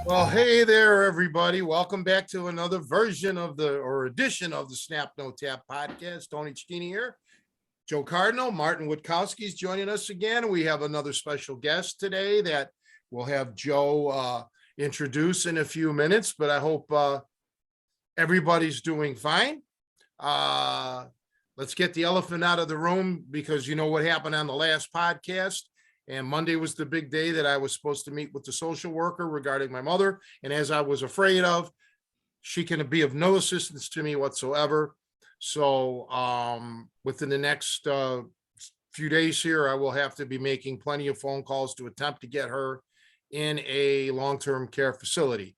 Well, hey there, everybody. Welcome back to another version of edition of the Snap No Tap podcast. Tony Cecchine here. Joe Cardinal, Martin Witkowski is joining us again. We have another special guest today that we'll have Joe introduce in a few minutes, but I hope everybody's doing fine. Let's get the elephant out of the room because you know what happened on the last podcast. And Monday was the big day that I was supposed to meet with the social worker regarding my mother. And as I was afraid of, she can be of no assistance to me whatsoever. So within the next few days here, I will have to be making plenty of phone calls to attempt to get her in a long-term care facility.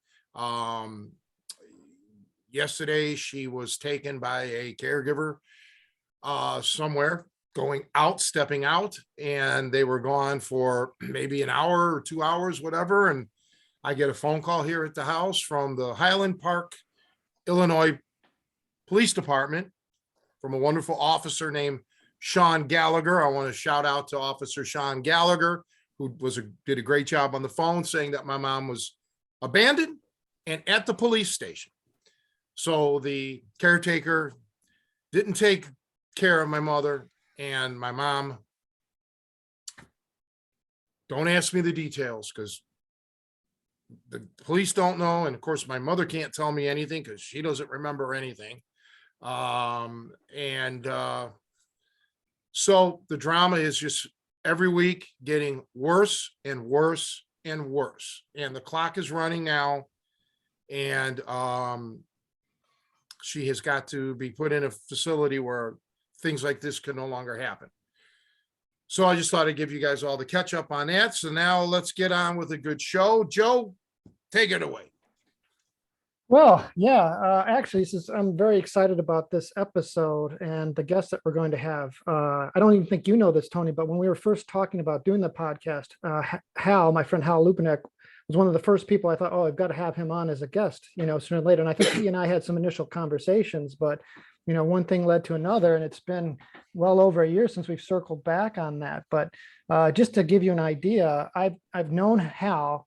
Yesterday, she was taken by a caregiver somewhere. Stepping out, and they were gone for maybe an hour or 2 hours, whatever. And I get a phone call here at the house from the Highland Park, Illinois Police Department from a wonderful officer named Sean Gallagher. I want to shout out to Officer Sean Gallagher, who did a great job on the phone saying that my mom was abandoned and at the police station. So the caretaker didn't take care of my mother. And my mom, don't ask me the details because the police don't know. And of course, my mother can't tell me anything because she doesn't remember anything. So the drama is just every week getting worse and worse and worse. And the clock is running now. And she has got to be put in a facility where things like this can no longer happen. So I just thought I'd give you guys all the catch up on that. So now let's get on with a good show. Joe, take it away. Well, yeah, actually, I'm very excited about this episode and the guests that we're going to have. I don't even think you know this, Tony, but when we were first talking about doing the podcast, Hal, my friend Hal Lupinek, was one of the first people I thought, oh, I've got to have him on as a guest, sooner or later. And I think he and I had some initial conversations, but one thing led to another, and it's been well over a year since we've circled back on that. But just to give you an idea, I've known Hal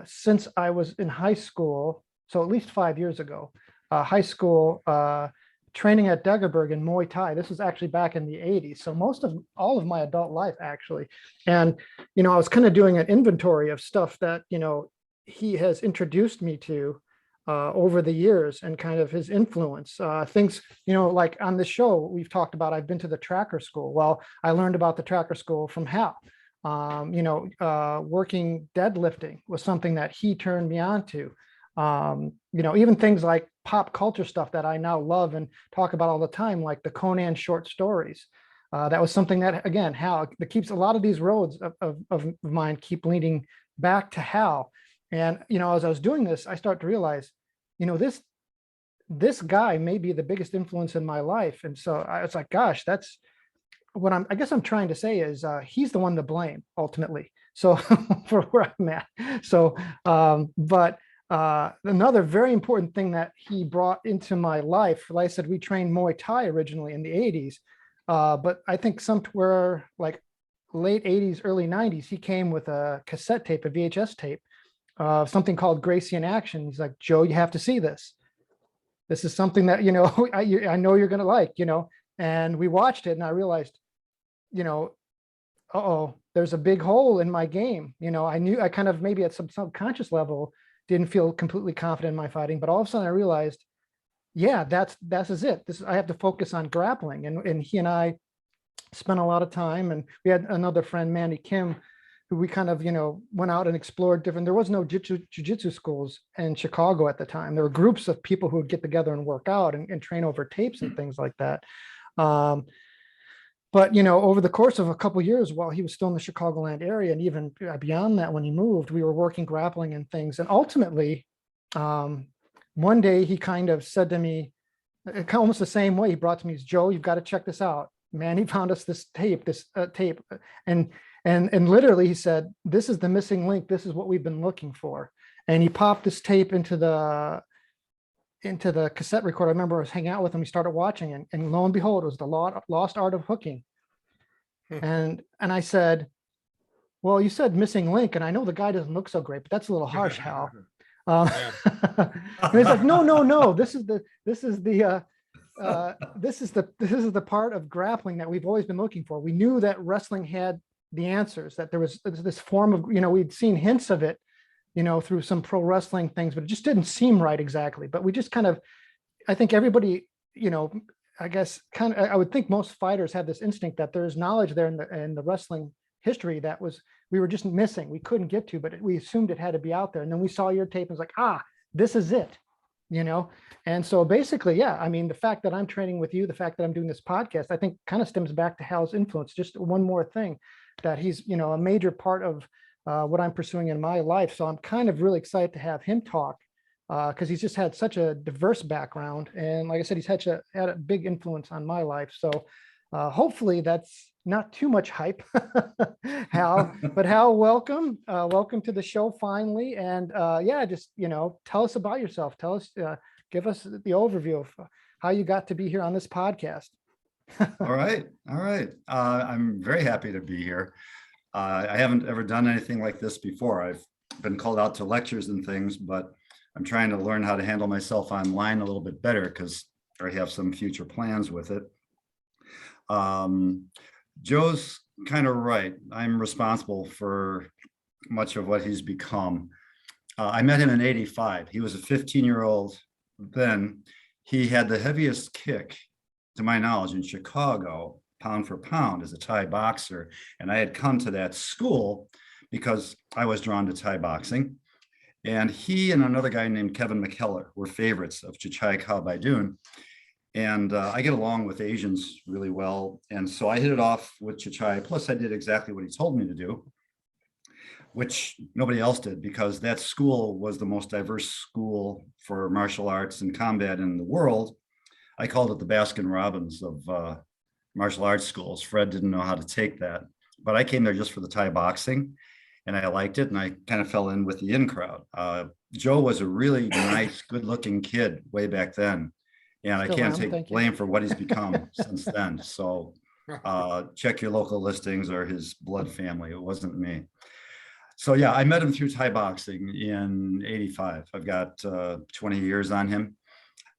since I was in high school, so at least 5 years ago. High school training at Degerberg in Muay Thai. This was actually back in the 80s, so all of my adult life actually. And I was kind of doing an inventory of stuff that he has introduced me to over the years and kind of his influence. Things, like on the show, we've talked about, I've been to the tracker school. Well, I learned about the tracker school from Hal. Working deadlifting was something that he turned me on to. Even things like pop culture stuff that I now love and talk about all the time, like the Conan short stories. That was something that, again, Hal, that keeps a lot of these roads of mine keep leading back to Hal. And, as I was doing this, I start to realize, this guy may be the biggest influence in my life. And so I was like, gosh, that's what I guess I'm trying to say is he's the one to blame ultimately. So for where I'm at. So, but another very important thing that he brought into my life, like I said, we trained Muay Thai originally in the 80s. But I think somewhere like late 80s, early 90s, he came with a cassette tape, a VHS tape, something called Gracie in Action. He's like, Joe, you have to see this. This is something that, I know you're going to like, and we watched it and I realized, there's a big hole in my game. I knew I kind of maybe at some subconscious level didn't feel completely confident in my fighting, but all of a sudden I realized, yeah, that's it. I have to focus on grappling. And he and I spent a lot of time, and we had another friend, Mandy Kim, we kind of, went out and explored there was no jiu-jitsu schools in Chicago at the time. There were groups of people who would get together and work out and train over tapes and things like that. But, over the course of a couple of years while he was still in the Chicagoland area, and even beyond that, when he moved, we were working grappling and things. And ultimately, one day he kind of said to me, almost the same way, he brought to me, Joe, you've got to check this out. Man, he found us this tape. And literally he said, this is the missing link. This is what we've been looking for. And he popped this tape into the cassette recorder. I remember I was hanging out with him. We started watching, and lo and behold, it was the Lost Art of Hooking. And I said, well, you said missing link, and I know the guy doesn't look so great, but that's a little harsh, Hal. And he's like, no, this is the part of grappling that we've always been looking for. We knew that wrestling had the answers, that there was this form of, we'd seen hints of it, through some pro wrestling things, but it just didn't seem right exactly. But we just kind of, I think everybody, I guess I would think most fighters have this instinct that there's knowledge there in the wrestling history that we were just missing. We couldn't get to, but we assumed it had to be out there. And then we saw your tape and was like, this is it, And so basically, yeah, I mean, the fact that I'm training with you, the fact that I'm doing this podcast, I think kind of stems back to Hal's influence. Just one more thing, that he's, a major part of what I'm pursuing in my life. So I'm kind of really excited to have him talk, because he's just had such a diverse background. And like I said, he's had a big influence on my life. So hopefully that's not too much hype, Hal. But Hal, welcome. Welcome to the show finally. And just, tell us about yourself. Tell us, give us the overview of how you got to be here on this podcast. All right. I'm very happy to be here. I haven't ever done anything like this before. I've been called out to lectures and things, but I'm trying to learn how to handle myself online a little bit better, because I have some future plans with it. Joe's kind of right. I'm responsible for much of what he's become. I met him in '85. He was a 15-year-old then. He had the heaviest kick, to my knowledge, in Chicago, pound for pound, as a Thai boxer. And I had come to that school because I was drawn to Thai boxing. And he and another guy named Kevin McKellar were favorites of Chichai Khao Baidoon. And I get along with Asians really well. And so I hit it off with Chichai. Plus, I did exactly what he told me to do, which nobody else did, because that school was the most diverse school for martial arts and combat in the world. I called it the Baskin Robbins of martial arts schools. Fred didn't know how to take that, but I came there just for the Thai boxing, and I liked it, and I kind of fell in with the in crowd. Joe was a really nice, good-looking kid way back then, and I can't take blame for what he's become since then. So check your local listings or his blood family. It wasn't me. So yeah, I met him through Thai boxing in '85. I've got 20 years on him.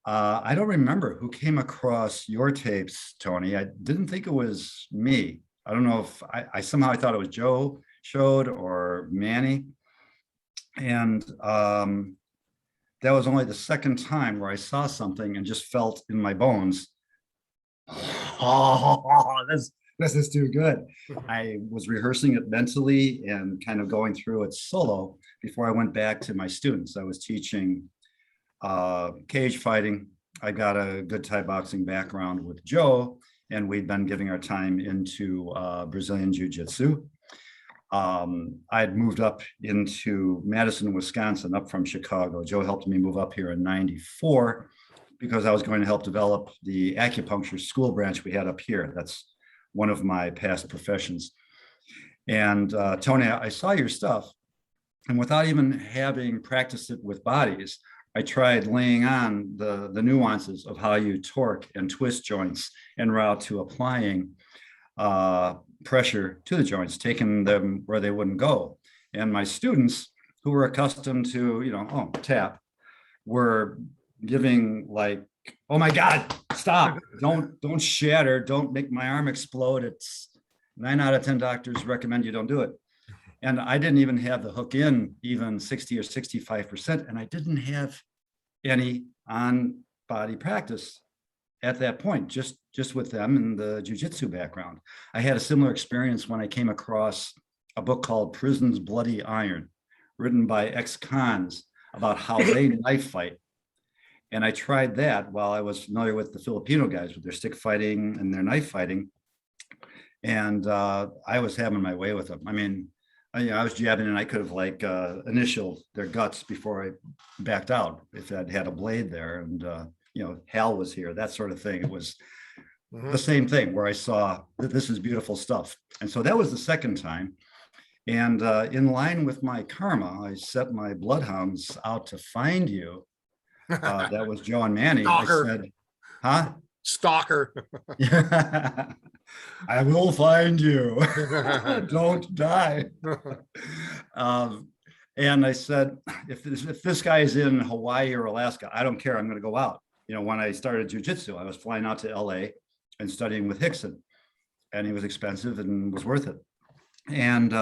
I don't remember who came across your tapes, Tony. I didn't think it was me. I don't know if I somehow I thought it was Joe showed or Manny. And that was only the second time where I saw something and just felt in my bones, this is too good. I was rehearsing it mentally and kind of going through it solo before I went back to my students. I was teaching cage fighting. I got a good Thai boxing background with Joe, and we'd been giving our time into Brazilian Jiu-Jitsu. I'd moved up into Madison, Wisconsin, up from Chicago. Joe helped me move up here in '94 because I was going to help develop the acupuncture school branch we had up here. That's one of my past professions. And Tony, I saw your stuff, and without even having practiced it with bodies, I tried laying on the nuances of how you torque and twist joints en route to applying pressure to the joints, taking them where they wouldn't go. And my students, who were accustomed to, tap, were giving like, oh my God, stop, don't shatter, don't make my arm explode. It's 9 out of 10 doctors recommend you don't do it. And I didn't even have the hook in even 60 or 65%. And I didn't have any on body practice at that point, just with them and the jiu-jitsu background. I had a similar experience when I came across a book called Prison's Bloody Iron, written by ex-cons about how they knife fight. And I tried that while I was familiar with the Filipino guys with their stick fighting and their knife fighting. And I was having my way with them. I mean, I was jabbing and I could have like initialed their guts before I backed out if I'd had a blade there. And, Hal was here, that sort of thing. It was the same thing where I saw that this is beautiful stuff. And so that was the second time. And in line with my karma, I set my bloodhounds out to find you. That was Joe and Manny. Stalker. I said, huh? Stalker. I will find you. Don't die. And I said, if this guy is in Hawaii or Alaska, I don't care. I'm going to go out. When I started jujitsu, I was flying out to LA and studying with Hickson, and he was expensive and was worth it. And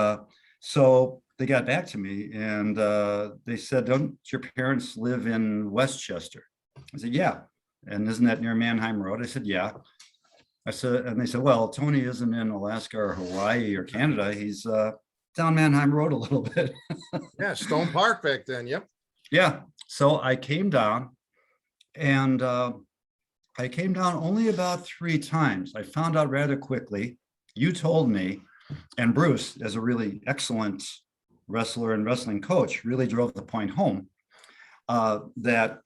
so they got back to me and they said, don't your parents live in Westchester? I said, yeah. And isn't that near Manheim Road? I said, yeah. I said, and they said, well, Tony isn't in Alaska or Hawaii or Canada. He's down Manheim Road a little bit. Yeah, Stone Park back then. Yep. Yeah. So I came down and I came down only about 3 times. I found out rather quickly. You told me, and Bruce, as a really excellent wrestler and wrestling coach, really drove the point home that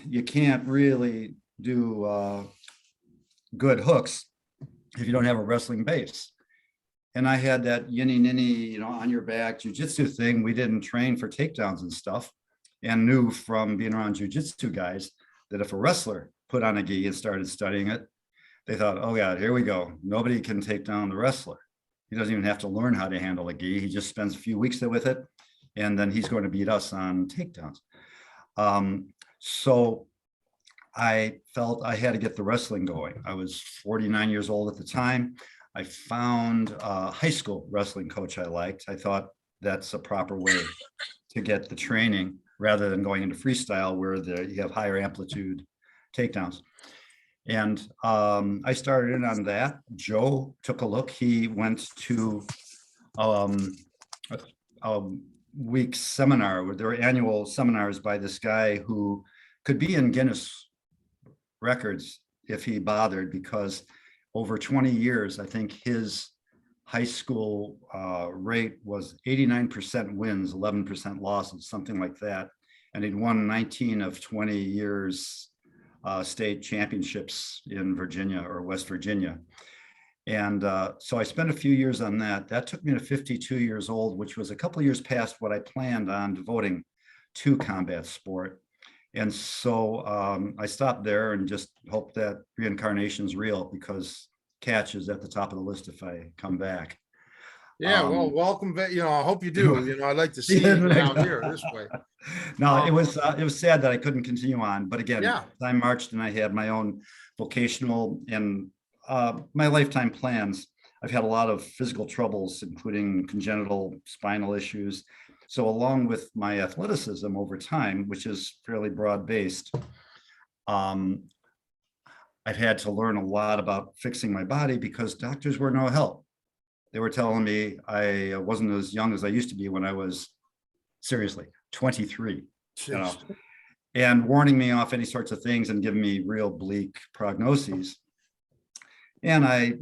you can't really do good hooks if you don't have a wrestling base. And I had that yinny ninny, on your back jujitsu thing. We didn't train for takedowns and stuff, and knew from being around jujitsu guys that if a wrestler put on a gi and started studying it, they thought, oh God, here we go. Nobody can take down the wrestler. He doesn't even have to learn how to handle a gi. He just spends a few weeks with it, and then he's going to beat us on takedowns. So I felt I had to get the wrestling going. I was 49 years old at the time. I found a high school wrestling coach I liked. I thought that's a proper way to get the training rather than going into freestyle where you have higher amplitude takedowns. And I started in on that. Joe took a look. He went to a week seminar where there were annual seminars by this guy who could be in Guinness records if he bothered, because over 20 years, I think his high school rate was 89% wins, 11% losses, something like that. And he'd won 19 of 20 years state championships in Virginia or West Virginia. And so I spent a few years on that. That took me to 52 years old, which was a couple of years past what I planned on devoting to combat sport. And so I stopped there and just hope that reincarnation's real, because catch is at the top of the list if I come back. Yeah, well, welcome back. I hope you do. I'd like to see you out here this way. No, it was sad that I couldn't continue on. But again, Yeah. I marched and I had my own vocational and my lifetime plans. I've had a lot of physical troubles, including congenital spinal issues. So along with my athleticism over time, which is fairly broad-based, I've had to learn a lot about fixing my body because doctors were no help. They were telling me I wasn't as young as I used to be when I was, seriously, 23, and warning me off any sorts of things and giving me real bleak prognoses. And I,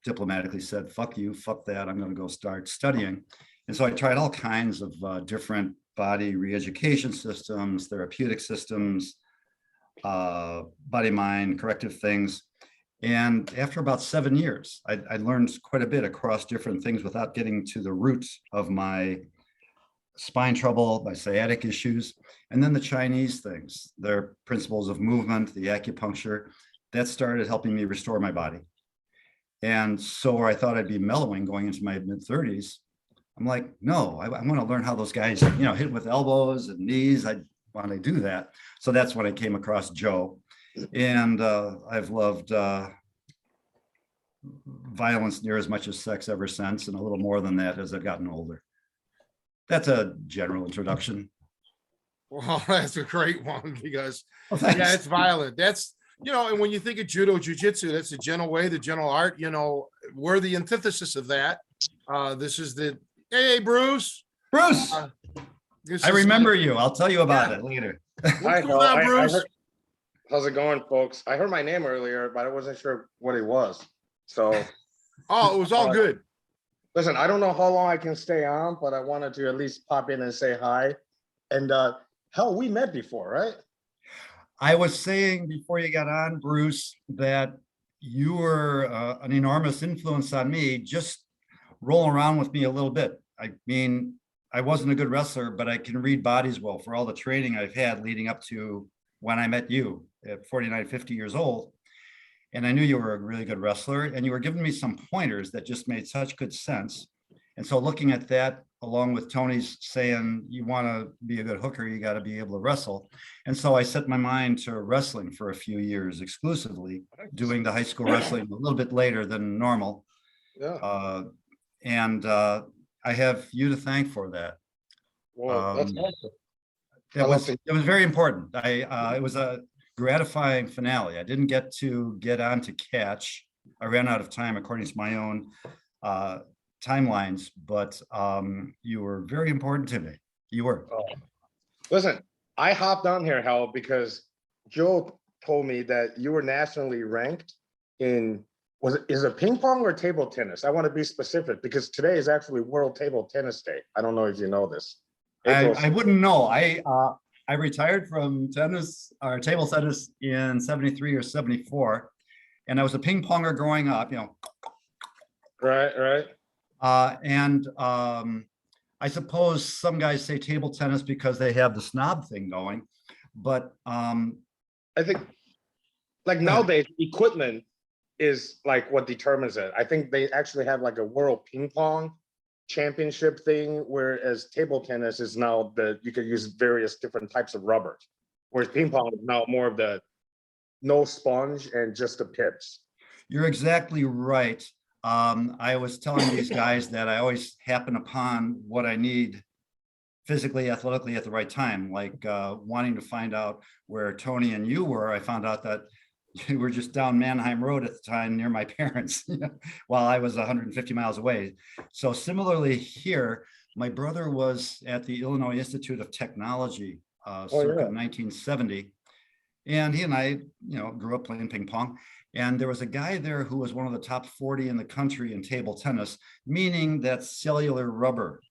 diplomatically said, fuck you, fuck that. I'm going to go start studying. And so I tried all kinds of different body re-education systems, therapeutic systems, body-mind corrective things. And after about 7 years, I learned quite a bit across different things without getting to the roots of my spine trouble, my sciatic issues, and then the Chinese things, their principles of movement, the acupuncture, that started helping me restore my body. And so I thought I'd be mellowing going into my mid-30s. I'm like, no, I want to learn how those guys, hit with elbows and knees. I want to do that. So that's when I came across Joe. And I've loved violence near as much as sex ever since, and a little more than that as I've gotten older. That's a general introduction. Well, that's a great one, because Well, yeah, it's violent. That's, and when you think of judo, jujitsu, that's the gentle way, the gentle art, we're the antithesis of that. This is the Hey, Bruce. Bruce, This I is- remember you. I'll tell you about it later. What's Hal. going on, I Bruce? heard, how's it going, folks? I heard my name earlier, but I wasn't sure what it was. So, Oh, it was all good. listen, I don't know how long I can stay on, but I wanted to at least pop in and say hi. And hell, we met before, right? I was saying before you got on, Bruce, that you were an enormous influence on me, just rolling around with me a little bit. I mean, I wasn't a good wrestler, but I can read bodies well for all the training I've had leading up to when I met you at 49, 50 years old. And I knew you were a really good wrestler, and you were giving me some pointers that just made such good sense. And so looking at that, along with Tony's saying, you want to be a good hooker, you got to be able to wrestle. And so I set my mind to wrestling for a few years exclusively, doing the high school wrestling a little bit later than normal. Yeah. I have you to thank for that. Well, that's Um, awesome. It was very important. It was a gratifying finale. I didn't get on to catch. I ran out of time according to my own timelines, but you were very important to me. You were. Listen, I hopped on here, Hal, because Joe told me that you were nationally ranked in, is it ping pong or table tennis? I want to be specific because today is actually World Table Tennis Day. I don't know if you know this. I wouldn't know. I retired from tennis or table tennis in 73 or 74, and I was a ping ponger growing up, you know. Right. I suppose some guys say table tennis because they have the snob thing going, but I think like nowadays equipment is like what determines it. I think they actually have like a world ping pong championship thing, whereas table tennis is now that you can use various different types of rubbers, whereas ping pong is now more of the no sponge and just the pips. you're exactly right. I was telling these guys that I always happen upon what I need physically, athletically at the right time, like wanting to find out where Tony and you were. I found out that you were just down Mannheim Road at the time near my parents while I was 150 miles away. So similarly here, my brother was at the Illinois Institute of Technology circa 1970. And he and I, grew up playing ping pong. And there was a guy there who was one of the top 40 in the country in table tennis, meaning that cellular rubber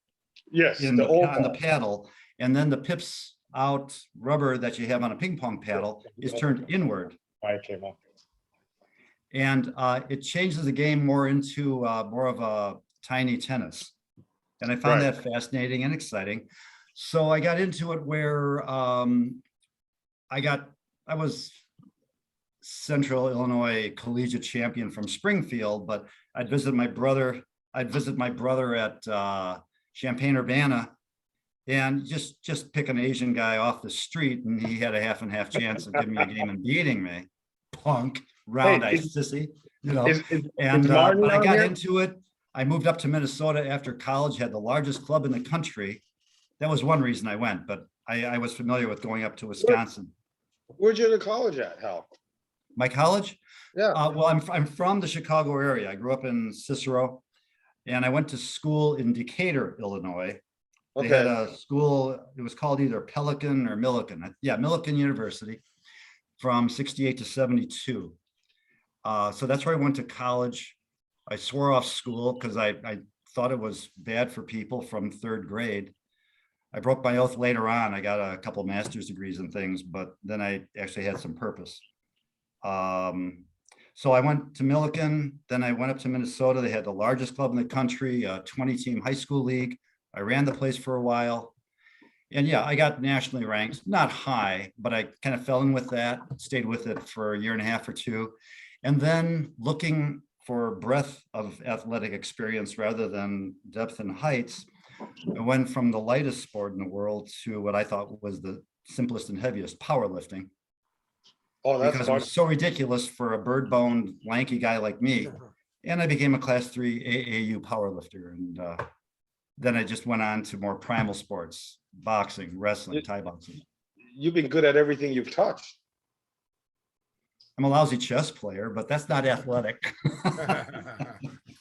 Yes, on the the paddle, and then the pips out rubber that you have on a ping pong paddle is turned inward. I came up. And it changes the game more into more of a tiny tennis. And I found that fascinating and exciting. So I got into it where I was Central Illinois collegiate champion from Springfield, but I'd visit my brother at Champaign-Urbana, and just pick an Asian guy off the street, and he had a half and half chance of giving me a game and beating me. Punk, round-eyed sissy, but I got into it. I moved up to Minnesota after college, had the largest club in the country. That was one reason I went, but I was familiar with going up to Wisconsin. Where'd you go to college at, Hal? My college? Yeah. Well, I'm from the Chicago area. I grew up in Cicero, and I went to school in Decatur, Illinois. They had a school, it was called either Pelican or Millikan. Yeah, Millikan University from 68 to 72. So that's where I went to college. I swore off school because I thought it was bad for people from third grade. I broke my oath later on. I got a couple of master's degrees and things, but then I actually had some purpose. So I went to Millikan, then I went up to Minnesota. They had the largest club in the country, a 20-team high school league. I ran the place for a while. And yeah, I got nationally ranked, not high, but I kind of fell in with that, stayed with it for a year and a half or two. And then looking for breadth of athletic experience rather than depth and heights, I went from the lightest sport in the world to what I thought was the simplest and heaviest, powerlifting. Oh, that's because fun. it was so ridiculous for a bird-boned, lanky guy like me. And I became a class 3 AAU powerlifter. And then I just went on to more primal sports, boxing, wrestling, Thai boxing. You've been good at everything you've touched. I'm a lousy chess player, but that's not athletic.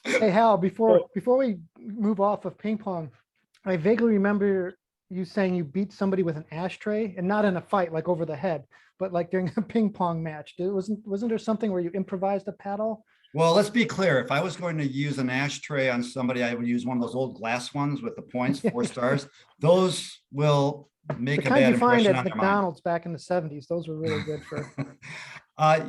Hey, Hal, before we move off of ping pong, I vaguely remember you saying you beat somebody with an ashtray, and not in a fight like over the head, but like during a ping pong match. Wasn't there something where you improvised a paddle? Well, let's be clear. If I was going to use an ashtray on somebody, I would use one of those old glass ones with the points, 4 stars. Those will The make a kind bad you find impression at on their mind. McDonald's back in the 70s. Those were really good for.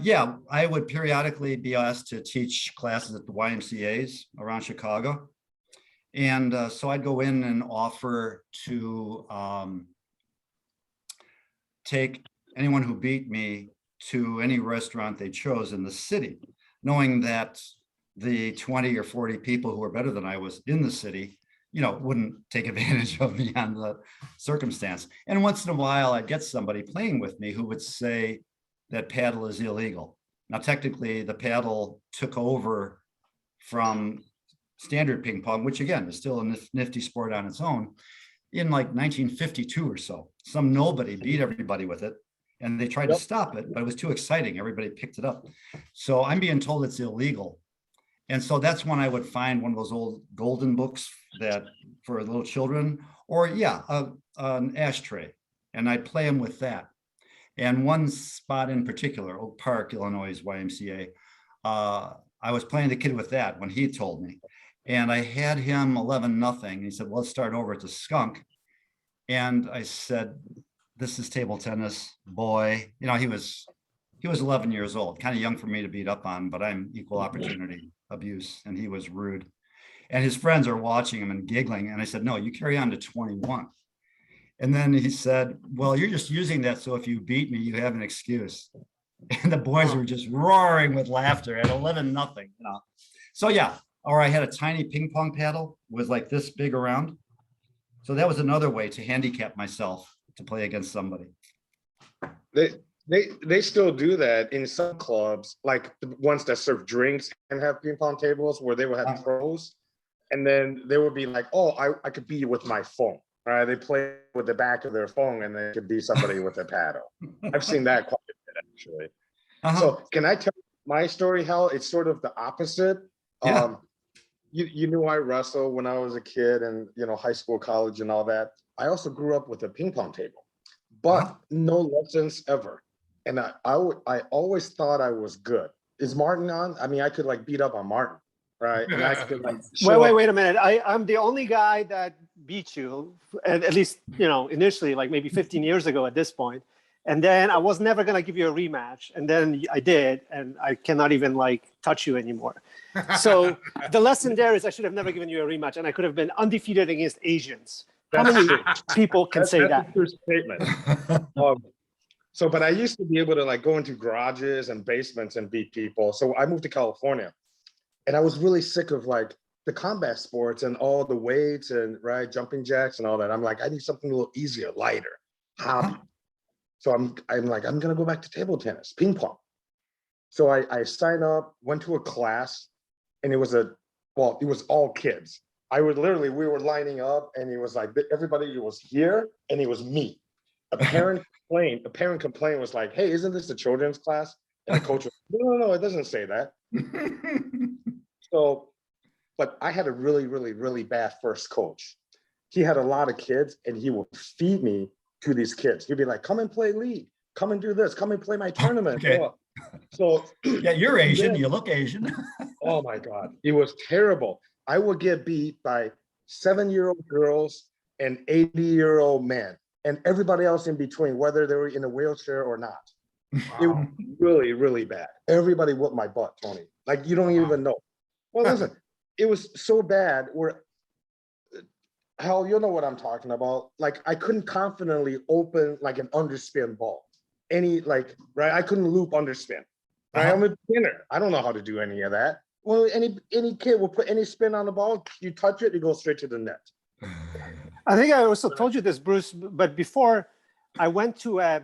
Yeah, I would periodically be asked to teach classes at the YMCA's around Chicago. And so I'd go in and offer to take anyone who beat me to any restaurant they chose in the city, knowing that the 20 or 40 people who were better than I was in the city, wouldn't take advantage of me on the circumstance. And once in a while, I'd get somebody playing with me who would say that paddle is illegal. Now, technically, the paddle took over from standard ping pong, which again is still a nifty sport on its own, in like 1952 or so. Some nobody beat everybody with it, and they tried to stop it, but it was too exciting. Everybody picked it up. So I'm being told it's illegal. And so that's when I would find one of those old golden books that for little children, or an ashtray, and I'd play them with that. And one spot in particular, Oak Park, Illinois, YMCA, I was playing the kid with that when he told me. And I had him 11-0. He said, well, let's start over at the skunk. And I said, this is table tennis, boy. He was 11 years old, kind of young for me to beat up on, but I'm equal opportunity abuse. And he was rude. And his friends are watching him and giggling. And I said, no, you carry on to 21. And then he said, well, you're just using that so if you beat me, you have an excuse. And the boys were just roaring with laughter at 11-0. So yeah. Or I had a tiny ping pong paddle with like this big around. So that was another way to handicap myself to play against somebody. They still do that in some clubs, like the ones that serve drinks and have ping pong tables where they will have pros. And then they would be like, oh, I could beat you with my phone. Right? They play with the back of their phone and they could beat somebody with a paddle. I've seen that quite a bit, actually. So can I tell my story, Hal? It's sort of the opposite. Yeah. You knew I wrestled when I was a kid and, high school, college and all that. I also grew up with a ping pong table, but no lessons ever. And I always thought I was good. Is Martin on? I mean, I could like beat up on Martin, right? And I could like wait a minute. I'm the only guy that beat you, at least, initially, like maybe 15 years ago at this point. And then I was never going to give you a rematch. And then I did, and I cannot even like touch you anymore. So the lesson there is I should have never given you a rematch, and I could have been undefeated against Asians. How many people can say that? That's a true statement. But I used to be able to like go into garages and basements and beat people. So I moved to California, and I was really sick of like the combat sports and all the weights and jumping jacks and all that. I'm like, I need something a little easier, lighter, hobby. So I'm like, I'm gonna go back to table tennis, ping pong. So I signed up, went to a class, and it was all kids. We were lining up, and it was like everybody was here, and it was me. A parent complained was like, hey, isn't this a children's class? And the coach was, no, it doesn't say that. So, but I had a really, really, really bad first coach. He had a lot of kids, and he would feed me to these kids. He'd be like, come and play league, come and do this, come and play my tournament. Okay. So yeah, you're Asian, you look Asian. Oh my God, it was terrible. I would get beat by 7-year-old girls and 80-year-old men and everybody else in between, whether they were in a wheelchair or not. Wow. It was really, really bad. Everybody whooped my butt, Tony. Like, you don't even know. Well, listen, it was so bad where, Hal, you know what I'm talking about. Like, I couldn't confidently open like an underspin ball. I couldn't loop underspin. Right? I'm a beginner. I don't know how to do any of that. Well, any kid will put any spin on the ball. You touch it, it goes straight to the net. I think I also told you this, Bruce, but before I went to a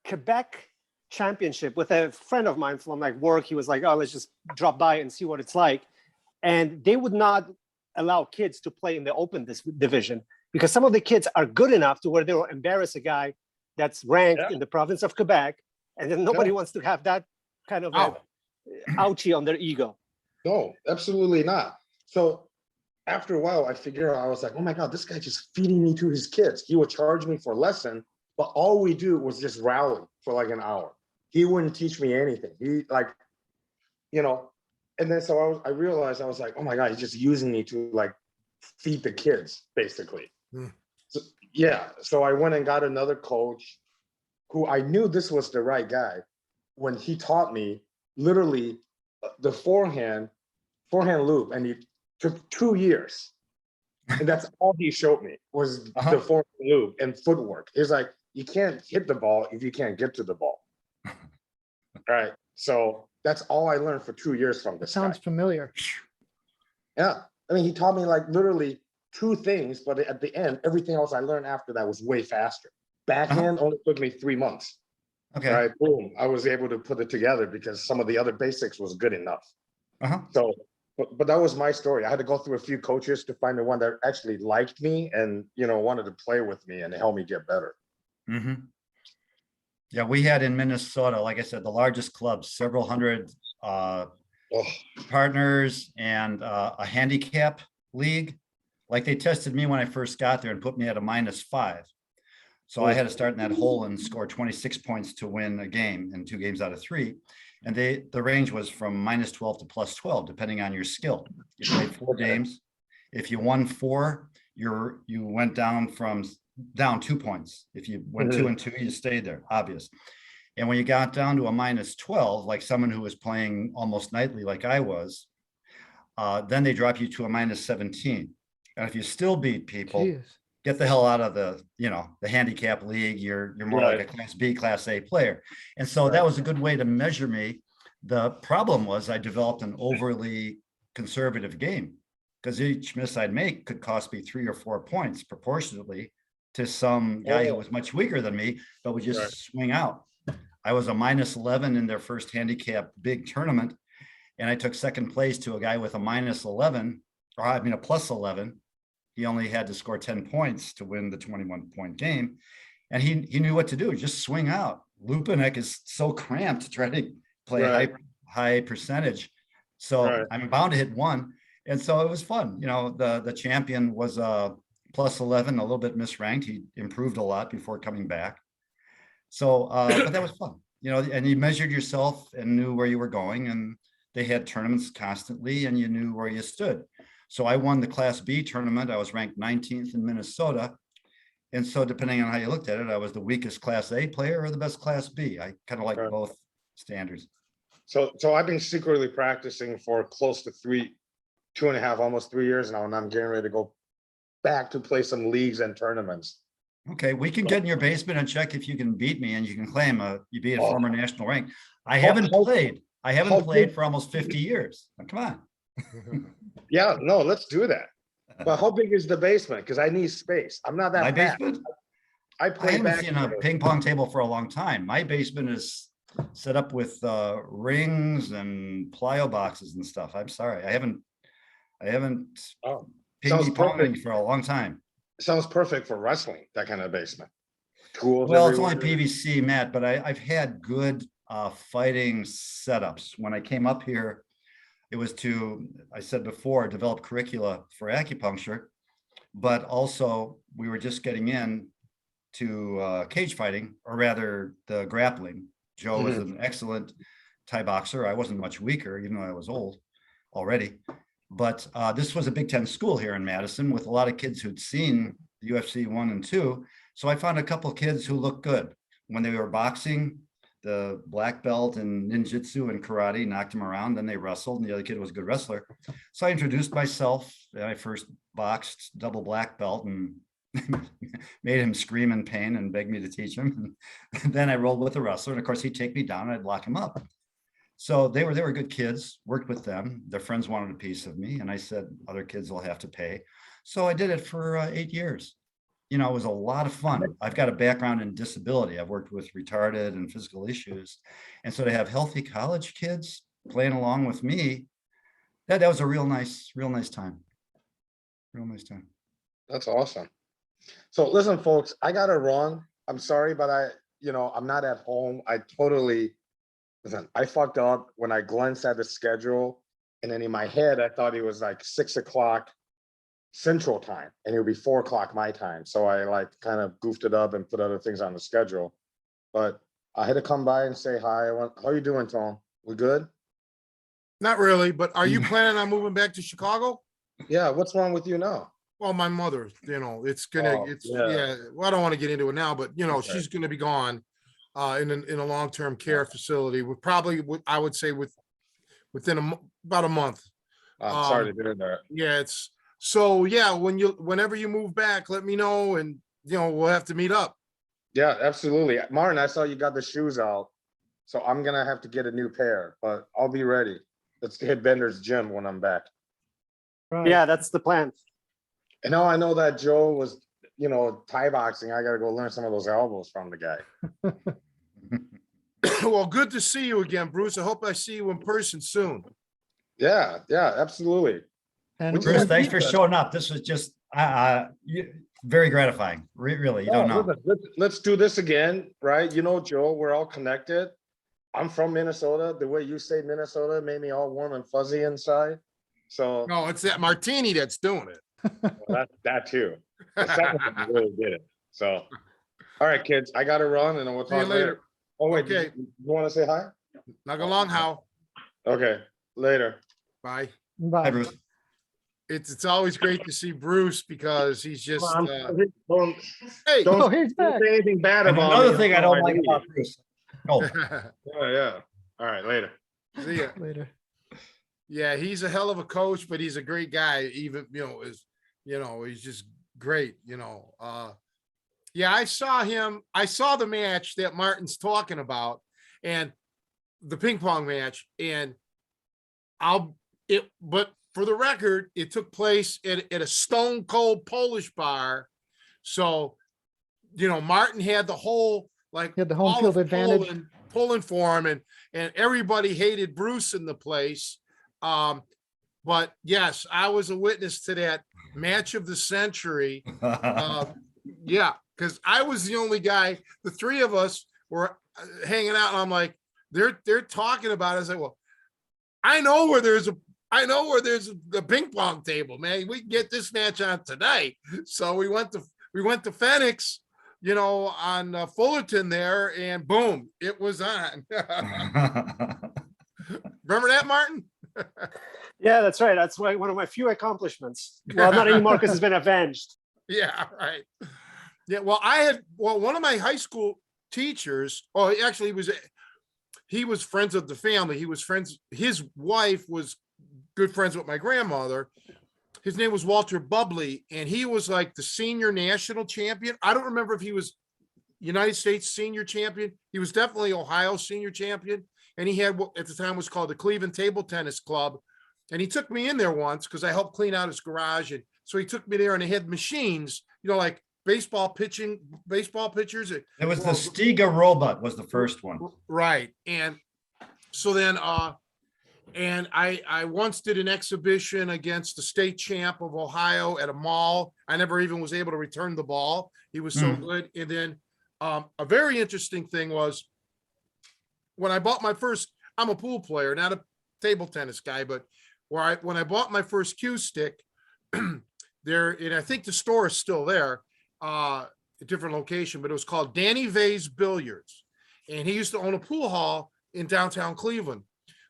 Quebec championship with a friend of mine from like work. He was like, oh, let's just drop by and see what it's like. And they would not allow kids to play in the open division because some of the kids are good enough to where they will embarrass a guy that's ranked in the province of Quebec. And then nobody wants to have that kind of ouchie on their ego. No, absolutely not. So after a while, I figured out, I was like, oh my God, this guy just feeding me to his kids. He would charge me for a lesson, but all we do was just rally for like an hour. He wouldn't teach me anything. He like, you know, and then so I realized, I was like, oh my God, he's just using me to like feed the kids, basically. Hmm. So, yeah. So I went and got another coach who I knew this was the right guy. When he taught me literally the forehand loop, and he took 2 years. And that's all he showed me was the forehand loop and footwork. He's like, you can't hit the ball if you can't get to the ball. Right. So that's all I learned for 2 years from this Sounds guy. familiar. Yeah. I mean, he taught me like literally 2 things, but at the end, everything else I learned after that was way faster. Backhand only took me 3 months. Okay. Right. Boom. I was able to put it together because some of the other basics was good enough. So, but that was my story. I had to go through a few coaches to find the one that actually liked me and, you know, wanted to play with me and help me get better. Yeah, we had in Minnesota, like I said, the largest clubs, several hundred partners, and a handicap league. Like they tested me when I first got there and put me at a -5. So I had to start in that hole and score 26 points to win a game in 2 games out of 3. And the range was from -12 to +12, depending on your skill. You played 4 games. If you won 4, you went down 2 points. If you went 2 and 2, you stayed there, obvious. And when you got down to a -12, like someone who was playing almost nightly, like I was, then they drop you to a -17. And if you still beat people, Jeez. get the hell out of the handicap league. You're more like a Class B, Class A player. And so that was a good way to measure me. The problem was I developed an overly conservative game because each miss I'd make could cost me 3 or 4 points proportionately to some guy who was much weaker than me, but would just swing out. I was a -11 in their first handicap big tournament, and I took second place to a guy with a -11, or I mean a +11. He only had to score 10 points to win the 21-point game. And he knew what to do, just swing out. Lupinek is so cramped to try to play high percentage. So I'm bound to hit 1. And so it was fun. You know, the champion was a +11, a little bit misranked. He improved a lot before coming back. So, but that was fun, you know, and you measured yourself and knew where you were going, and they had tournaments constantly and you knew where you stood. So I won the Class B tournament. I was ranked 19th in Minnesota. And so depending on how you looked at it, I was the weakest Class A player or the best Class B. I kind of like both standards. So I've been secretly practicing for close to 2.5, almost 3 years now, and I'm getting ready to go back to play some leagues and tournaments. Okay, we can get in your basement and check if you can beat me, and you can claim you be a former national rank. I haven't played for almost 50 years. Come on. Yeah, no, let's do that. But how big is the basement? Because I need space. I'm not that My fat. basement? I I haven't back seen a ping pong table for a long time. My basement is set up with rings and plyo boxes and stuff. I'm sorry, I haven't ping ponged for a long time. Sounds perfect for wrestling. That kind of basement. Tools. Well, it's only PVC, Matt, but I've had good fighting setups. When I came up here, it was to, I said before, develop curricula for acupuncture, but also we were just getting in to cage fighting, or rather the grappling. Joe was an excellent Thai boxer. I wasn't much weaker, even though I was old already. But this was a Big Ten school here in Madison with a lot of kids who'd seen the UFC 1 and 2. So I found a couple of kids who looked good. When they were boxing, the black belt in ninjutsu and karate knocked him around, then they wrestled, and the other kid was a good wrestler. So I introduced myself, and I first boxed double black belt and made him scream in pain and beg me to teach him. And then I rolled with the wrestler, and of course he'd take me down and I'd lock him up. So they were good kids, worked with them. Their friends wanted a piece of me, and I said, other kids will have to pay. So I did it for 8 years. You know, it was a lot of fun. I've got a background in disability. I've worked with retarded and physical issues. And so to have healthy college kids playing along with me, that was a real nice time. Real nice time. That's awesome. So listen, folks, I got it wrong. I'm sorry, but I'm not at home. Listen, I fucked up when I glanced at the schedule, and then in my head, I thought it was like 6 o'clock Central Time, and it would be 4 o'clock my time. So I like kind of goofed it up and put other things on the schedule. But I had to come by and say hi. How you doing, Tom? We good? Not really, but are you planning on moving back to Chicago? Yeah. What's wrong with you now? Well, my mother, it's gonna, Oh, it's, yeah. yeah, well, I don't want to get into it now, but Okay. she's gonna be gone in a long-term care facility with probably, I would say within about a month. I'm sorry to hear that. Yeah, so yeah, whenever you move back, let me know and, we'll have to meet up. Yeah, absolutely. Martin, I saw you got the shoes out. So I'm gonna have to get a new pair, but I'll be ready. Let's hit Bender's gym when I'm back. Right. Yeah, that's the plan. And now I know that Joe was, Thai boxing. I gotta go learn some of those elbows from the guy. Well, good to see you again, Bruce. I hope I see you in person soon. Yeah, absolutely. And Bruce, when- thanks for showing up. This was just very gratifying. Really, you don't Oh, know. listen, let's do this again, right? Joe, we're all connected. I'm from Minnesota. The way you say Minnesota made me all warm and fuzzy inside. So No, it's that martini that's doing it. that too. The second one really did it. So, all right, kids, I got to run, and we'll See you talk later. later. Oh wait, Okay. you want to say hi? Knock along, Hal. Okay, later. Bye. Hi, Bye. Bruce. It's always great to see Bruce because he's just, Don't hey. Oh, he's back. say anything bad And about another me thing I until don't like leave. about Bruce. Oh, Yeah. All right, later. See ya. Later. Yeah, he's a hell of a coach, but he's a great guy. Even, he's just great, yeah, I saw the match that Martin's talking about and the ping pong match, and but for the record, it took place at a stone cold Polish bar. So, Martin had the whole, like, He had the home all field of advantage. pulling for him, and everybody hated Bruce in the place. But yes, I was a witness to that match of the century. Yeah, because I was the only guy. The three of us were hanging out, and I'm like, they're talking about it. I was like, well, I know where there's a ping pong table, man. We can get this match on tonight. So we went to Phoenix, on Fullerton there, and boom, it was on. Remember that, Martin? Yeah, that's right. That's one of my few accomplishments. Well, not anymore because it's been avenged. Yeah, right. Yeah, well, one of my high school teachers, actually he was friends of the family. His wife was good friends with my grandmother. His name was Walter Bubley, and he was like the senior national champion. I don't remember if he was United States senior champion. He was definitely Ohio senior champion. And he had what at the time was called the Cleveland Table Tennis Club. And he took me in there once because I helped clean out his garage. And so he took me there, and they had machines, like baseball pitchers. It was the Stiga robot was the first one. Right. And so then, and I once did an exhibition against the state champ of Ohio at a mall. I never even was able to return the ball. He was so good. And then a very interesting thing was when I bought my first, I'm a pool player, not a table tennis guy, but when I bought my first cue stick there, and I think the store is still there, a different location, but it was called Danny Vay's Billiards. And he used to own a pool hall in downtown Cleveland.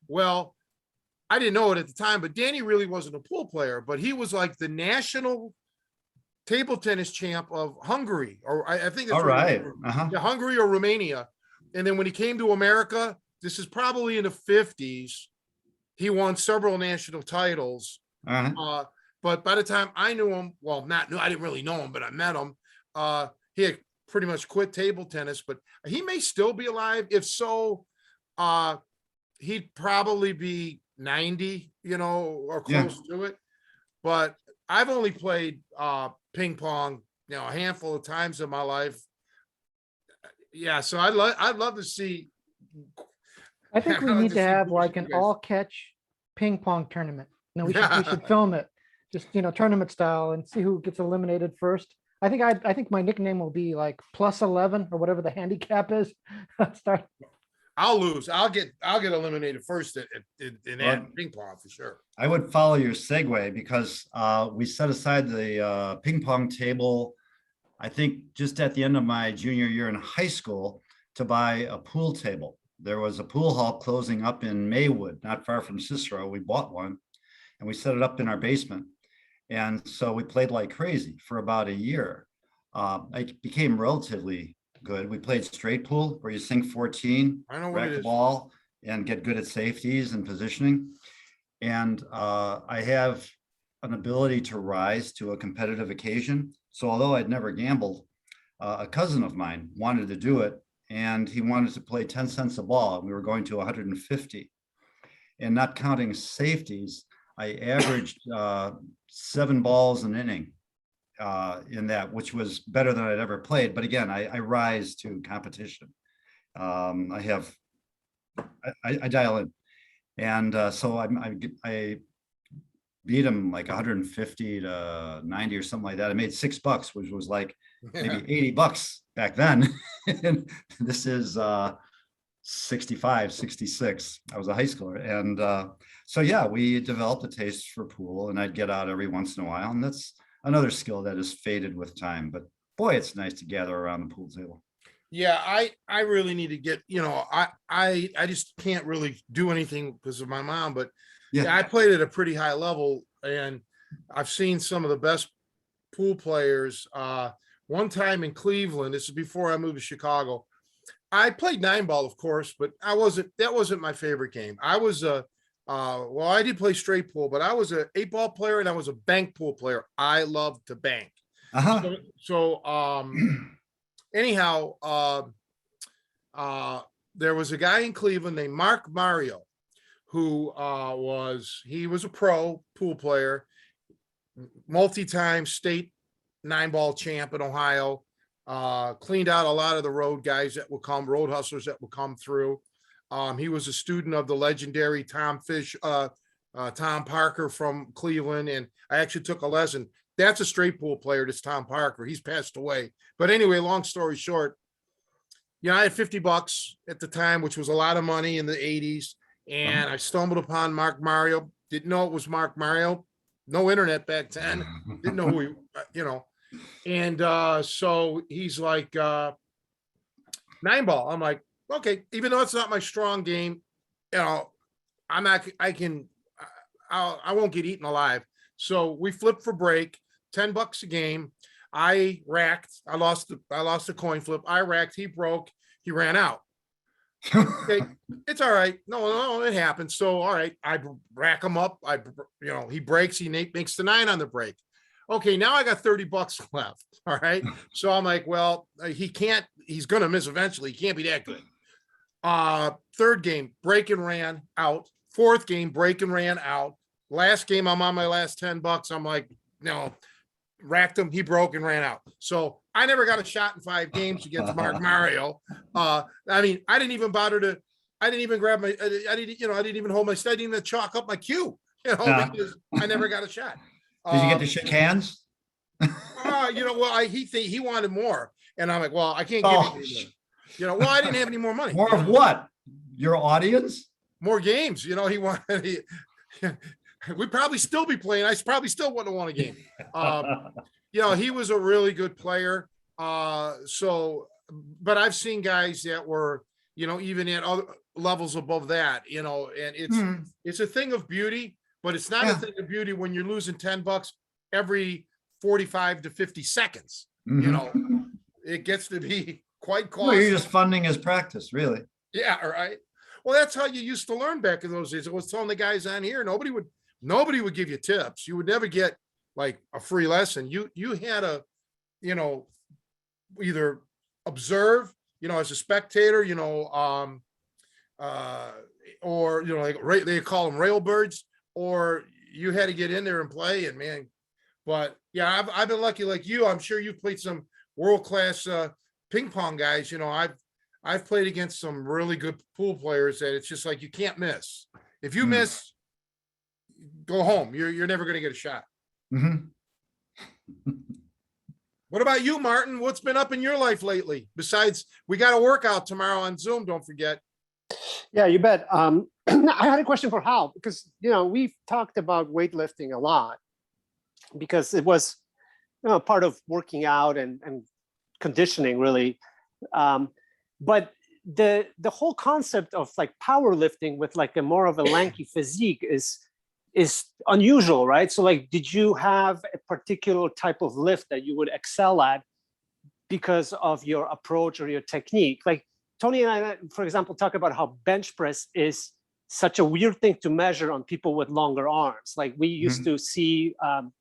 Well, I didn't know it at the time, but Danny really wasn't a pool player, but he was like the national table tennis champ of Hungary, or I think that's All right. Uh-huh. yeah, Hungary or Romania. And then when he came to America, this is probably in the 50s, he won several national titles. Uh-huh. But by the time I knew him, I didn't really know him, but I met him. He had pretty much quit table tennis, but he may still be alive. If so, he'd probably be 90, or close to it. But I've only played ping pong, a handful of times in my life. Yeah, so I'd love to see. I think we I'd love need to to see have Bruce like and an you guys. all catch ping pong tournament. We should film it, just tournament style, and see who gets eliminated first. I think my nickname will be like +11 or whatever the handicap is. Start. I'll lose. I'll get eliminated first in that Well, ping pong for sure. I would follow your segue because we set aside the ping pong table, I think just at the end of my junior year in high school, to buy a pool table. There was a pool hall closing up in Maywood, not far from Cicero. We bought one and we set it up in our basement. And so we played like crazy for about a year. I became relatively good. We played straight pool where you sink 14, I know what rack it the is. ball, and get good at safeties and positioning. And I have an ability to rise to a competitive occasion. So although I'd never gambled, a cousin of mine wanted to do it, and he wanted to play 10 cents a ball. We were going to 150. And not counting safeties, I averaged 7 balls an inning in that, which was better than I'd ever played. But again, I rise to competition. I dial in. And so I beat him like 150 to 90 or something like that. I made $6, which was like maybe $80 back then. And this is 65, 66. I was a high schooler. And so, yeah, we developed a taste for pool, and I'd get out every once in a while. And that's another skill that has faded with time. But boy, it's nice to gather around the pool table. Yeah, I really need to get, I just can't really do anything because of my mom, but yeah, I played at a pretty high level, and I've seen some of the best pool players. One time in Cleveland, this is before I moved to Chicago. I played 9-ball, of course, but that wasn't my favorite game. I was I did play straight pool, but I was a 8-ball player and I was a bank pool player. I loved to bank. Uh-huh. Anyhow, there was a guy in Cleveland named Mark Mario, who was a pro pool player, multi-time state 9-ball champ in Ohio, cleaned out a lot of the road guys that would come, road hustlers that would come through. He was a student of the legendary Tom Parker from Cleveland, and I actually took a lesson. That's a straight pool player. That's Tom Parker. He's passed away. But anyway, long story short, I had $50 at the time, which was a lot of money in the 80s. And I stumbled upon Mark Mario. Didn't know it was Mark Mario. No internet back then. Didn't know who he, And so he's like, 9-ball. I'm like, okay, even though it's not my strong game, I won't get eaten alive. So we flipped for break, $10 a game. I racked. I lost the coin flip. I racked. He broke. He ran out. Okay, it's all right. No, it happens. So all right, I rack him up. He breaks. He makes the 9 on the break. Okay, now I got $30 left. All right. So I'm like, well, he's gonna miss eventually. He can't be that good. Third game, break and ran out. Fourth game, break and ran out. Last game, I'm on my last $10. I'm like, no, racked him. He broke and ran out. So I never got a shot in 5 games against Mark Mario. I didn't even bother to, I didn't even grab I didn't even hold my, I didn't even chalk up my cue, because I never got a shot. Did you get to shake hands? He wanted more. And I'm like, well, I can't give you any more. I didn't have any more money. More of what? Your audience? More games. He wanted, we'd probably still be playing. I probably still wouldn't have won a game. He was a really good player. But I've seen guys that were, even at other levels above that, and it's a thing of beauty, but it's not a thing of beauty when you're losing $10 every 45 to 50 seconds. It gets to be quite costly. Well, you're just funding his practice, really. Yeah, right. Well, that's how you used to learn back in those days. I was telling the guys on here, nobody would give you tips. You would never get like a free lesson. You had to, either observe, as a spectator, or like they call them railbirds, or you had to get in there and play. And man, but yeah, I've been lucky like you. I'm sure you've played some world-class ping pong guys. I've played against some really good pool players that it's just like you can't miss. If you miss, go home. You're never going to get a shot. What about you, Martin? What's been up in your life lately? Besides, we got a workout tomorrow on Zoom. Don't forget. Yeah, you bet. I had a question for Hal because we've talked about weightlifting a lot because it was part of working out and conditioning really. But the whole concept of like powerlifting with like a more of a lanky physique is unusual, right? So like, did you have a particular type of lift that you would excel at because of your approach or your technique? Like Tony and I, for example, talk about how bench press is such a weird thing to measure on people with longer arms. Like we used to see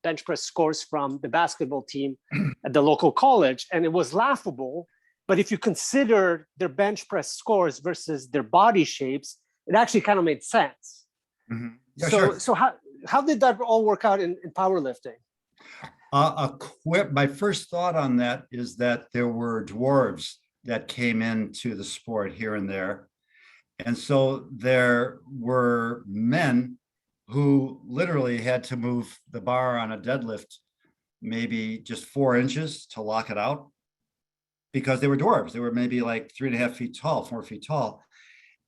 bench press scores from the basketball team at the local college, and it was laughable. But if you consider their bench press scores versus their body shapes, it actually kind of made sense. Yeah, So, sure. so how did that all work out in powerlifting? My first thought on that is that there were dwarves that came into the sport here and there. And so there were men who literally had to move the bar on a deadlift maybe just 4 inches to lock it out because they were dwarves. They were maybe like 3.5 feet tall, 4 feet tall.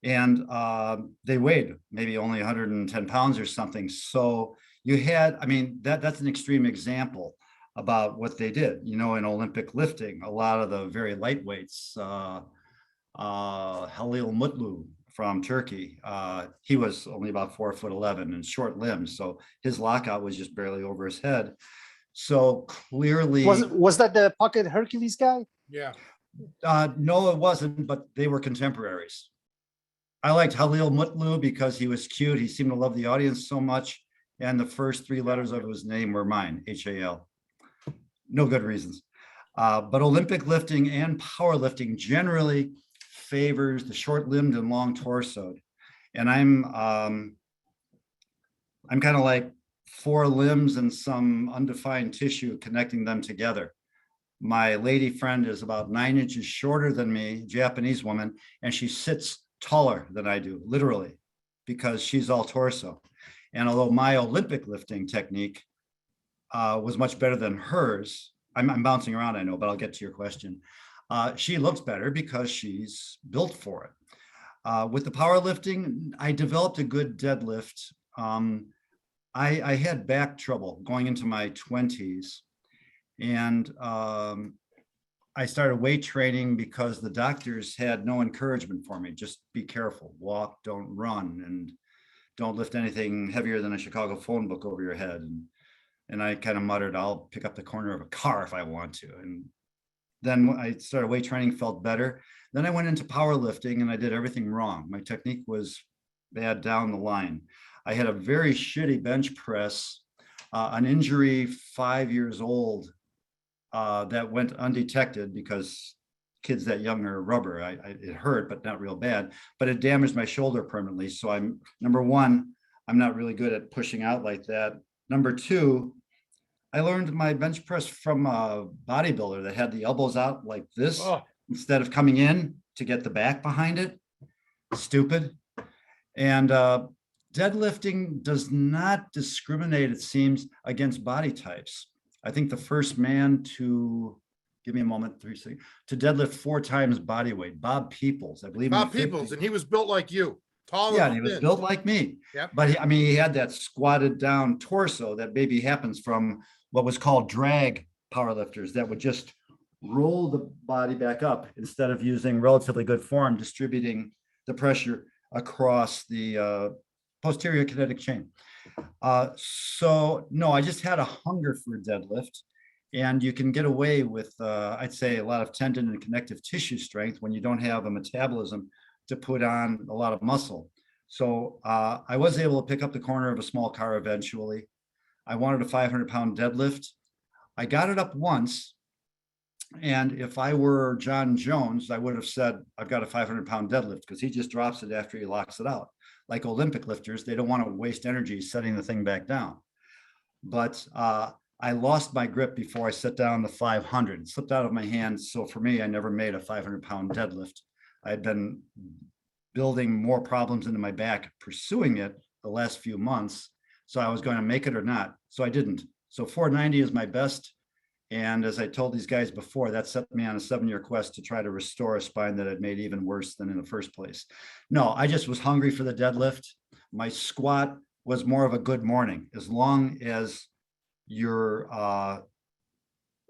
And they weighed maybe only 110 pounds or something. So you had, I mean, that's an extreme example about what they did, in Olympic lifting. A lot of the very lightweights, Halil Mutlu from Turkey, he was only about 4'11" and short limbs. So his lockout was just barely over his head. So clearly. Was that the Pocket Hercules guy? Yeah. No, it wasn't, but they were contemporaries. I liked Halil Mutlu because he was cute. He seemed to love the audience so much. And the first 3 letters of his name were mine, Hal. No good reasons. But Olympic lifting and powerlifting generally favors the short-limbed and long torsoed. And I'm kind of like 4 limbs and some undefined tissue connecting them together. My lady friend is about 9 inches shorter than me, Japanese woman, and she sits taller than I do, literally, because she's all torso. And although my Olympic lifting technique was much better than hers, I'm bouncing around, I know, but I'll get to your question. She looks better because she's built for it. With the powerlifting, I developed a good deadlift. I had back trouble going into my 20s. And I started weight training because the doctors had no encouragement for me. Just be careful, walk, don't run, and don't lift anything heavier than a Chicago phone book over your head. And I kind of muttered, I'll pick up the corner of a car if I want to. And then when I started weight training, felt better. Then I went into powerlifting and I did everything wrong. My technique was bad down the line. I had a very shitty bench press, an injury 5 years old that went undetected because kids that young are rubber. It hurt, but not real bad, but it damaged my shoulder permanently. So number one, I'm not really good at pushing out like that. Number two, I learned my bench press from a bodybuilder that had the elbows out like this instead of coming in to get the back behind it. Stupid. And deadlifting does not discriminate, it seems, against body types. I think the first man to, give me a moment, 3 seconds, to deadlift 4 times body weight, Bob Peoples, I believe. Bob Peoples, and he was built like you. Tall. Yeah, and he was built like me. Yep. But he had that squatted down torso that maybe happens from what was called drag powerlifters that would just roll the body back up instead of using relatively good form, distributing the pressure across the posterior kinetic chain. So no, I just had a hunger for deadlift, and you can get away with, I'd say, a lot of tendon and connective tissue strength when you don't have a metabolism to put on a lot of muscle. So I was able to pick up the corner of a small car eventually. I wanted a 500-pound deadlift. I got it up once. And if I were John Jones, I would have said, I've got a 500-pound deadlift, because he just drops it after he locks it out. Like Olympic lifters, they don't want to waste energy setting the thing back down. But I lost my grip before I set down the 500. It slipped out of my hands. So for me, I never made a 500-pound deadlift. I had been building more problems into my back pursuing it the last few months. So I was going to make it or not. So I didn't. So 490 is my best. And as I told these guys before, that set me on a 7-year quest to try to restore a spine that had made even worse than in the first place. No, I just was hungry for the deadlift. My squat was more of a good morning, as long as your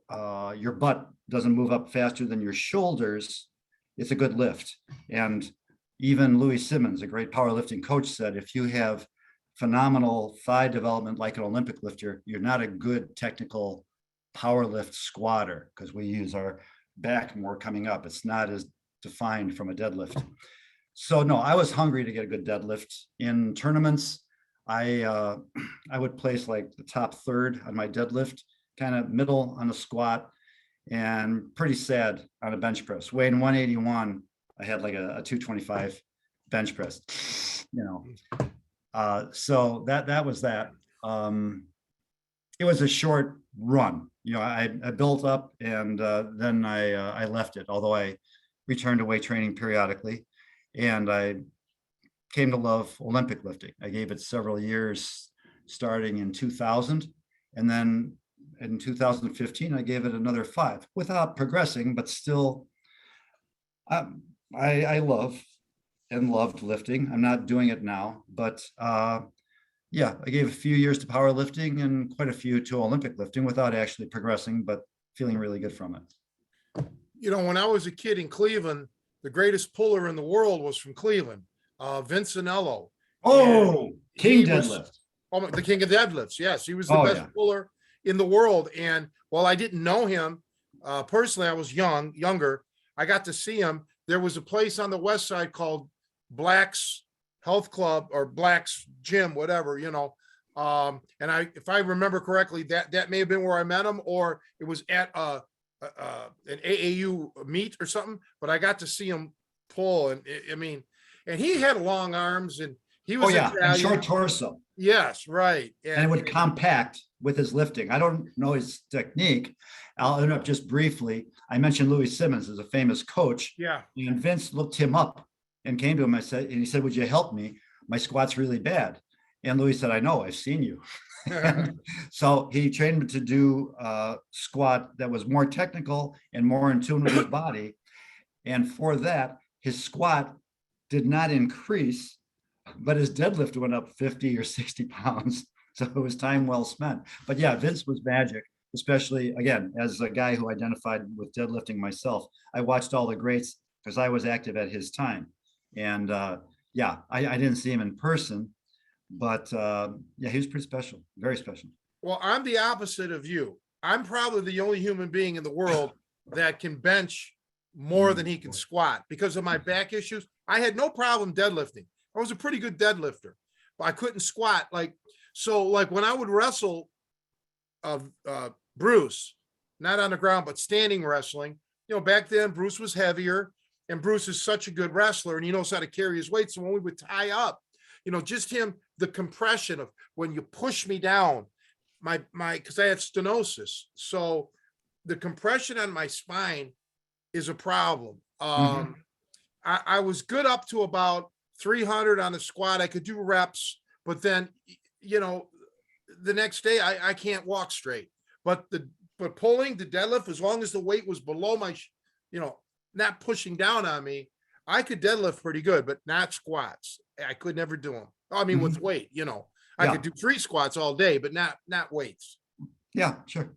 butt doesn't move up faster than your shoulders, it's a good lift. And even Louis Simmons, a great powerlifting coach, said, if you have phenomenal thigh development like an Olympic lifter, you're not a good technical power lift squatter, because we use our back more coming up. It's not as defined from a deadlift. So no, I was hungry to get a good deadlift. In tournaments, I would place like the top third on my deadlift, kind of middle on the squat, and pretty sad on a bench press. Weighing 181, I had like a 225 bench press, you know. So that was that. It was a short run. You know, I built up, and then I left it, although I returned to weight training periodically, and I came to love Olympic lifting. I gave it several years, starting in 2000, and then in 2015, I gave it another 5 without progressing, but still, I love and loved lifting. I'm not doing it now, but yeah, I gave a few years to powerlifting and quite a few to Olympic lifting without actually progressing, but feeling really good from it. You know, when I was a kid in Cleveland, the greatest puller in the world was from Cleveland, Vince Anello. Oh, King he was- deadlift. Oh, the king of deadlifts. Yes, he was the Oh, best yeah. puller in the world. And while I didn't know him personally, I was younger. I got to see him. There was a place on the west side called Black's Health Club or Black's Gym, whatever, you know. And if I remember correctly, that may have been where I met him, or it was at an AAU meet or something. But I got to see him pull, and I mean, and he had long arms, and he was Oh yeah, and Italian. short torso. Yes, right. And it would compact with his lifting. I don't know his technique. I'll interrupt just briefly. I mentioned Louis Simmons as a famous coach. Yeah. And Vince looked him up and came to him. And he said, would you help me? My squat's really bad. And Louis said, I know, I've seen you. So he trained him to do a squat that was more technical and more in tune with his body. And for that, his squat did not increase, but his deadlift went up 50 or 60 pounds. So it was time well spent. But yeah, Vince was magic, especially, again, as a guy who identified with deadlifting myself. I watched all the greats because I was active at his time. And yeah, I didn't see him in person, but yeah, he was pretty special, very special. Well, I'm the opposite of you. I'm probably the only human being in the world that can bench more than he can squat because of my back issues. I had no problem deadlifting. I was a pretty good deadlifter, but I couldn't squat. Like when I would wrestle Bruce, not on the ground, but standing wrestling, you know, back then Bruce was heavier, and Bruce is such a good wrestler and he knows how to carry his weight. So when we would tie up, you know, just him, the compression of when you push me down, because I have stenosis. So the compression on my spine is a problem. I was good up to about 300 on the squat. I could do reps, but then, you know, the next day I can't walk straight. But pulling the deadlift, as long as the weight was below my, you know, not pushing down on me, I could deadlift pretty good, but not squats. I could never do them. I mean, with weight, you know, I could do 3 squats all day, but not weights. Yeah, sure.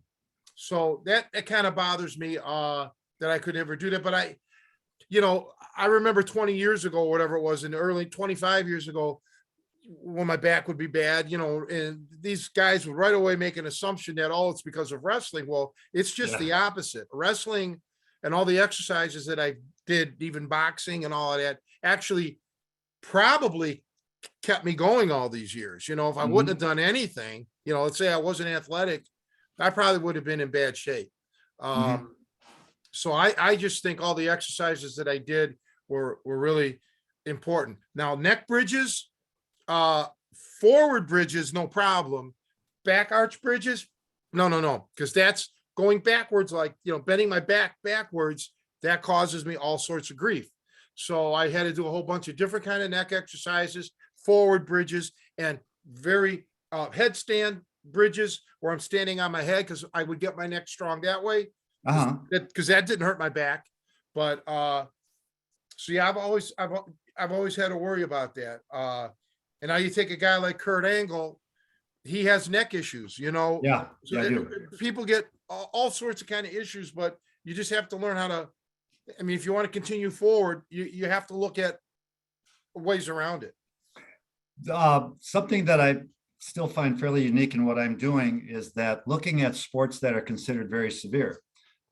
So that kind of bothers me that I could never do that. But I remember 20 years ago, whatever it was, in the early 25 years ago, when my back would be bad, you know, and these guys would right away make an assumption that, oh, it's because of wrestling. Well, it's just the opposite. Wrestling and all the exercises that I did, even boxing and all of that, actually probably kept me going all these years. You know, if I wouldn't have done anything, you know, let's say I wasn't athletic, I probably would have been in bad shape. So I just think all the exercises that I did were really important. Now, neck bridges, forward bridges, no problem. Back arch bridges, no, because that's going backwards, like, you know, bending my back backwards, that causes me all sorts of grief. So I had to do a whole bunch of different kind of neck exercises, forward bridges, and very headstand bridges where I'm standing on my head because I would get my neck strong that way. Uh-huh. Because that didn't hurt my back. But so yeah, I've always had to worry about that. And now you take a guy like Kurt Angle, he has neck issues, you know. Yeah, So yeah, I do. people get all sorts of kind of issues, but you just have to learn how to. I mean, if you want to continue forward, you have to look at ways around it. Something that I still find fairly unique in what I'm doing is that looking at sports that are considered very severe.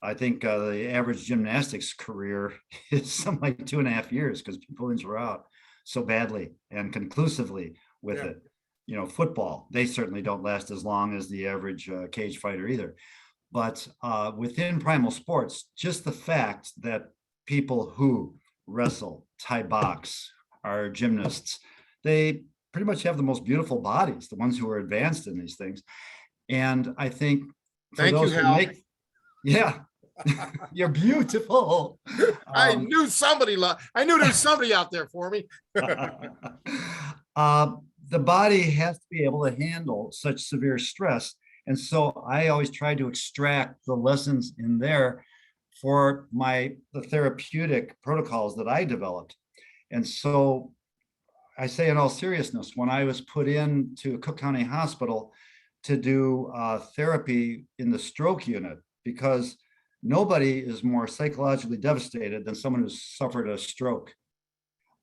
I think the average gymnastics career is something like 2.5 years because people injure out so badly and conclusively with Yeah. it. You know, football, they certainly don't last as long as the average cage fighter either. But within primal sports, just the fact that people who wrestle, Thai box, are gymnasts, they pretty much have the most beautiful bodies, the ones who are advanced in these things. And I think for Thank you, those who Hal. yeah, you're beautiful. I knew somebody. I knew there was somebody out there for me. The body has to be able to handle such severe stress. And so I always try to extract the lessons in there for the therapeutic protocols that I developed. And so I say in all seriousness, when I was put into Cook County Hospital to do therapy in the stroke unit, because nobody is more psychologically devastated than someone who's suffered a stroke.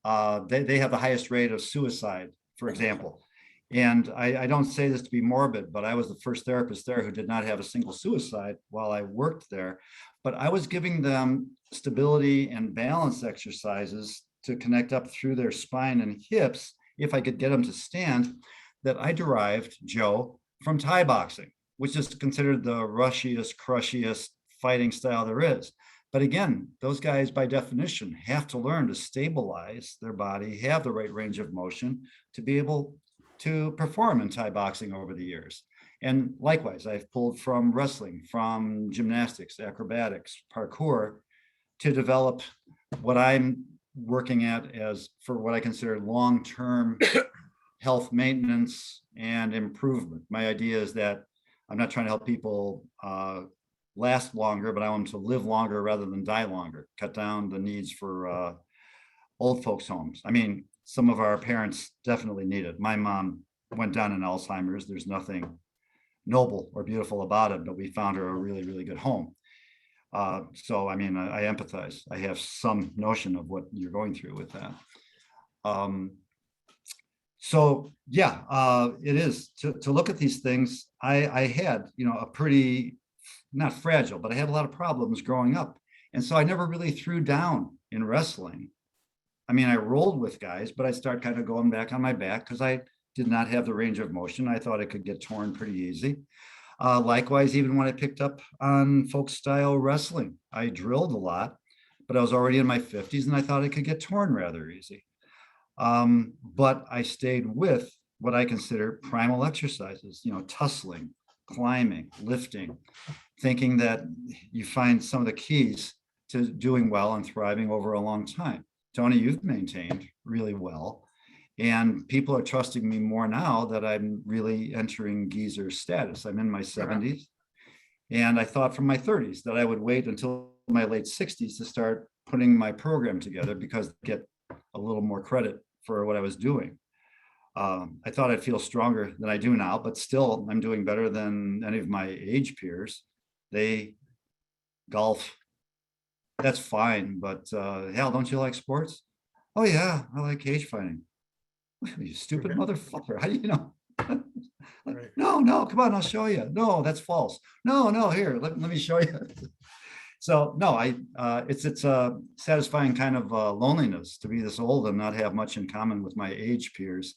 They have the highest rate of suicide, for example. And I don't say this to be morbid, but I was the first therapist there who did not have a single suicide while I worked there. But I was giving them stability and balance exercises to connect up through their spine and hips, if I could get them to stand, that I derived, Joe, from Thai boxing, which is considered the rushiest, crushiest fighting style there is. But again, those guys by definition have to learn to stabilize their body, have the right range of motion to be able to perform in Thai boxing over the years. And likewise, I've pulled from wrestling, from gymnastics, acrobatics, parkour to develop what I'm working at as for what I consider long-term health maintenance and improvement. My idea is that I'm not trying to help people last longer, but I want them to live longer rather than die longer, cut down the needs for old folks' homes. I mean, some of our parents definitely need it. My mom went down in Alzheimer's. There's nothing noble or beautiful about it, but we found her a really, really good home. So, I mean, I empathize. I have some notion of what you're going through with that. So, yeah, it is to look at these things. I had, a pretty, not fragile, but I had a lot of problems growing up. And so I never really threw down in wrestling. I mean, I rolled with guys, but I start kind of going back on my back because I did not have the range of motion. I thought it could get torn pretty easy. Likewise, even when I picked up on folk style wrestling, I drilled a lot, but I was already in my 50s and I thought it could get torn rather easy. But I stayed with what I consider primal exercises, tussling, climbing, lifting, thinking that you find some of the keys to doing well and thriving over a long time. Tony, you've maintained really well. And people are trusting me more now that I'm really entering geezer status. I'm in my 70s. And I thought from my 30s that I would wait until my late 60s to start putting my program together because I get a little more credit for what I was doing. I thought I'd feel stronger than I do now, but still I'm doing better than any of my age peers. They golf. That's fine, but Hal, don't you like sports? Oh yeah, I like cage fighting. You stupid motherfucker. How do you know? Right. No, come on, I'll show you. No, that's false. No, here, let me show you. So no, it's a satisfying kind of loneliness to be this old and not have much in common with my age peers.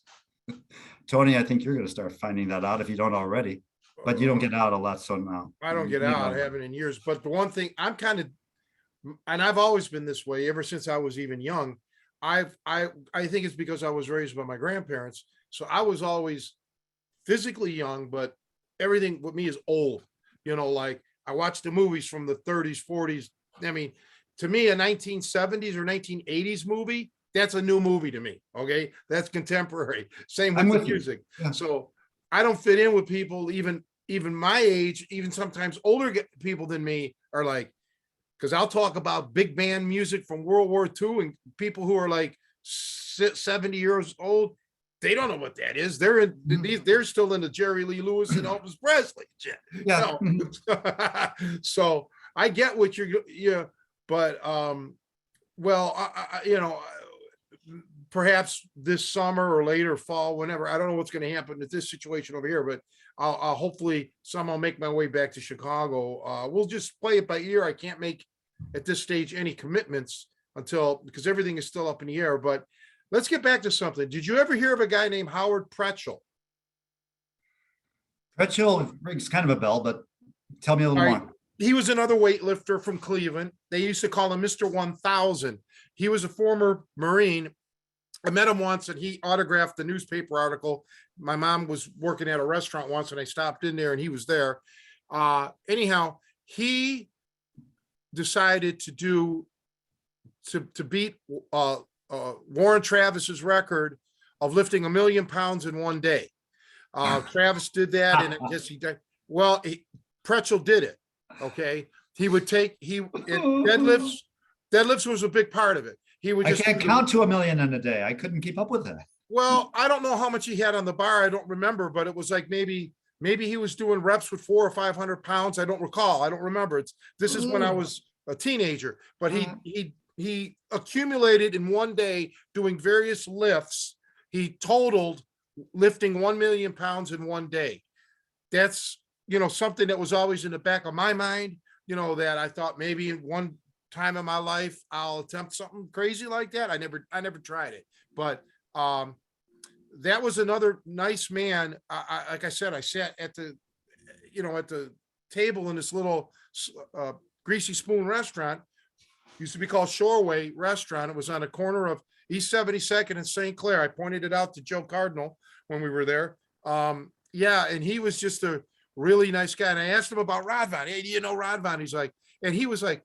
Tony, I think you're going to start finding that out if you don't already, but you don't get out a lot. So now I don't get out. I haven't in years. But the one thing I'm kind of, and I've always been this way ever since I was even young. I think it's because I was raised by my grandparents. So I was always physically young, but everything with me is old. Like I watched the movies from the 30s, 40s. I mean, to me, a 1970s or 1980s movie, that's a new movie to me. Okay. That's contemporary. Same with the music. Yeah. So I don't fit in with people, even my age, even sometimes older people than me are like, because I'll talk about big band music from World War II and people who are like 70 years old, they don't know what that is. They're still into Jerry Lee Lewis and Elvis Presley. Yeah. So I get what but well, perhaps this summer or later fall, whenever, I don't know what's going to happen with this situation over here, but I'll hopefully somehow make my way back to Chicago. We'll just play it by ear. I can't make at this stage any commitments because everything is still up in the air, but let's get back to something. Did you ever hear of a guy named Howard Pretzel? Pretzel rings kind of a bell, but tell me a little more. He was another weightlifter from Cleveland. They used to call him Mr. 1000. He was a former Marine. I met him once and he autographed the newspaper article. My mom was working at a restaurant once and I stopped in there and he was there. Anyhow, he decided to beat Warren Travis's record of lifting 1 million pounds in one day. Travis did that, and I guess he did. Well, Pretzel did it. Okay, he would take deadlifts. Deadlifts was a big part of it. He would. I can't count to 1 million in a day. I couldn't keep up with that. Well, I don't know how much he had on the bar. I don't remember, but it was like maybe he was doing reps with 400 or 500 pounds. I don't recall. I don't remember. This is when I was a teenager, but he accumulated in one day doing various lifts. He totaled lifting 1 million pounds in one day. That's, something that was always in the back of my mind, that I thought maybe in one time in my life, I'll attempt something crazy like that. I never tried it, but, that was another nice man. Like I said, I sat at the table in this little, Greasy Spoon restaurant. Used to be called Shoreway Restaurant. It was on a corner of East 72nd and St. Clair. I pointed it out to Joe Cardinal when we were there. And he was just a really nice guy. And I asked him about Rodvan. Hey, do you know Rodvan? He was like,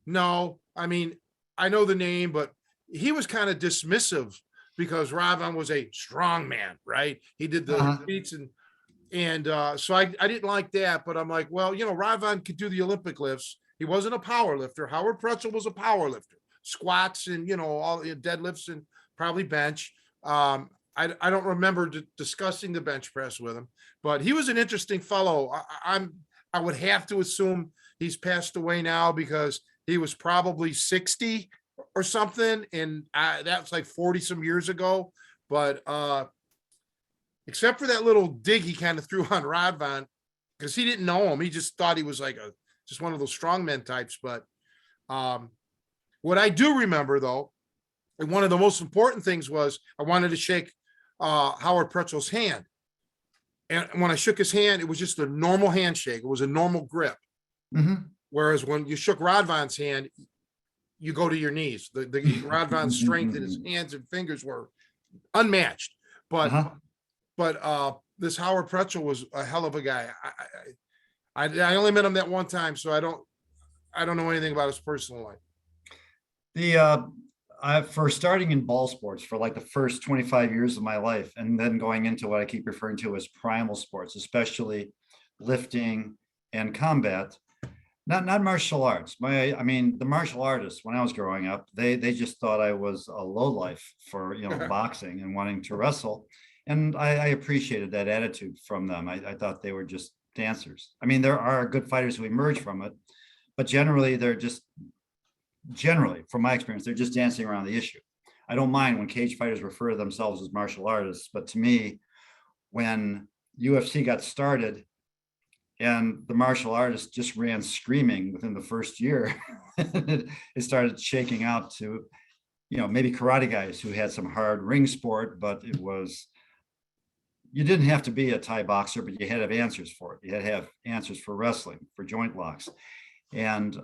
no, I mean, I know the name, but he was kind of dismissive because Rodvan was a strong man, right? He did the feats and so I didn't like that, but I'm like, well, Rodvan could do the Olympic lifts. He wasn't a power lifter. Howard Pretzel was a power lifter, squats and, all deadlifts and probably bench. I don't remember discussing the bench press with him, but he was an interesting fellow. I would have to assume he's passed away now because he was probably 60 or something. And that was like 40 some years ago, but except for that little dig he kind of threw on Rodvan, because he didn't know him. He just thought he was like just one of those strongman types. But what I do remember, though, and one of the most important things was I wanted to shake Howard Pretzel's hand. And when I shook his hand, it was just a normal handshake. It was a normal grip. Mm-hmm. Whereas when you shook Rodvan's hand, you go to your knees. The Rodvan's strength in his hands and fingers were unmatched. But this Howard Pretzel was a hell of a guy. I only met him that one time, so I don't know anything about his personal life. For starting in ball sports for like the first 25 years of my life, and then going into what I keep referring to as primal sports, especially lifting and combat, not martial arts. The martial artists, when I was growing up, they just thought I was a lowlife for boxing and wanting to wrestle. And I appreciated that attitude from them. I thought they were just dancers. I mean, there are good fighters who emerge from it, but generally, from my experience, they're just dancing around the issue. I don't mind when cage fighters refer to themselves as martial artists, but to me, when UFC got started and the martial artists just ran screaming within the first year, it started shaking out to, maybe karate guys who had some hard ring sport, but you didn't have to be a Thai boxer, but you had to have answers for it. You had to have answers for wrestling, for joint locks. And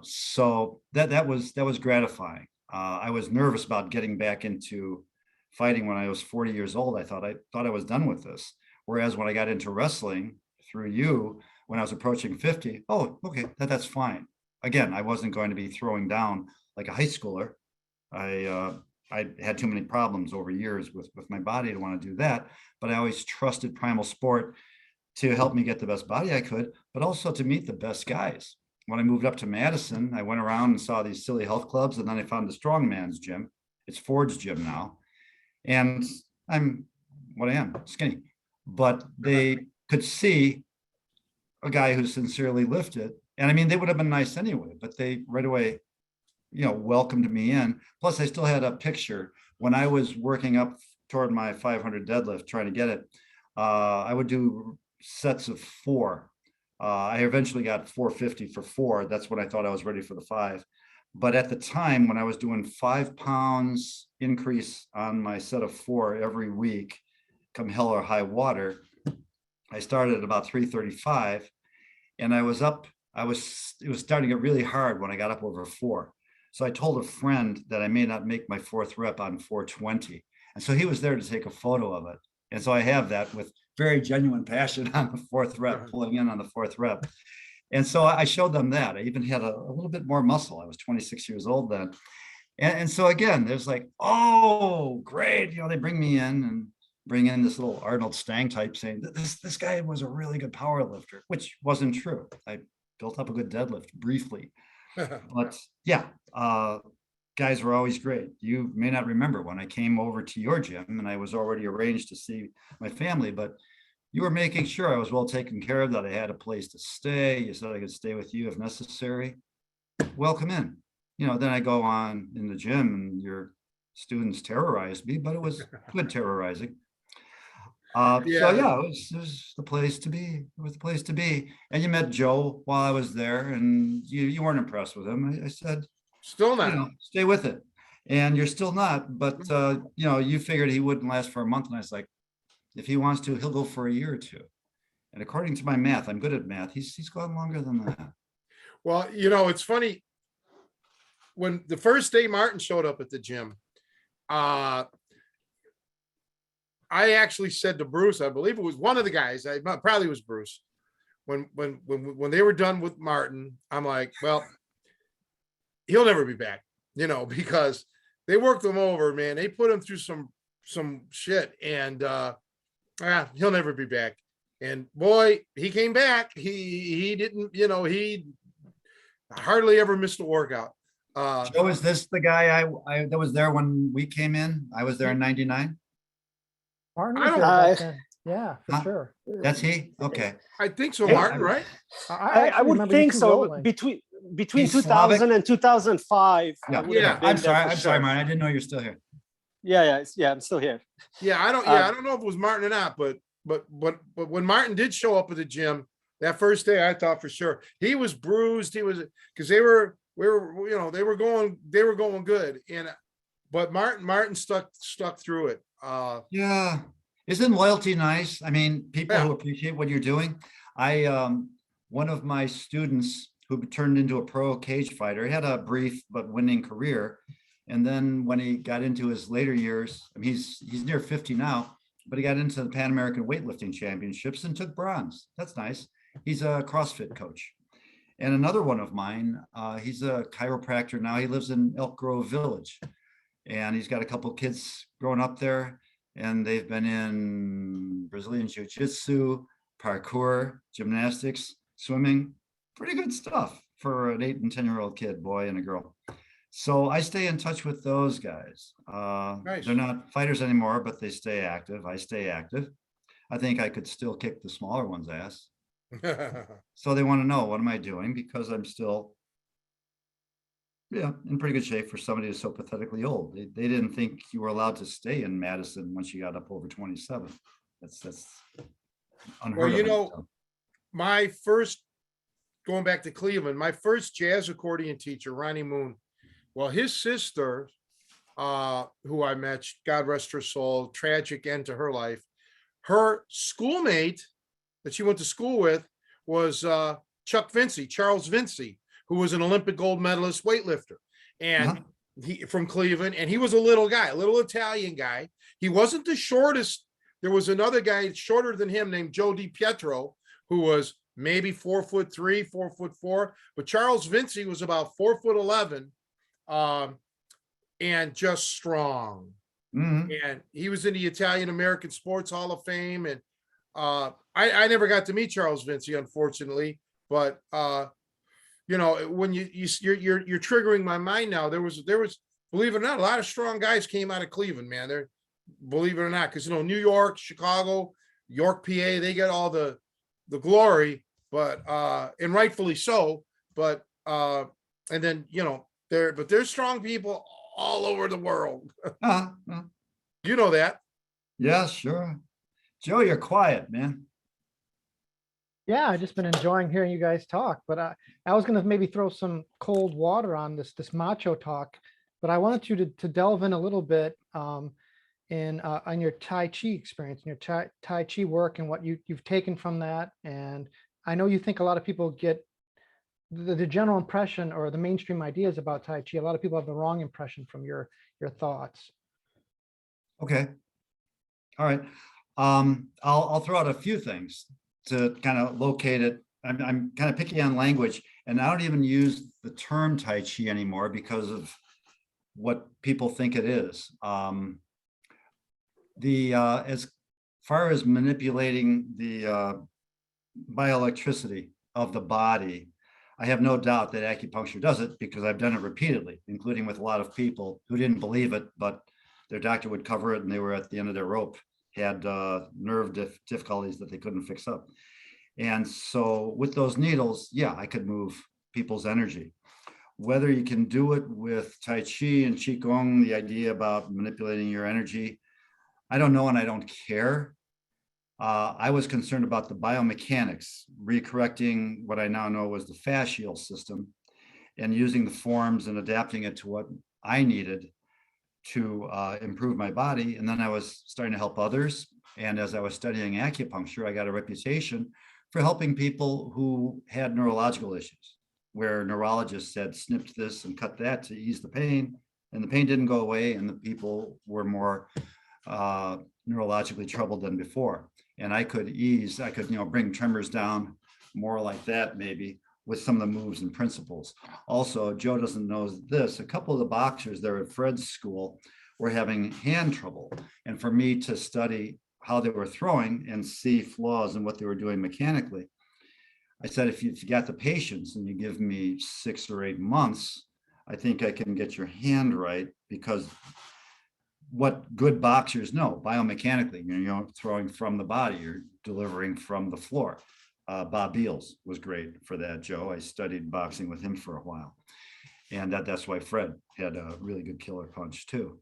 so that was gratifying. I was nervous about getting back into fighting when I was 40 years old. I thought I was done with this. Whereas when I got into wrestling through you, when I was approaching 50, okay, that's fine. Again, I wasn't going to be throwing down like a high schooler. I I had too many problems over years with my body to want to do that. But I always trusted Primal Sport to help me get the best body I could, but also to meet the best guys. When I moved up to Madison, I went around and saw these silly health clubs, and then I found the strongman's gym. It's Ford's gym now. And I'm what I am, skinny. But they could see a guy who sincerely lifted. And I mean, they would have been nice anyway, but they right away, welcomed me in. Plus, I still had a picture when I was working up toward my 500 deadlift, trying to get it. I would do sets of 4. I eventually got 450 for 4. That's when I thought I was ready for the 5. But at the time when I was doing 5 pounds increase on my set of 4 every week, come hell or high water, I started at about 335, and it was starting to get really hard when I got up over 4. So I told a friend that I may not make my 4th rep on 420. And so he was there to take a photo of it. And so I have that with very genuine passion on the 4th rep, pulling in on the 4th rep. And so I showed them that. I even had a little bit more muscle. I was 26 years old then. And so again, there's like, oh, great. They bring me in and bring in this little Arnold Stang type saying this guy was a really good power lifter, which wasn't true. I built up a good deadlift briefly. But yeah, guys were always great. You may not remember when I came over to your gym and I was already arranged to see my family, but you were making sure I was well taken care of, that I had a place to stay. You said I could stay with you if necessary. Welcome in. Then I go on in the gym and your students terrorized me, but it was good terrorizing. So yeah, it was the place to be. It was the place to be. And you met Joe while I was there, and you weren't impressed with him. I said, Still not. stay with it. And you're still not, but you figured he wouldn't last for a month. And I was like, if he wants to, he'll go for a year or 2. And according to my math, I'm good at math. He's gone longer than that. Well, it's funny. When the first day Martin showed up at the gym, I actually said to Bruce, I believe it was one of the guys, probably was Bruce, when they were done with Martin, I'm like, well, he'll never be back, because they worked him over, man. They put him through some shit, and he'll never be back. And boy, he came back. He didn't, he hardly ever missed a workout. Joe, is this the guy I that was there when we came in? I was there in 99. Martin I was don't- there back then. Yeah, for Huh? sure. That's he? Okay. I think so, Martin, right? I actually would remember you think two so. rolling. Between He's 2000 and 2005. Yeah. I would have been I'm there sorry. for I'm sorry, sure. Martin. I didn't know you're still here. Yeah, I'm still here. Yeah, I don't know if it was Martin or not, but when Martin did show up at the gym that first day, I thought for sure he was bruised. He was, because they were going good, but Martin stuck through it. Yeah. Isn't loyalty nice? I mean, people who appreciate what you're doing. One of my students who turned into a pro cage fighter, he had a brief but winning career. And then when he got into his later years, I mean, he's near 50 now, but he got into the Pan American Weightlifting Championships and took bronze. That's nice. He's a CrossFit coach. And another one of mine, he's a chiropractor now. He lives in Elk Grove Village, and he's got a couple kids growing up there, and they've been in Brazilian Jiu-Jitsu, parkour, gymnastics, swimming. Pretty good stuff for an 8 and 10-year-old kid, boy and a girl. So I stay in touch with those guys. Nice. They're not fighters anymore, but they stay active. I stay active. I think I could still kick the smaller one's ass. So they want to know, what am I doing? Because I'm still, in pretty good shape for somebody who's so pathetically old. They didn't think you were allowed to stay in Madison once you got up over 27. That's unheard of. My first, going back to Cleveland, my first jazz accordion teacher, Ronnie Moon, well, his sister, who I met, God rest her soul, tragic end to her life, her schoolmate that she went to school with was Charles Vinci, who was an Olympic gold medalist weightlifter. And he from Cleveland, and he was a little guy, a little Italian guy. He wasn't the shortest. There was another guy shorter than him named Joe DiPietro, who was maybe 4'3", 4'4", but Charles Vinci was about 4'11". and just strong. Mhm. And he was in the Italian American Sports Hall of Fame. And I never got to meet Charles Vinci, unfortunately, but you know, when you're triggering my mind now. There was, believe it or not, a lot of strong guys came out of Cleveland, man. They're, believe it or not, because you know, New York, Chicago, York, PA, they get all the glory, but and rightfully so. But and then, you know, there's strong people all over the world. Uh, You know that. yeah, sure. Joe, you're quiet, man. Yeah, I've just been enjoying hearing you guys talk, but I was going to maybe throw some cold water on this macho talk, but I wanted you to delve in a little bit in on your Tai Chi experience and your Tai Chi work and what you've taken from that. And I know you think a lot of people get the general impression or the mainstream ideas about Tai Chi. A lot of people have the wrong impression from your thoughts. Okay. All right. I'll throw out a few things to kind of locate it. I'm kind of picky on language, and I don't even use the term Tai Chi anymore because of what people think it is. As far as manipulating the bioelectricity of the body, I have no doubt that acupuncture does it because I've done it repeatedly, including with a lot of people who didn't believe it, but their doctor would cover it and they were at the end of their rope, had nerve difficulties that they couldn't fix up. And so with those needles, yeah, I could move people's energy. Whether you can do it with Tai Chi and Qigong, the idea about manipulating your energy, I don't know and I don't care. I was concerned about the biomechanics, recorrecting what I now know was the fascial system and using the forms and adapting it to what I needed to improve my body. And then I was starting to help others. And as I was studying acupuncture, I got a reputation for helping people who had neurological issues, where neurologists had snipped this and cut that to ease the pain, and the pain didn't go away, and the people were more neurologically troubled than before. And I could bring tremors down more like that, maybe, with some of the moves and principles. Also, Joe doesn't know this, a couple of the boxers there at Fred's school were having hand trouble. And for me to study how they were throwing and see flaws in what they were doing mechanically, I said, if you got the patience and you give me 6 or 8 months, I think I can get your hand right, because what good boxers know biomechanically, you're throwing from the body, you're delivering from the floor. Bob Beals was great for that, Joe. I studied boxing with him for a while. And that's why Fred had a really good killer punch too.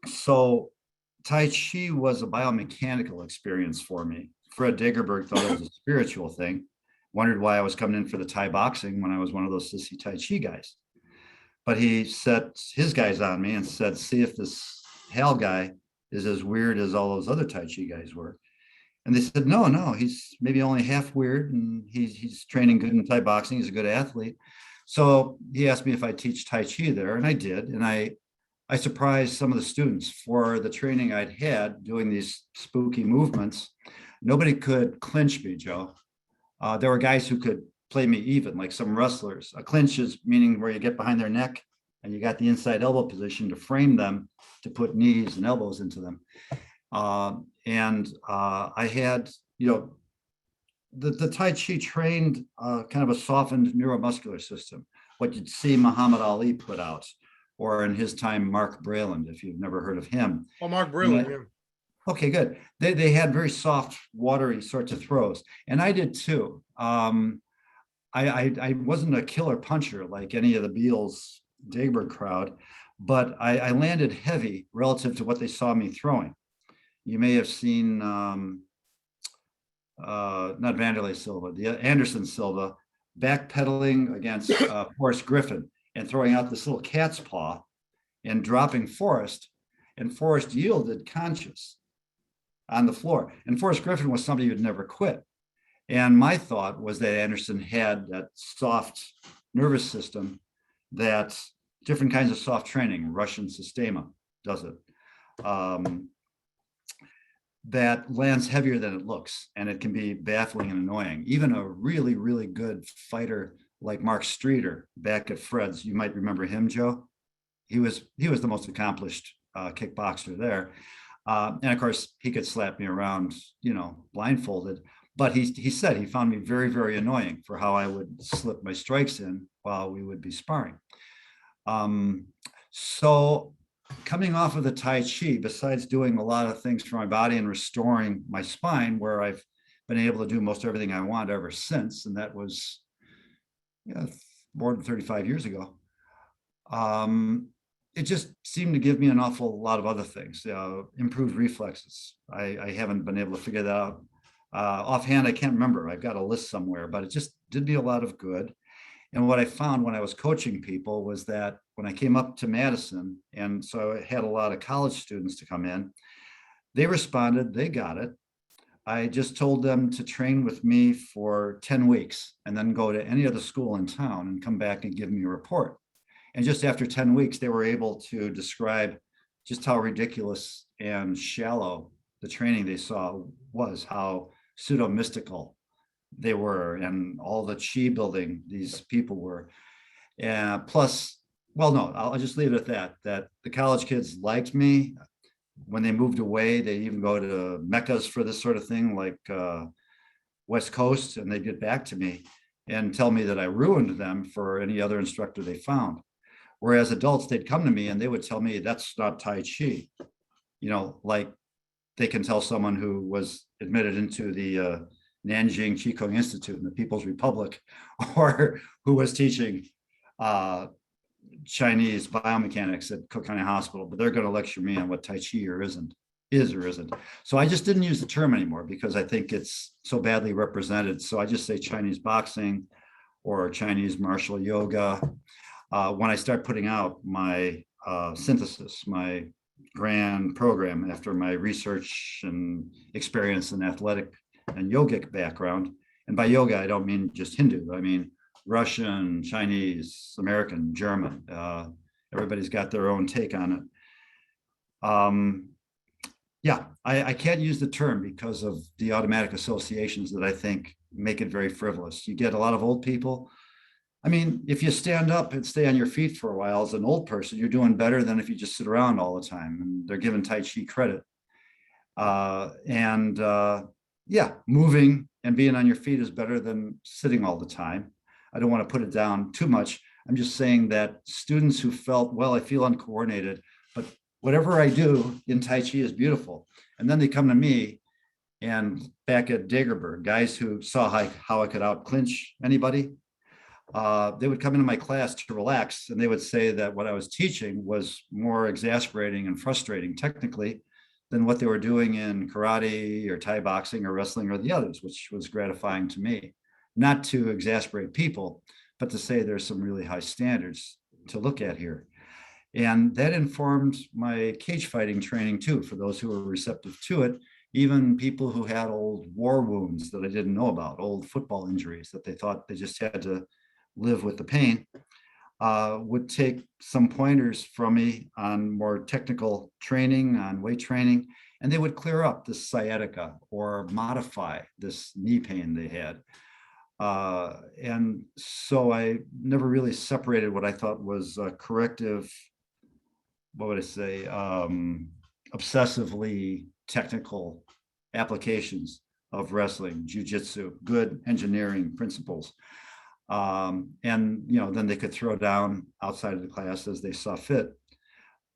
So Tai Chi was a biomechanical experience for me. Fred Dagerberg thought it was a spiritual thing, wondered why I was coming in for the Thai boxing when I was one of those sissy Tai Chi guys. But he set his guys on me and said, see if this Hal guy is as weird as all those other Tai Chi guys were. And they said, no, he's maybe only half weird, and he's training good in Thai boxing. He's a good athlete. So he asked me if I'd teach Tai Chi there, and I did. And I surprised some of the students for the training I'd had doing these spooky movements. Nobody could clinch me, Joe. There were guys who could play me even, like some wrestlers. A clinch is meaning where you get behind their neck and you got the inside elbow position to frame them, to put knees and elbows into them. I had, the Tai Chi trained kind of a softened neuromuscular system, what you'd see Muhammad Ali put out, or in his time, Mark Breland, if you've never heard of him. Oh, Mark Breland. Yeah. Okay, good. They had very soft, watery sorts of throws, and I did too. I wasn't a killer puncher like any of the Beals Dagberg crowd, but I landed heavy relative to what they saw me throwing. You may have seen not Vanderlei Silva, the Anderson Silva, backpedaling against Forrest Griffin and throwing out this little cat's paw and dropping Forrest, and Forrest yielded conscious on the floor. And Forrest Griffin was somebody who'd never quit. And my thought was that Anderson had that soft nervous system that different kinds of soft training, Russian Systema does it, that lands heavier than it looks, and it can be baffling and annoying. Even a really, really good fighter like Mark Streeter back at Fred's, you might remember him, Joe. he was the most accomplished kickboxer there. And of course, he could slap me around, blindfolded. But he said he found me very, very annoying for how I would slip my strikes in while we would be sparring. So coming off of the Tai Chi, besides doing a lot of things for my body and restoring my spine, where I've been able to do most everything I want ever since, and that was more than 35 years ago. It just seemed to give me an awful lot of other things, improved reflexes. I haven't been able to figure that out. Offhand, I can't remember. I've got a list somewhere, but it just did me a lot of good. And what I found when I was coaching people was that when I came up to Madison, and so I had a lot of college students to come in, they responded, they got it. I just told them to train with me for 10 weeks and then go to any other school in town and come back and give me a report. And just after 10 weeks, they were able to describe just how ridiculous and shallow the training they saw was, how pseudo-mystical they were, and all the chi building these people were. And plus, well, no, I'll just leave it at that the college kids liked me. When they moved away, they even go to Meccas for this sort of thing, like West Coast, and they get back to me and tell me that I ruined them for any other instructor they found. Whereas adults, they'd come to me and they would tell me that's not Tai Chi, like they can tell someone who was admitted into the Nanjing Qigong Institute in the People's Republic, or who was teaching Chinese biomechanics at Cook County Hospital, but they're going to lecture me on what Tai Chi is or isn't. So I just didn't use the term anymore because I think it's so badly represented. So I just say Chinese boxing or Chinese martial yoga. When I start putting out my synthesis, my grand program after my research and experience in athletic and yogic background, and by yoga, I don't mean just Hindu, I mean Russian, Chinese, American, German. Everybody's got their own take on it. I can't use the term because of the automatic associations that I think make it very frivolous. You get a lot of old people. I mean, if you stand up and stay on your feet for a while as an old person, you're doing better than if you just sit around all the time. And they're giving Tai Chi credit. Moving and being on your feet is better than sitting all the time. I don't want to put it down too much. I'm just saying that students who felt, well, I feel uncoordinated, but whatever I do in Tai Chi is beautiful. And then they come to me, and back at Dagerberg, guys who saw how I could out clinch anybody, they would come into my class to relax, and they would say that what I was teaching was more exasperating and frustrating technically than what they were doing in karate or Thai boxing or wrestling or the others, which was gratifying to me. Not to exasperate people, but to say there's some really high standards to look at here. And that informed my cage fighting training too, for those who were receptive to it. Even people who had old war wounds that I didn't know about, old football injuries that they thought they just had to live with the pain, would take some pointers from me on more technical training, on weight training, and they would clear up this sciatica or modify this knee pain they had. And so I never really separated what I thought was corrective, what would I say, obsessively technical applications of wrestling, jujitsu, good engineering principles. And, then they could throw down outside of the class as they saw fit.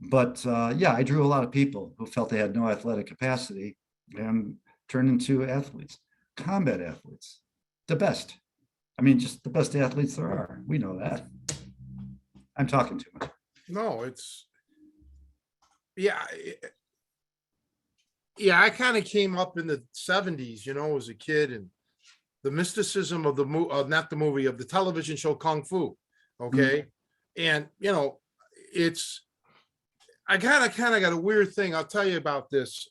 But I drew a lot of people who felt they had no athletic capacity and turned into athletes, combat athletes, the best. I mean, just the best athletes there are. We know that. I'm talking too much. No, I kind of came up in the 70s, as a kid, and the mysticism of the television show Kung Fu. Okay. And, I kind of got a weird thing. I'll tell you about this.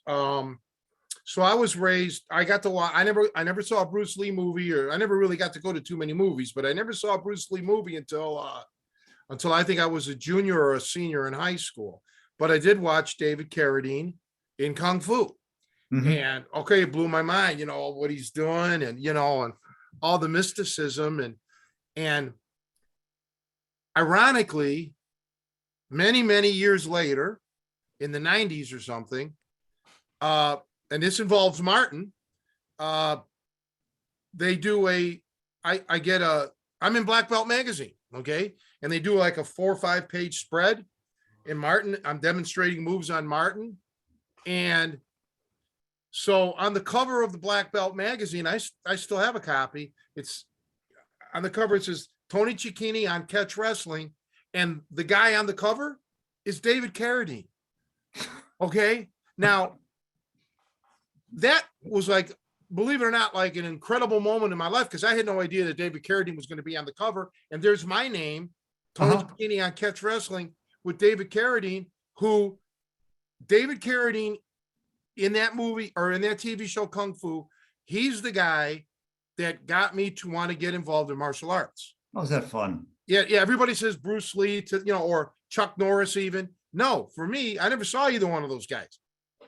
So I was raised, I got to watch, I never saw a Bruce Lee movie, or I never really got to go to too many movies, but I never saw a Bruce Lee movie until I think I was a junior or a senior in high school. But I did watch David Carradine in Kung Fu. And okay, it blew my mind, what he's doing, and, and all the mysticism, and ironically, many, many years later, in the 90s or something, and this involves Martin, they do I'm in Black Belt Magazine, okay? And they do like a 4 or 5 page spread. And Martin, I'm demonstrating moves on Martin. And so on the cover of the Black Belt Magazine, I still have a copy. It's on the cover, it says Tony Cecchine on Catch Wrestling. And the guy on the cover is David Carradine. Okay. Now, that was like, believe it or not, like an incredible moment in my life, because I had no idea that David Carradine was going to be on the cover. And there's my name, Tony Cecchine on Catch Wrestling with David Carradine, who David Carradine in that movie or in that TV show Kung Fu, he's the guy that got me to want to get involved in martial arts. Oh, is that fun? Yeah. Everybody says Bruce Lee or Chuck Norris even. No, for me, I never saw either one of those guys.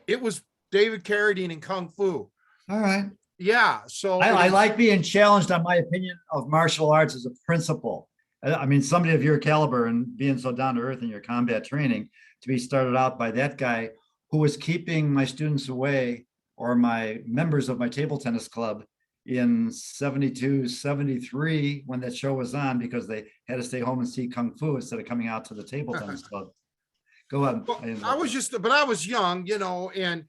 It was David Carradine in Kung Fu. All right. Yeah. So I like being challenged on my opinion of martial arts as a principle. I mean, somebody of your caliber and being so down to earth in your combat training, to be started out by that guy who was keeping my students away, or my members of my table tennis club, in 72, 73, when that show was on, because they had to stay home and see Kung Fu instead of coming out to the table tennis club. Go on. Well, I was young, and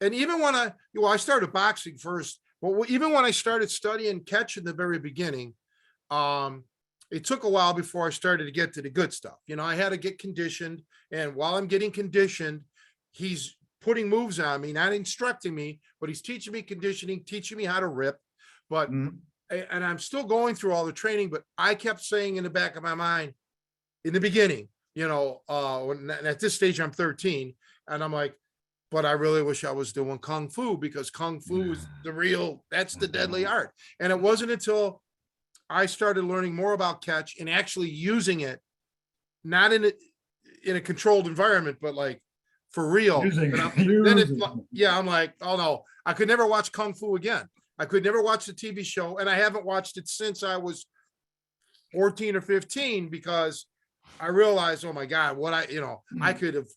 even when I started boxing first, well, even when I started studying catch in the very beginning, it took a while before I started to get to the good stuff. I had to get conditioned, and while I'm getting conditioned, he's putting moves on me, not instructing me, but he's teaching me conditioning, teaching me how to rip. But, and I'm still going through all the training, but I kept saying in the back of my mind in the beginning, at this stage, I'm 13, and I'm like, but I really wish I was doing Kung Fu, because Kung Fu is that's the deadly art. And it wasn't until I started learning more about catch and actually using it, not in a controlled environment, but like for real. I'm like, oh no, I could never watch Kung Fu again. I could never watch the TV show, and I haven't watched it since I was 14 or 15, because I realized, oh my God, I could have,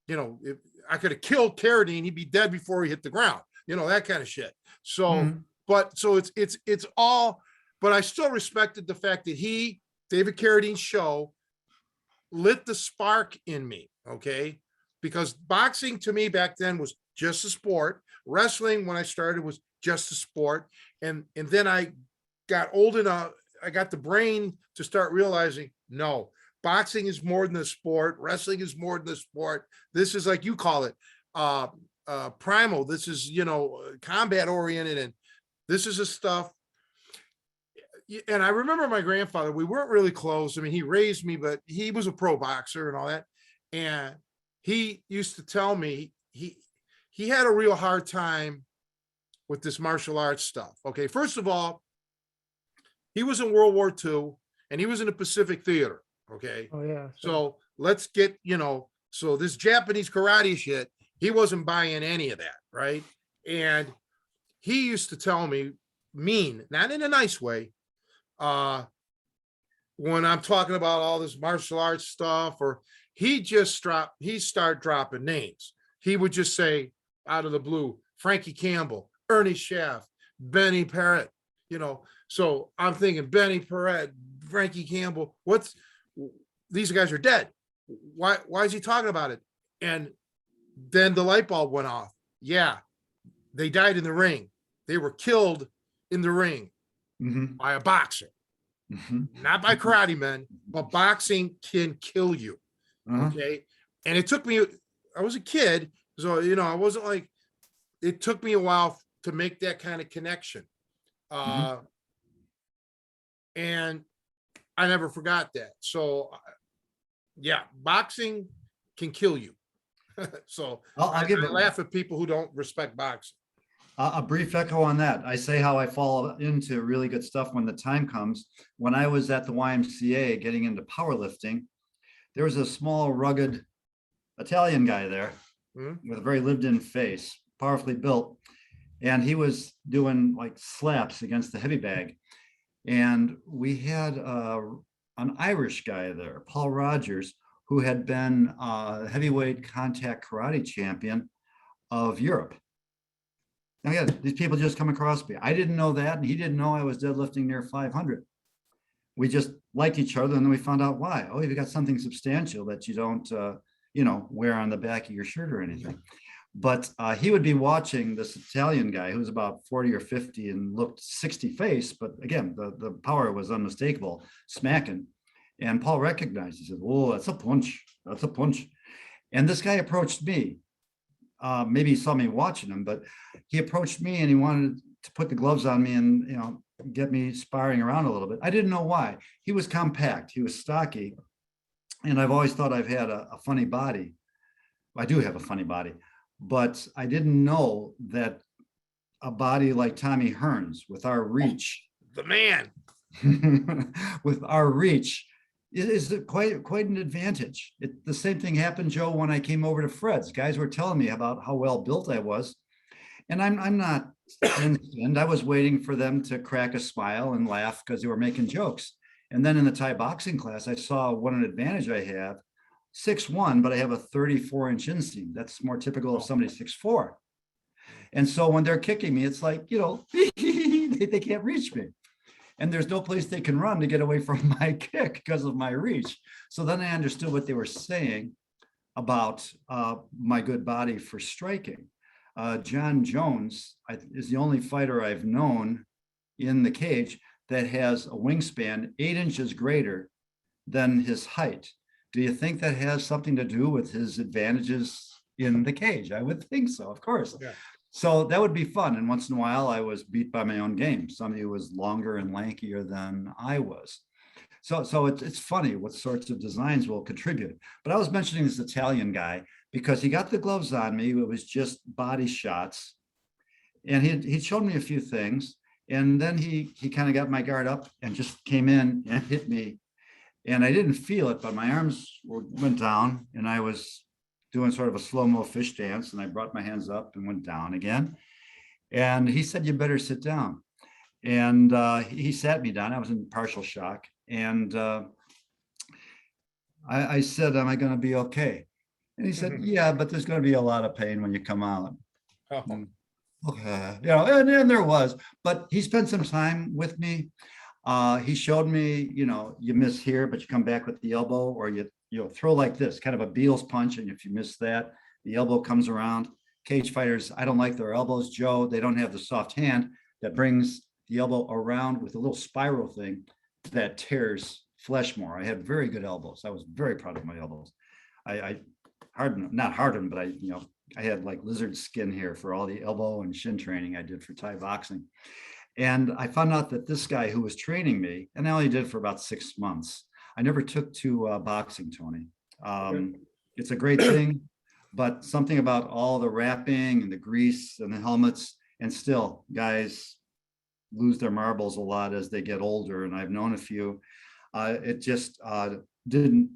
if I could have killed Carradine, he'd be dead before he hit the ground, that kind of shit. So, it's all, but I still respected the fact that David Carradine's show lit the spark in me. Okay. Because boxing to me back then was just a sport. Wrestling, when I started, was just a sport. And then I got old enough, I got the brain to start realizing, no, boxing is more than a sport. Wrestling is more than a sport. This is, like you call it, primal. This is, combat oriented. And this is a stuff. And I remember my grandfather, we weren't really close. I mean, he raised me, but he was a pro boxer and all that. And he used to tell me he had a real hard time with this martial arts stuff. Okay. First of all, he was in World War II and he was in the Pacific Theater. Okay. Oh yeah. So let's get, so this Japanese karate shit, he wasn't buying any of that. Right. And he used to tell me, not in a nice way, when I'm talking about all this martial arts stuff, or he started dropping names. He would just say out of the blue, Frankie Campbell, Ernie Schaff, Benny Parrott, so I'm thinking Benny Parrott, Frankie Campbell, these guys are dead. Why is he talking about it? And then the light bulb went off. Yeah, they died in the ring. They were killed in the ring by a boxer, not by karate men, but boxing can kill you. Okay. And it took me, I was a kid, so, I wasn't like, it took me a while to make that kind of connection. And I never forgot that. So yeah, boxing can kill you. So I laugh at people who don't respect boxing. A brief echo on that. I say how I fall into really good stuff when the time comes. When I was at the YMCA getting into powerlifting, there was a small, rugged Italian guy there with a very lived-in face, powerfully built. And he was doing like slaps against the heavy bag. And we had an Irish guy there, Paul Rogers, who had been heavyweight contact karate champion of Europe. Now, again, these people just come across me. I didn't know that, and he didn't know I was deadlifting near 500. We just liked each other, and then we found out why. Oh, you've got something substantial that you don't, wear on the back of your shirt or anything. But he would be watching this Italian guy who was about 40 or 50 and looked 60 face, but again, the power was unmistakable, smacking. And Paul recognized, he said, "Oh, that's a punch. That's a punch." And this guy approached me. Maybe he saw me watching him, but he approached me and he wanted to put the gloves on me and, get me sparring around a little bit. I didn't know why. He was compact. He was stocky. And I've always thought I've had a funny body. I do have a funny body, but I didn't know that a body like Tommy Hearns with our reach, The man. with our reach, is quite an advantage. The same thing happened, Joe, when I came over to Fred's. Guys were telling me about how well built I was. And I'm not, and I was waiting for them to crack a smile and laugh because they were making jokes. And then in the Thai boxing class, I saw what an advantage I have. 6'1", but I have a 34-inch inseam. That's more typical of somebody 6'4". And so when they're kicking me, it's like, they can't reach me. And there's no place they can run to get away from my kick because of my reach. So then I understood what they were saying about my good body for striking. John Jones is the only fighter I've known in the cage that has a wingspan 8 inches greater than his height. Do you think that has something to do with his advantages in the cage? I would think so, of course. Yeah. So that would be fun. And once in a while, I was beat by my own game. Somebody who was longer and lankier than I was. So it's funny what sorts of designs will contribute. But I was mentioning this Italian guy because he got the gloves on me. It was just body shots. And he showed me a few things. And then he kind of got my guard up and just came in and hit me. And I didn't feel it, but my arms went down and I was doing sort of a slow-mo fish dance. And I brought my hands up and went down again. And he said, "You better sit down." And he sat me down. I was in partial shock. And I said, "Am I going to be okay?" And he said, "Yeah, but there's going to be a lot of pain when you come out." Oh. Okay. And there was, but he spent some time with me. He showed me, you miss here, but you come back with the elbow, or you throw like this, kind of a Beal's punch. And if you miss that, the elbow comes around. Cage fighters, I don't like their elbows, Joe. They don't have the soft hand that brings the elbow around with a little spiral thing that tears flesh more. I had very good elbows. I was very proud of my elbows. I not hardened, but I had like lizard skin here for all the elbow and shin training I did for Thai boxing. And I found out that this guy who was training me, and I only did for about 6 months, I never took to boxing, Tony. It's a great thing, but something about all the wrapping and the grease and the helmets, and still guys lose their marbles a lot as they get older. And I've known a few, it just didn't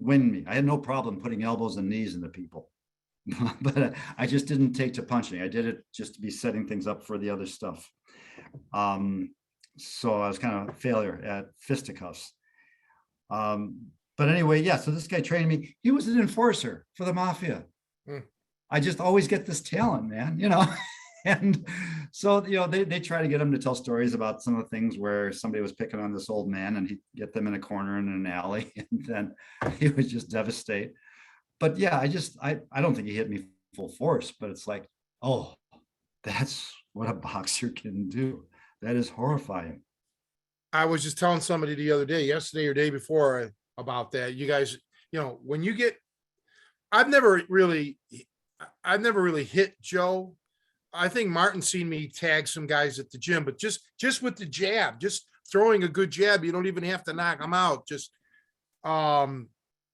win me. I had no problem putting elbows and knees into people. But I just didn't take to punching. I did it just to be setting things up for the other stuff. So I was kind of a failure at fisticuffs. But anyway, yeah, so this guy trained me. He was an enforcer for the mafia. I just always get this talent, man, And so, they try to get him to tell stories about some of the things where somebody was picking on this old man and he'd get them in a corner in an alley, and then he would just devastate. But yeah, I don't think he hit me full force, but it's like, oh, that's what a boxer can do. That is horrifying. I was just telling somebody the other day, yesterday or day before, about that. You guys, when you get, I've never really hit Joe. I think Martin's seen me tag some guys at the gym, but just with the jab, just throwing a good jab, you don't even have to knock them out. Just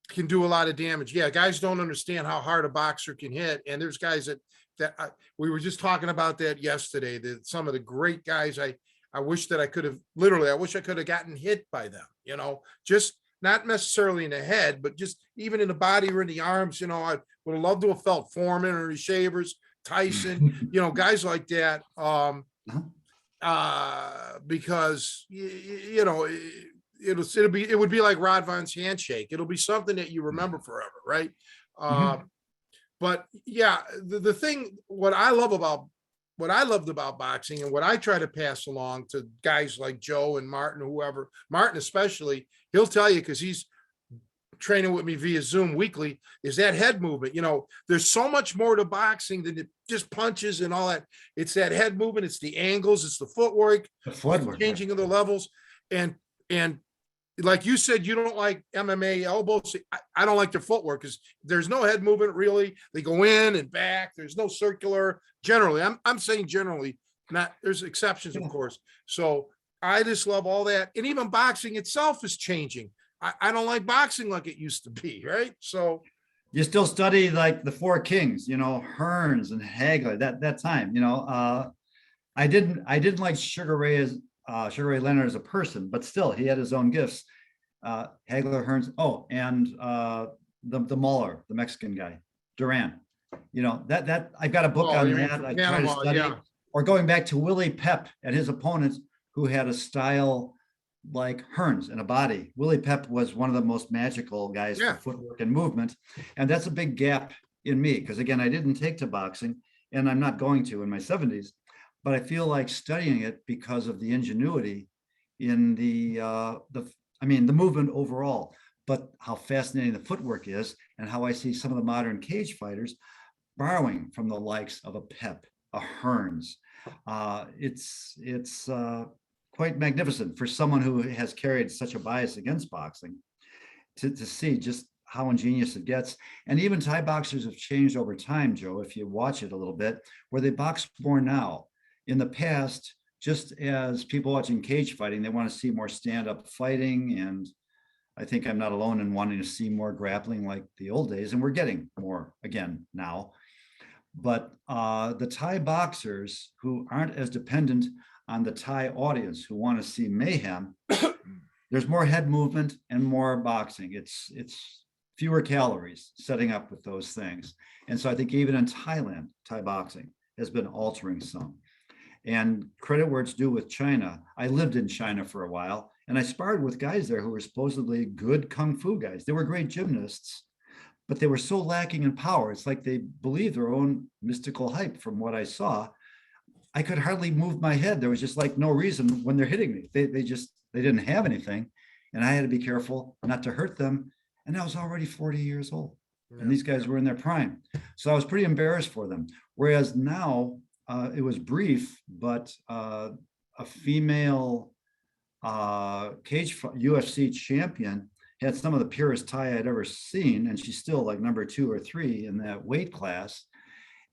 can do a lot of damage. Yeah, guys don't understand how hard a boxer can hit, and there's guys that we were just talking about that yesterday. That some of the great guys, I wish that I could have gotten hit by them. Just not necessarily in the head, but just even in the body or in the arms. I would have loved to have felt Foreman or Shavers, Tyson, guys like that. Because it would be like Rod Von's handshake. It'll be something that you remember forever, right? But yeah, the thing, what I loved about boxing and what I try to pass along to guys like Joe and Martin, whoever, Martin especially, he'll tell you, because he's training with me via Zoom weekly, is that head movement. There's so much more to boxing than just punches and all that. It's that head movement, it's the angles, it's the footwork, The changing of the levels. And like you said, you don't like MMA elbows. I don't like their footwork because there's no head movement really. They go in and back. There's no circular. Generally, I'm saying generally, not, there's exceptions, of course. So I just love all that. And even boxing itself is changing. I don't like boxing like it used to be, right? So You still study like the four kings, Hearns and Hagler, that time, I didn't like Sugar Ray Leonard as a person, but still he had his own gifts. Hagler, Hearns, and the Muller, the Mexican guy, Duran. That I've got a book on you mean that. from I try to Panama, study. yeah. Or going back to Willie Pep and his opponents who had a style like Hearns and a body. Willie Pep was one of the most magical guys Yeah. for footwork and movement. And that's a big gap in me because, again, I didn't take to boxing and I'm not going to in my 70s, but I feel like studying it because of the ingenuity in the movement overall, but how fascinating the footwork is and how I see some of the modern cage fighters borrowing from the likes of a Pep, a Hearns. It's quite magnificent for someone who has carried such a bias against boxing to see just how ingenious it gets. And even Thai boxers have changed over time, Joe, if you watch it a little bit, where they box more now. In the past, just as people watching cage fighting, they want to see more stand-up fighting. And I think I'm not alone in wanting to see more grappling like the old days. And we're getting more again now. But the Thai boxers who aren't as dependent on the Thai audience who want to see mayhem, there's more head movement and more boxing. It's fewer calories setting up with those things. And so I think even in Thailand, Thai boxing has been altering some. And credit where it's due with China. I lived in China for a while and I sparred with guys there who were supposedly good Kung Fu guys. They were great gymnasts, but they were so lacking in power. It's like they believed their own mystical hype from what I saw. I could hardly move my head. There was just like no reason when they're hitting me. They didn't have anything. And I had to be careful not to hurt them. And I was already 40 years old. And these guys were in their prime. So I was pretty embarrassed for them. Whereas now it was brief, but a female UFC champion had some of the purest Thai I'd ever seen. And she's still like number 2 or 3 in that weight class.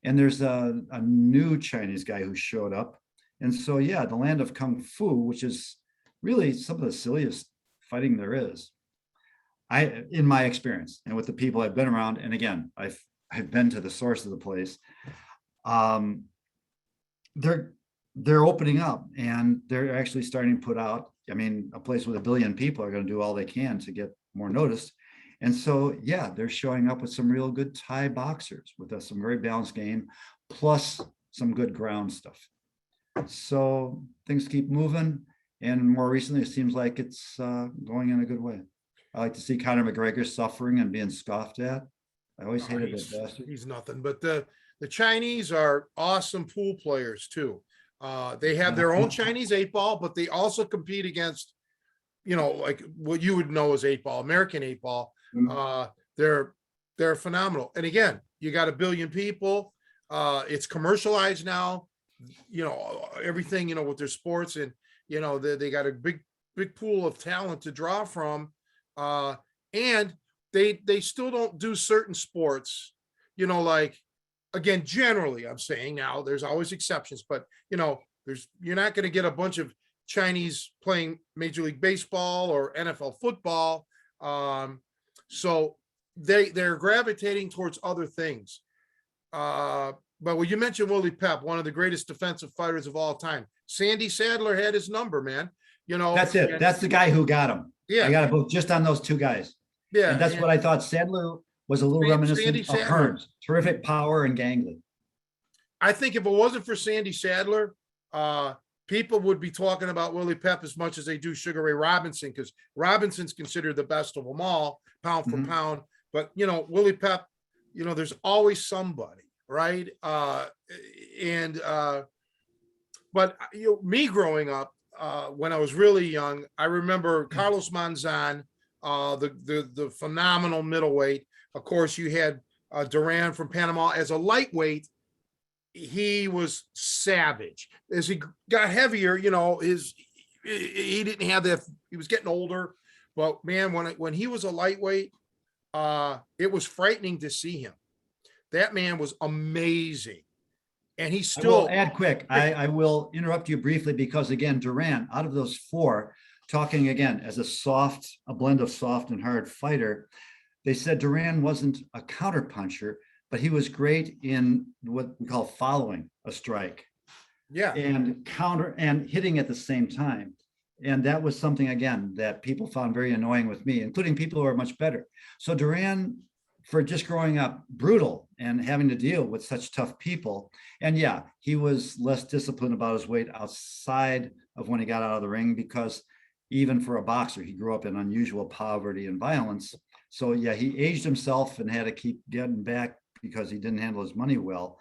And there's a new Chinese guy who showed up. And so, yeah, the land of Kung Fu, which is really some of the silliest fighting there is, in my experience and with the people I've been around. And again, I've been to the source of the place. They're opening up and they're actually starting to put out, a place with 1 billion people are going to do all they can to get more noticed. And so, yeah, they're showing up with some real good Thai boxers with some very balanced game, plus some good ground stuff. So things keep moving. And more recently, it seems like it's going in a good way. I like to see Conor McGregor suffering and being scoffed at. I always hated that bastard. He's nothing, but the Chinese are awesome pool players too. They have their own Chinese 8-ball, but they also compete against, like what you would know as 8-ball, American 8-ball. They're phenomenal. And again, you got 1 billion people. It's commercialized now, everything, with their sports and, they got a big pool of talent to draw from. And they still don't do certain sports, like, again, generally I'm saying now there's always exceptions, but you're not going to get a bunch of Chinese playing Major League Baseball or NFL football. So they're gravitating towards other things. But when you mentioned Willie Pep, one of the greatest defensive fighters of all time, Sandy Sadler had his number, man. That's it. That's the guy who got him. Yeah. I got a book just on those 2 guys. Yeah. And that's what I thought. Sadler was a little reminiscent of Hearns. Terrific power and gangly. I think if it wasn't for Sandy Sadler, people would be talking about Willie Pep as much as they do Sugar Ray Robinson, because Robinson's considered the best of them all, pound for Mhm. pound. But, you know, Willie Pep, you know, there's always somebody, right? But you know, me growing up, when I was really young, I remember Carlos Monzon, the phenomenal middleweight. Of course, you had Duran from Panama as a lightweight. He was savage. As he got heavier, you know, he didn't have that. He was getting older, but man, when he was a lightweight, it was frightening to see him. That man was amazing, and he's I will still. add quick. I will interrupt you briefly because again, Duran, out of those four, talking again as a blend of soft and hard fighter, they said Duran wasn't a counterpuncher, but he was great in what we call following a strike Yeah. and counter and hitting at the same time. And that was something, again, that people found very annoying with me, including people who are much better. So Duran, for just growing up brutal and having to deal with such tough people. And yeah, he was less disciplined about his weight outside of when he got out of the ring, because even for a boxer, he grew up in unusual poverty and violence. So yeah, he aged himself and had to keep getting back because he didn't handle his money well.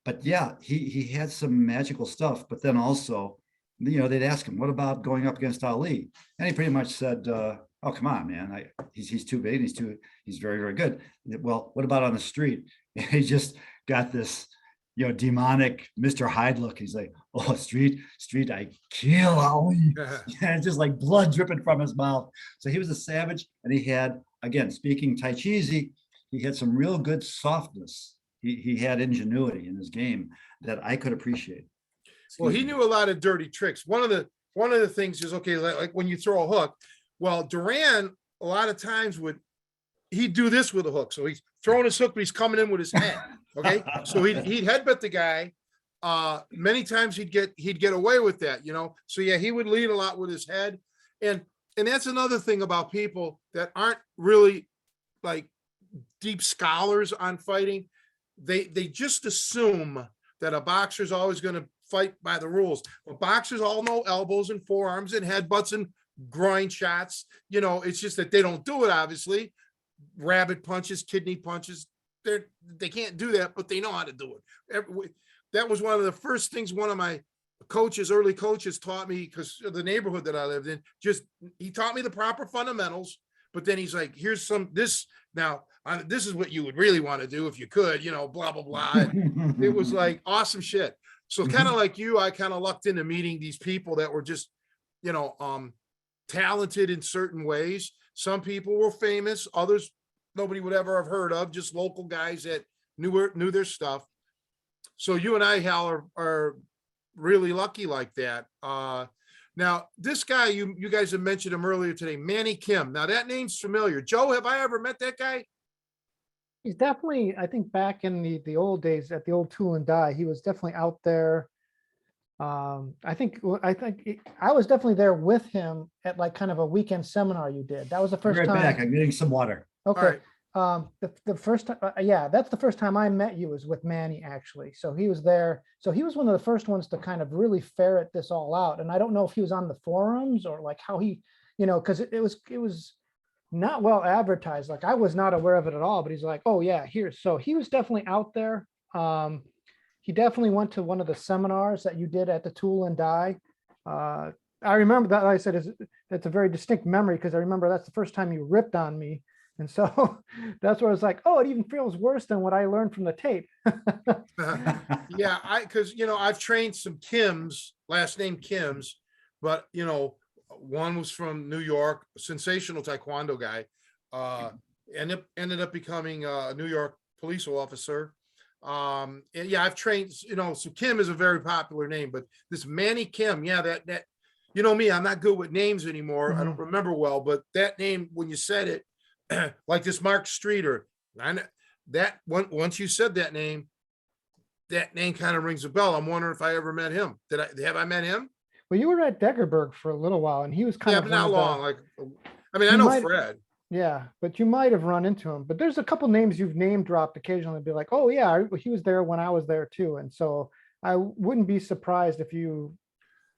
But yeah, he had some magical stuff. But then also, you know, they'd ask him, what about going up against Ali? And he pretty much said, oh, come on, man. He's too big. He's very, very good. Well, what about on the street? And he just got this, you know, demonic Mr. Hyde look. He's like, oh, street, I kill Ali. And just like blood dripping from his mouth. So he was a savage. And he had, again, speaking Tai Chi, he had some real good softness. He had ingenuity in his game that I could appreciate. Well, he knew a lot of dirty tricks. One of the things is, okay, like when you throw a hook, well, Duran a lot of times he'd do this with a hook. So he's throwing his hook, but he's coming in with his head. Okay. So he'd headbutt the guy. Many times he'd get away with that, you know? So yeah, he would lead a lot with his head. And that's another thing about people that aren't really like deep scholars on fighting. They just assume that a boxer's always going to fight by the rules. But boxers all know elbows and forearms and headbutts and groin shots. You know, it's just that they don't do it, obviously. Rabbit punches, kidney punches. They can't do that, but they know how to do it. That was one of the first things one of my early coaches taught me, because of the neighborhood that I lived in. He taught me the proper fundamentals, but then he's like, here's this is what you would really want to do if you could, you know, blah, blah, blah. And it was like awesome shit. So kind of like you, I kind of lucked into meeting these people that were just, you know, talented in certain ways. Some people were famous, others nobody would ever have heard of, just local guys that knew their stuff. So you and I, Hal, are really lucky like that. Now, this guy, you guys have mentioned him earlier today, Manny Kim. Now, that name's familiar. Joe, have I ever met that guy? He's definitely, I think back in the old days at the old Tool and Die, he was definitely out there. I think I was definitely there with him at like kind of a weekend seminar you did. That was the first Right time. back. I'm getting some water. Okay. The first time, yeah, that's the first time I met you was with Manny, actually. So he was there. So he was one of the first ones to kind of really ferret this all out. And I don't know if he was on the forums or like how he, you know, because it was not well advertised. Like I was not aware of it at all, but he's like, oh yeah, here. So he was definitely out there. He definitely went to one of the seminars that you did at the Tool and Die. I remember that. Like I said, it's a very distinct memory because I remember that's the first time you ripped on me. And so that's where I was like, oh, it even feels worse than what I learned from the tape. Yeah, because, you know, I've trained some Kims, last name Kims, but, you know, one was from New York, sensational Taekwondo guy, ended up becoming a New York police officer. And yeah, I've trained, you know, so Kim is a very popular name, but this Manny Kim, yeah, that, you know me, I'm not good with names anymore. I don't remember well, but that name, when you said it, like this Mark Streeter, once you said that name kind of rings a bell. I'm wondering if I ever met him. Have I met him? Well, you were at Degerberg for a little while, and he was kind of but not long. like, I mean, I know Fred. Yeah, but you might have run into him. But there's a couple names you've name dropped occasionally, be like, oh yeah, he was there when I was there too. And so I wouldn't be surprised if you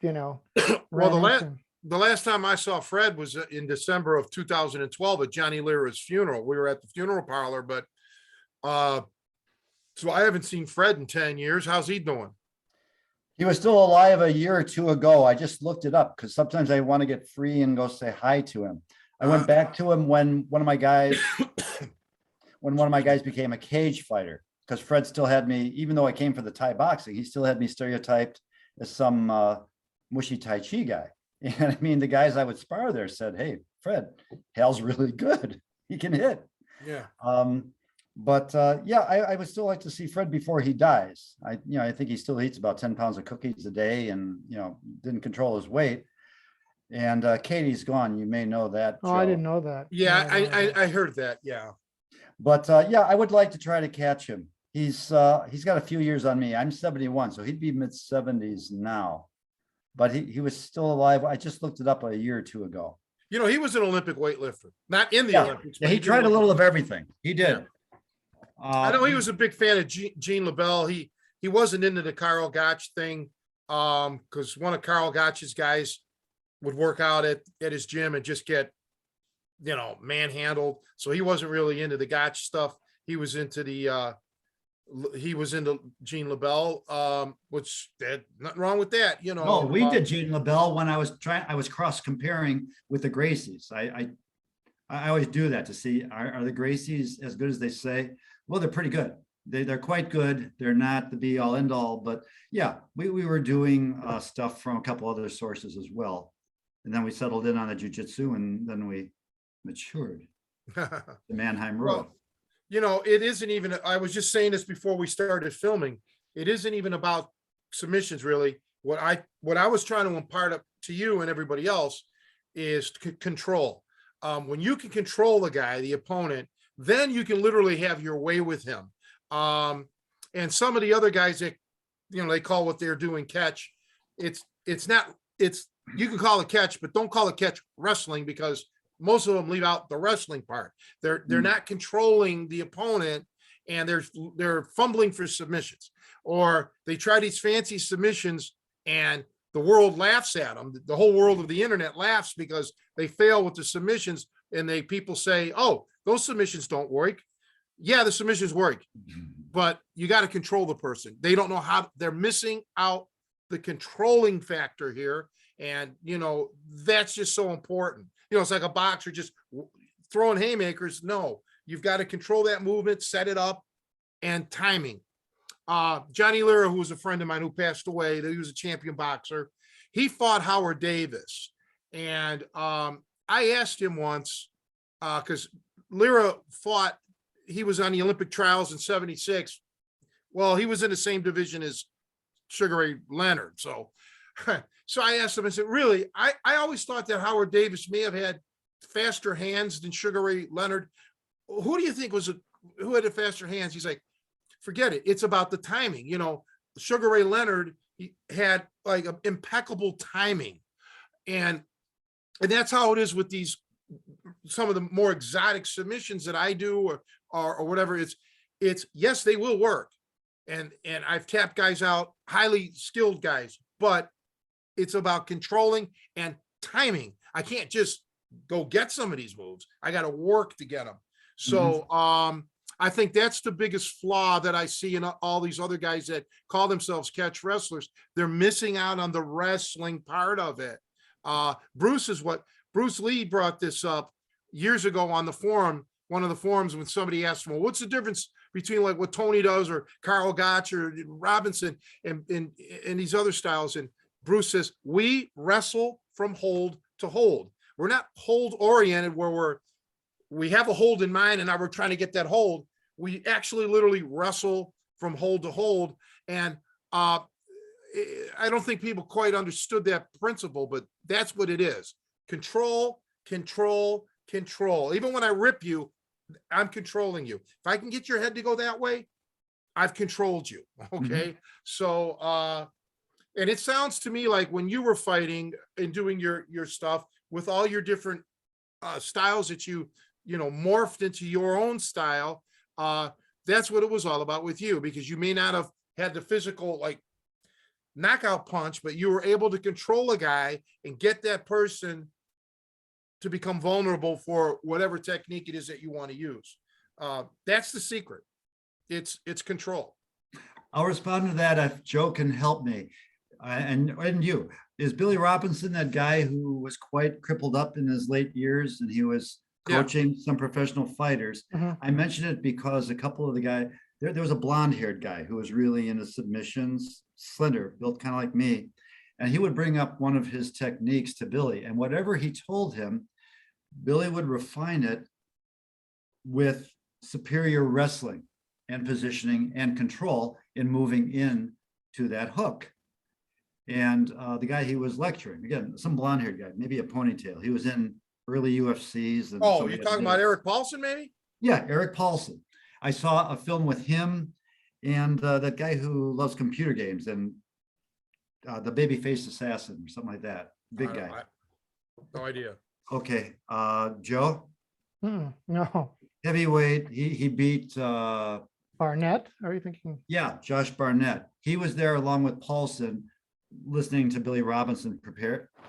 Well, Well, the last time I saw Fred was in December of 2012 at Johnny Lira's funeral. We were at the funeral parlor, but so I haven't seen Fred in 10 years. How's he doing? He was still alive a year or two ago. I just looked it up because sometimes I want to get free and go say hi to him. I went back to him when one of my guys became a cage fighter, because Fred still had me, even though I came for the Thai boxing, he still had me stereotyped as some mushy Tai Chi guy. And I mean, the guys I would spar there said, "Hey, Fred, Hal's really good. He can hit." Yeah. Yeah, I would still like to see Fred before he dies. I think he still eats about 10 pounds of cookies a day and, didn't control his weight. And Katie's gone. You may know that. Oh, I Joe. didn't know that. Yeah, No, no. I heard that. Yeah. But yeah, I would like to try to catch him. He's got a few years on me. I'm 71, so he'd be mid 70s now. But he was still alive. I just looked it up a year or two ago. He was an Olympic weightlifter, not in the Yeah. Olympics. Yeah, but he tried a little of everything. He did. Yeah. I know he was a big fan of Gene LaBelle. He wasn't into the Carl Gotch thing because one of Carl Gotch's guys would work out at his gym and just get, manhandled. So he wasn't really into the Gotch stuff. He was into Gene LaBelle, which nothing wrong with that, No, we did Gene LaBelle when I was cross comparing with the Gracies. I always do that to see are the Gracies as good as they say? Well, they're pretty good. They're quite good. They're not the be all end all, but yeah, we were doing stuff from a couple other sources as well. And then we settled in on the jujitsu, and then we matured the Mannheim Road. Well, it isn't even, I was just saying this before we started filming. It isn't even about submissions, really. What I was trying to impart up to you and everybody else is control. When you can control the guy, the opponent, then you can literally have your way with him. And some of the other guys that, they call what they're doing catch. You can call it catch, but don't call it catch wrestling, because most of them leave out the wrestling part. They're not controlling the opponent, and they're fumbling for submissions, or they try these fancy submissions and the world laughs at them. The whole world of the internet laughs because they fail with the submissions, and people say, "Oh, those submissions don't work." Yeah, the submissions work, but you got to control the person. They don't know how. They're missing out the controlling factor here. And, that's just so important. It's like a boxer just throwing haymakers. No, you've got to control that movement, set it up, and timing. Johnny Lira, who was a friend of mine who passed away, he was a champion boxer. He fought Howard Davis. And I asked him once, because Lira fought, he was on the Olympic trials in 76. Well, he was in the same division as Sugar Ray Leonard. So I asked him, I said, really, I always thought that Howard Davis may have had faster hands than Sugar Ray Leonard. Who do you think who had the faster hands? He's like, forget it. It's about the timing. Sugar Ray Leonard, he had like impeccable timing. And that's how it is with some of the more exotic submissions that I do or whatever. It's yes, they will work. And I've tapped guys out, highly skilled guys, but it's about controlling and timing. I can't just go get some of these moves. I got to work to get them. So I think that's the biggest flaw that I see in all these other guys that call themselves catch wrestlers. They're missing out on the wrestling part of it. Bruce Lee brought this up years ago on the forum, one of the forums, when somebody asked him, well, what's the difference between like what Tony does or Carl Gotch or Robinson and these other styles? And Bruce says, we wrestle from hold to hold. We're not hold oriented where we have a hold in mind and now we're trying to get that hold. We actually literally wrestle from hold to hold. And I don't think people quite understood that principle, but that's what it is. Control, control, control. Even when I rip you, I'm controlling you. If I can get your head to go that way, I've controlled you. Okay. So, and it sounds to me like when you were fighting and doing your stuff with all your different styles that you morphed into your own style, that's what it was all about with you, because you may not have had the physical, like knockout punch, but you were able to control a guy and get that person to become vulnerable for whatever technique it is that you want to use. That's the secret. It's control. I'll respond to that if Joe can help me. And you, is Billy Robinson that guy who was quite crippled up in his late years and he was coaching some professional fighters? Mhm. I mention it because a couple of the guys, there was a blonde haired guy who was really into submissions, slender, built kind of like me. And he would bring up one of his techniques to Billy, and whatever he told him, Billy would refine it with superior wrestling and positioning and control in moving in to that hook. And the guy he was lecturing, again, some blonde haired guy, maybe a ponytail. He was in early UFCs. And Oh, so he you're had talking this- about Eric Paulson, maybe? Yeah, Eric Paulson. I saw a film with him and that guy who loves computer games and the baby-faced assassin or something like that. Big guy. No idea. Okay, Joe, No, heavyweight. He beat Barnett, are you thinking? yeah, Josh Barnett. He was there along with Paulson, listening to Billy Robinson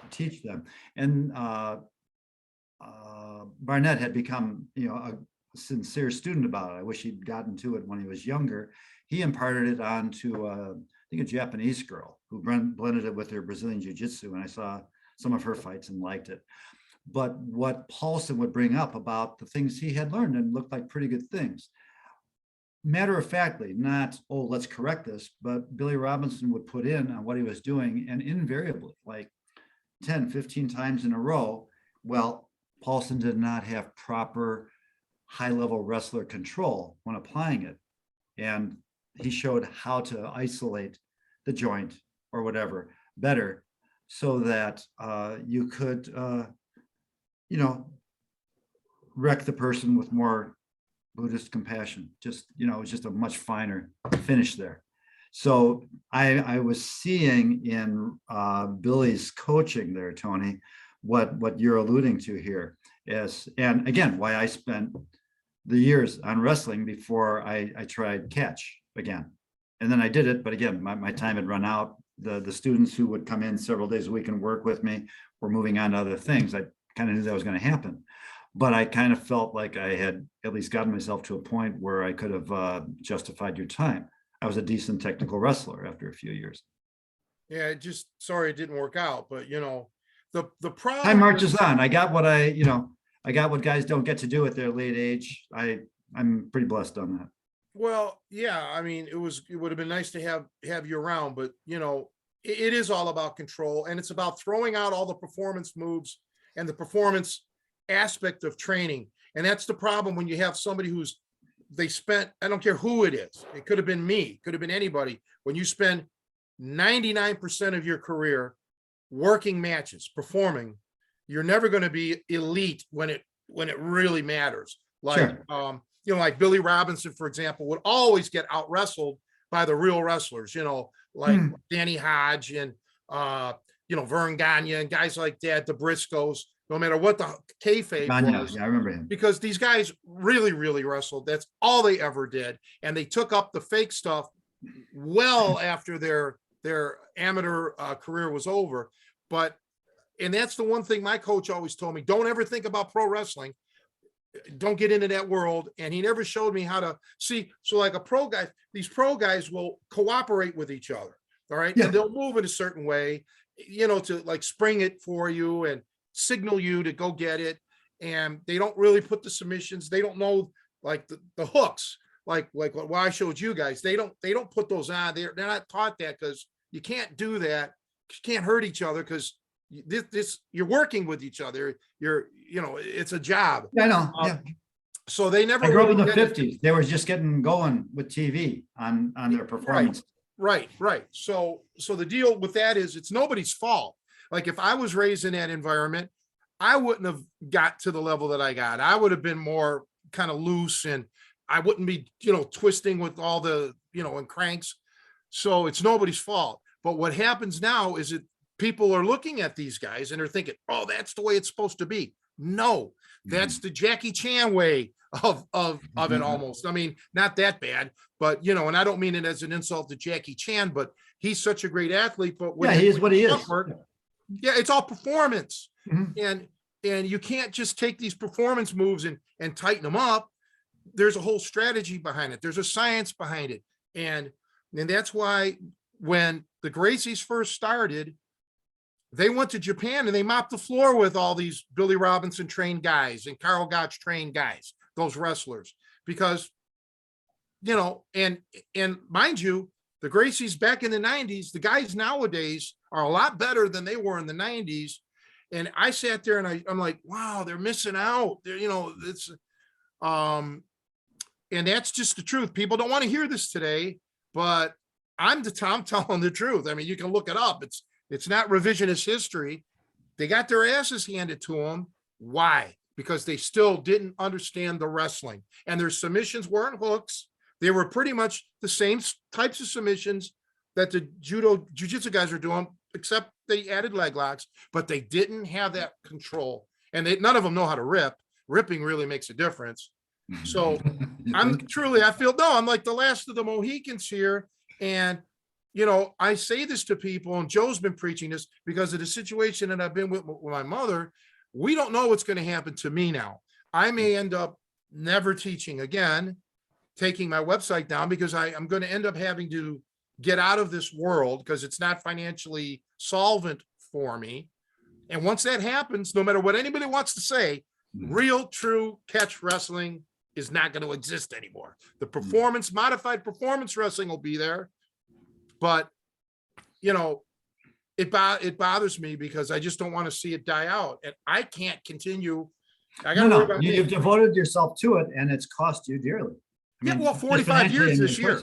teach them. And Barnett had become, a sincere student about it. I wish he'd gotten to it when he was younger. He imparted it on to, I think, a Japanese girl who blended it with her Brazilian jiu-jitsu. And I saw some of her fights and liked it. But what Paulson would bring up about the things he had learned and looked like pretty good things, matter of factly, not, oh, let's correct this, but Billy Robinson would put in on what he was doing, and invariably, like 10, 15 times in a row, well, Paulson did not have proper high-level wrestler control when applying it. And he showed how to isolate the joint or whatever better so that you could, wreck the person with more Buddhist compassion. Just, it was just a much finer finish there. So I was seeing in Billy's coaching there, Tony, what you're alluding to here is, and again, why I spent the years on wrestling before I tried catch again. And then I did it, but again, my time had run out. The students who would come in several days a week and work with me were moving on to other things. I kind of knew that was going to happen. But I kind of felt like I had at least gotten myself to a point where I could have justified your time. I was a decent technical wrestler after a few years. Yeah, sorry it didn't work out, but the problem. Time marches on. I got what I got what guys don't get to do at their late age. I'm pretty blessed on that. Well, yeah, I mean, it would have been nice to have you around, but it is all about control, and it's about throwing out all the performance moves and the performance aspect of training. And that's the problem when you have somebody I don't care who it is. It could have been me, could have been anybody. When you spend 99% of your career working matches, performing, you're never going to be elite when it really matters. Like, Sure. Like Billy Robinson, for example, would always get out wrestled by the real wrestlers, like Danny Hodge and, Vern Gagne and guys like that, the Briscoes, no matter what the kayfabe was. Yeah, I remember him. Because these guys really, really wrestled. That's all they ever did. And they took up the fake stuff well after their amateur career was over. And that's the one thing my coach always told me, don't ever think about pro wrestling. Don't get into that world. And he never showed me how to see. So like these pro guys will cooperate with each other. All right. Yeah. And they'll move in a certain way, to like spring it for you and signal you to go get it. And they don't really put the submissions. They don't know like the hooks, like what I showed you guys. They don't put those on. They're not taught that, because you can't do that. You can't hurt each other, because you're working with each other. It's a job. Yeah, I know. Yeah. So they never. I grew up in really the get it. 50s. They were just getting going with TV on their performance. Right. So the deal with that is it's nobody's fault. Like if I was raised in that environment, I wouldn't have got to the level that I got. I would have been more kind of loose, and I wouldn't be, twisting with all the, and cranks. So it's nobody's fault. But what happens now is that people are looking at these guys and they're thinking, oh, that's the way it's supposed to be. No, that's the Jackie Chan way of it almost. I mean, not that bad, but and I don't mean it as an insult to Jackie Chan, but he's such a great athlete, but Yeah, he is what he is. Yeah, it's all performance. Mhm. And you can't just take these performance moves and tighten them up. There's a whole strategy behind it. There's a science behind it. And that's why when the Gracies first started, they went to Japan and they mopped the floor with all these Billy Robinson trained guys and Carl Gotch trained guys, those wrestlers, because, you know, and mind you, the Gracies back in the 90s, the guys nowadays are a lot better than they were in the 90s. And I sat there and I'm like, wow, they're missing out. They're, you know, it's, and that's just the truth. People don't want to hear this today, but I'm telling the truth. I mean, you can look it up. It's not revisionist history. They got their asses handed to them. Why? Because they still didn't understand the wrestling, and their submissions weren't hooks. They were pretty much the same types of submissions that the jiu-jitsu guys are doing, except they added leg locks, but they didn't have that control. And none of them know how to rip. Ripping really makes a difference. So I'm like the last of the Mohicans here. And, you know, I say this to people, and Joe's been preaching this because of the situation that I've been with my mother. We don't know what's going to happen to me now. I may end up never teaching again, taking my website down, because I'm going to end up having to get out of this world because it's not financially solvent for me. And once that happens, no matter what anybody wants to say, real, true catch wrestling is not going to exist anymore. The modified performance wrestling will be there. But, you know, it bothers me because I just don't want to see it die out. And I can't continue. I got to worry about me. You've devoted yourself to it, and it's cost you dearly. Yeah, well, 45 years this year.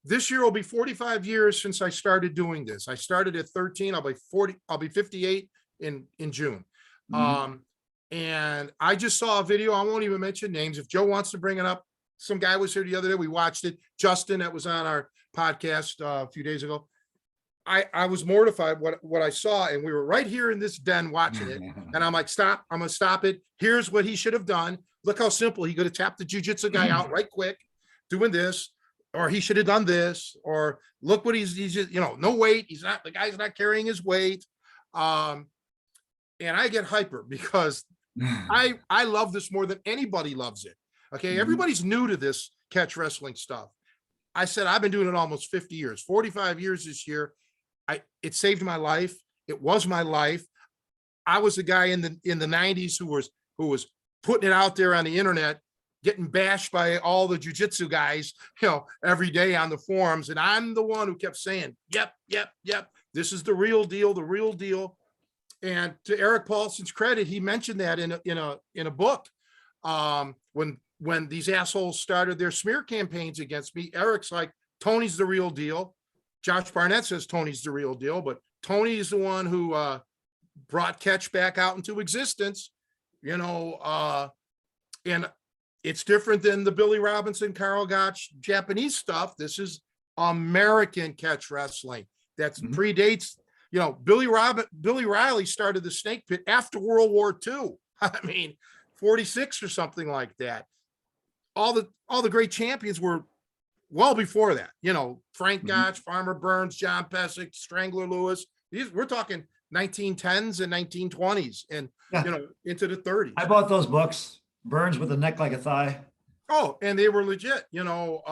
This year will be 45 years since I started doing this. I started at 13. I'll be 58 in June. And I just saw a video. I won't even mention names. If Joe wants to bring it up, some guy was here the other day. We watched it. Justin, that was on our podcast a few days ago. I was mortified what I saw, and we were right here in this den watching it. And I'm like, stop, I'm going to stop it. Here's what he should have done. Look how simple. He could have tapped the jiu-jitsu guy out right quick, doing this, or he should have done this, or look what he's just, you know, no weight. The guy's not carrying his weight. And I get hyper because I love this more than anybody loves it. Okay. Everybody's new to this catch wrestling stuff. I said, I've been doing it almost 50 years, 45 years this year. It saved my life. It was my life. I was the guy in the 90s who was putting it out there on the internet, getting bashed by all the jiu-jitsu guys, you know, every day on the forums. And I'm the one who kept saying, yep. This is the real deal. And to Eric Paulson's credit, he mentioned that in a book. When these assholes started their smear campaigns against me, Eric's like, Tony's the real deal. Josh Barnett says Tony's the real deal, but Tony is the one who brought catch back out into existence, you know, and it's different than the Billy Robinson, Carl Gotch Japanese stuff. This is American catch wrestling that predates, you know, Billy Riley started the Snake Pit after World War II. I mean, 46 or something like that. All the great champions were well before that, you know, Frank Gotch, Farmer Burns, John Pesic, Strangler Lewis. We're talking 1910s and 1920s and, you know, into the 30s. I bought those books, Burns with a neck like a thigh. Oh, and they were legit, you know,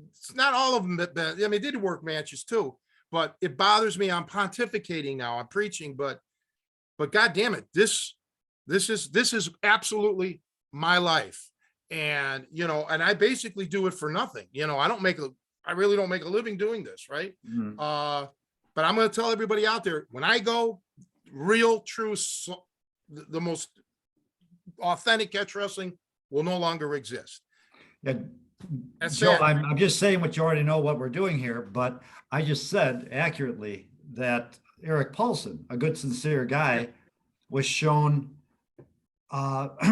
it's not all of them I mean, they did work matches too, but it bothers me. I'm pontificating now, I'm preaching, but God damn it, this is absolutely my life. And, you know, and I basically do it for nothing. You know, I really don't make a living doing this. Right. But I'm going to tell everybody out there, when I go, real, true, the most authentic catch wrestling will no longer exist. Yeah. Joe, I'm just saying what you already know what we're doing here, but I just said accurately that Eric Paulson, a good, sincere guy, was shown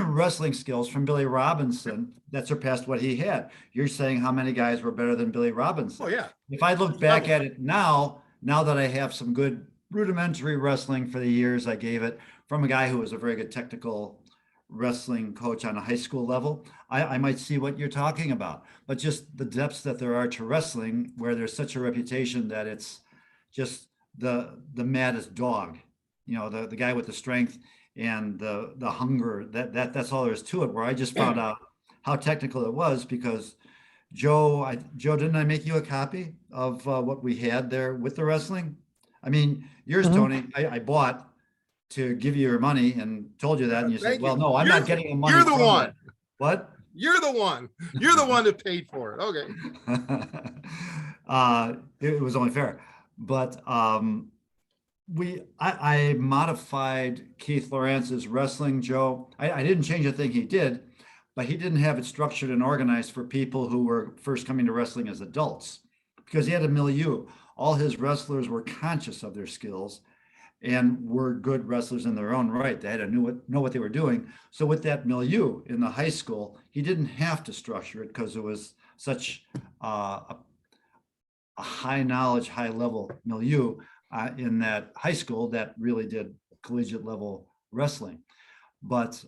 wrestling skills from Billy Robinson that surpassed what he had. You're saying how many guys were better than Billy Robinson? Oh yeah. If I look back at it now that I have some good rudimentary wrestling for the years I gave it from a guy who was a very good technical wrestling coach on a high school level, I might see what you're talking about. But just the depths that there are to wrestling, where there's such a reputation that it's just the maddest dog, you know, the guy with the strength and the hunger, that's all there is to it. Where I just found out how technical it was because Joe, didn't I make you a copy of what we had there with the wrestling? I mean, yours, Mhm. Tony, I bought to give you your money and told you that, and you said, Thank well, you. no, I'm You're not the- getting the money. you're the from one. that. What? You're the one. You're the one that paid for it. Okay. It was only fair, but I modified Keith Lawrence's wrestling, Joe. I didn't change a thing he did, but he didn't have it structured and organized for people who were first coming to wrestling as adults, because he had a milieu. All his wrestlers were conscious of their skills and were good wrestlers in their own right. They had to know what they were doing. So with that milieu in the high school, he didn't have to structure it because it was such a high knowledge, high level milieu in that high school that really did collegiate level wrestling. But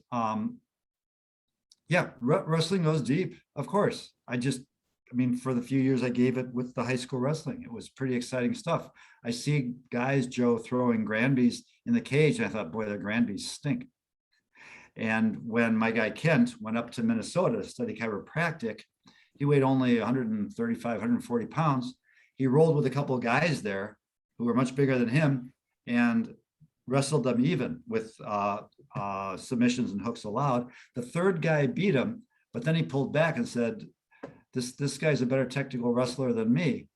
yeah, wrestling goes deep, of course. I mean, for the few years I gave it with the high school wrestling, it was pretty exciting stuff. I see guys, Joe, throwing Granbys in the cage, and I thought, boy, their Granbys stink. And when my guy Kent went up to Minnesota to study chiropractic, he weighed only 135, 140 pounds. He rolled with a couple of guys there who were much bigger than him and wrestled them even with submissions and hooks allowed. The third guy beat him, but then he pulled back and said, this guy's a better technical wrestler than me.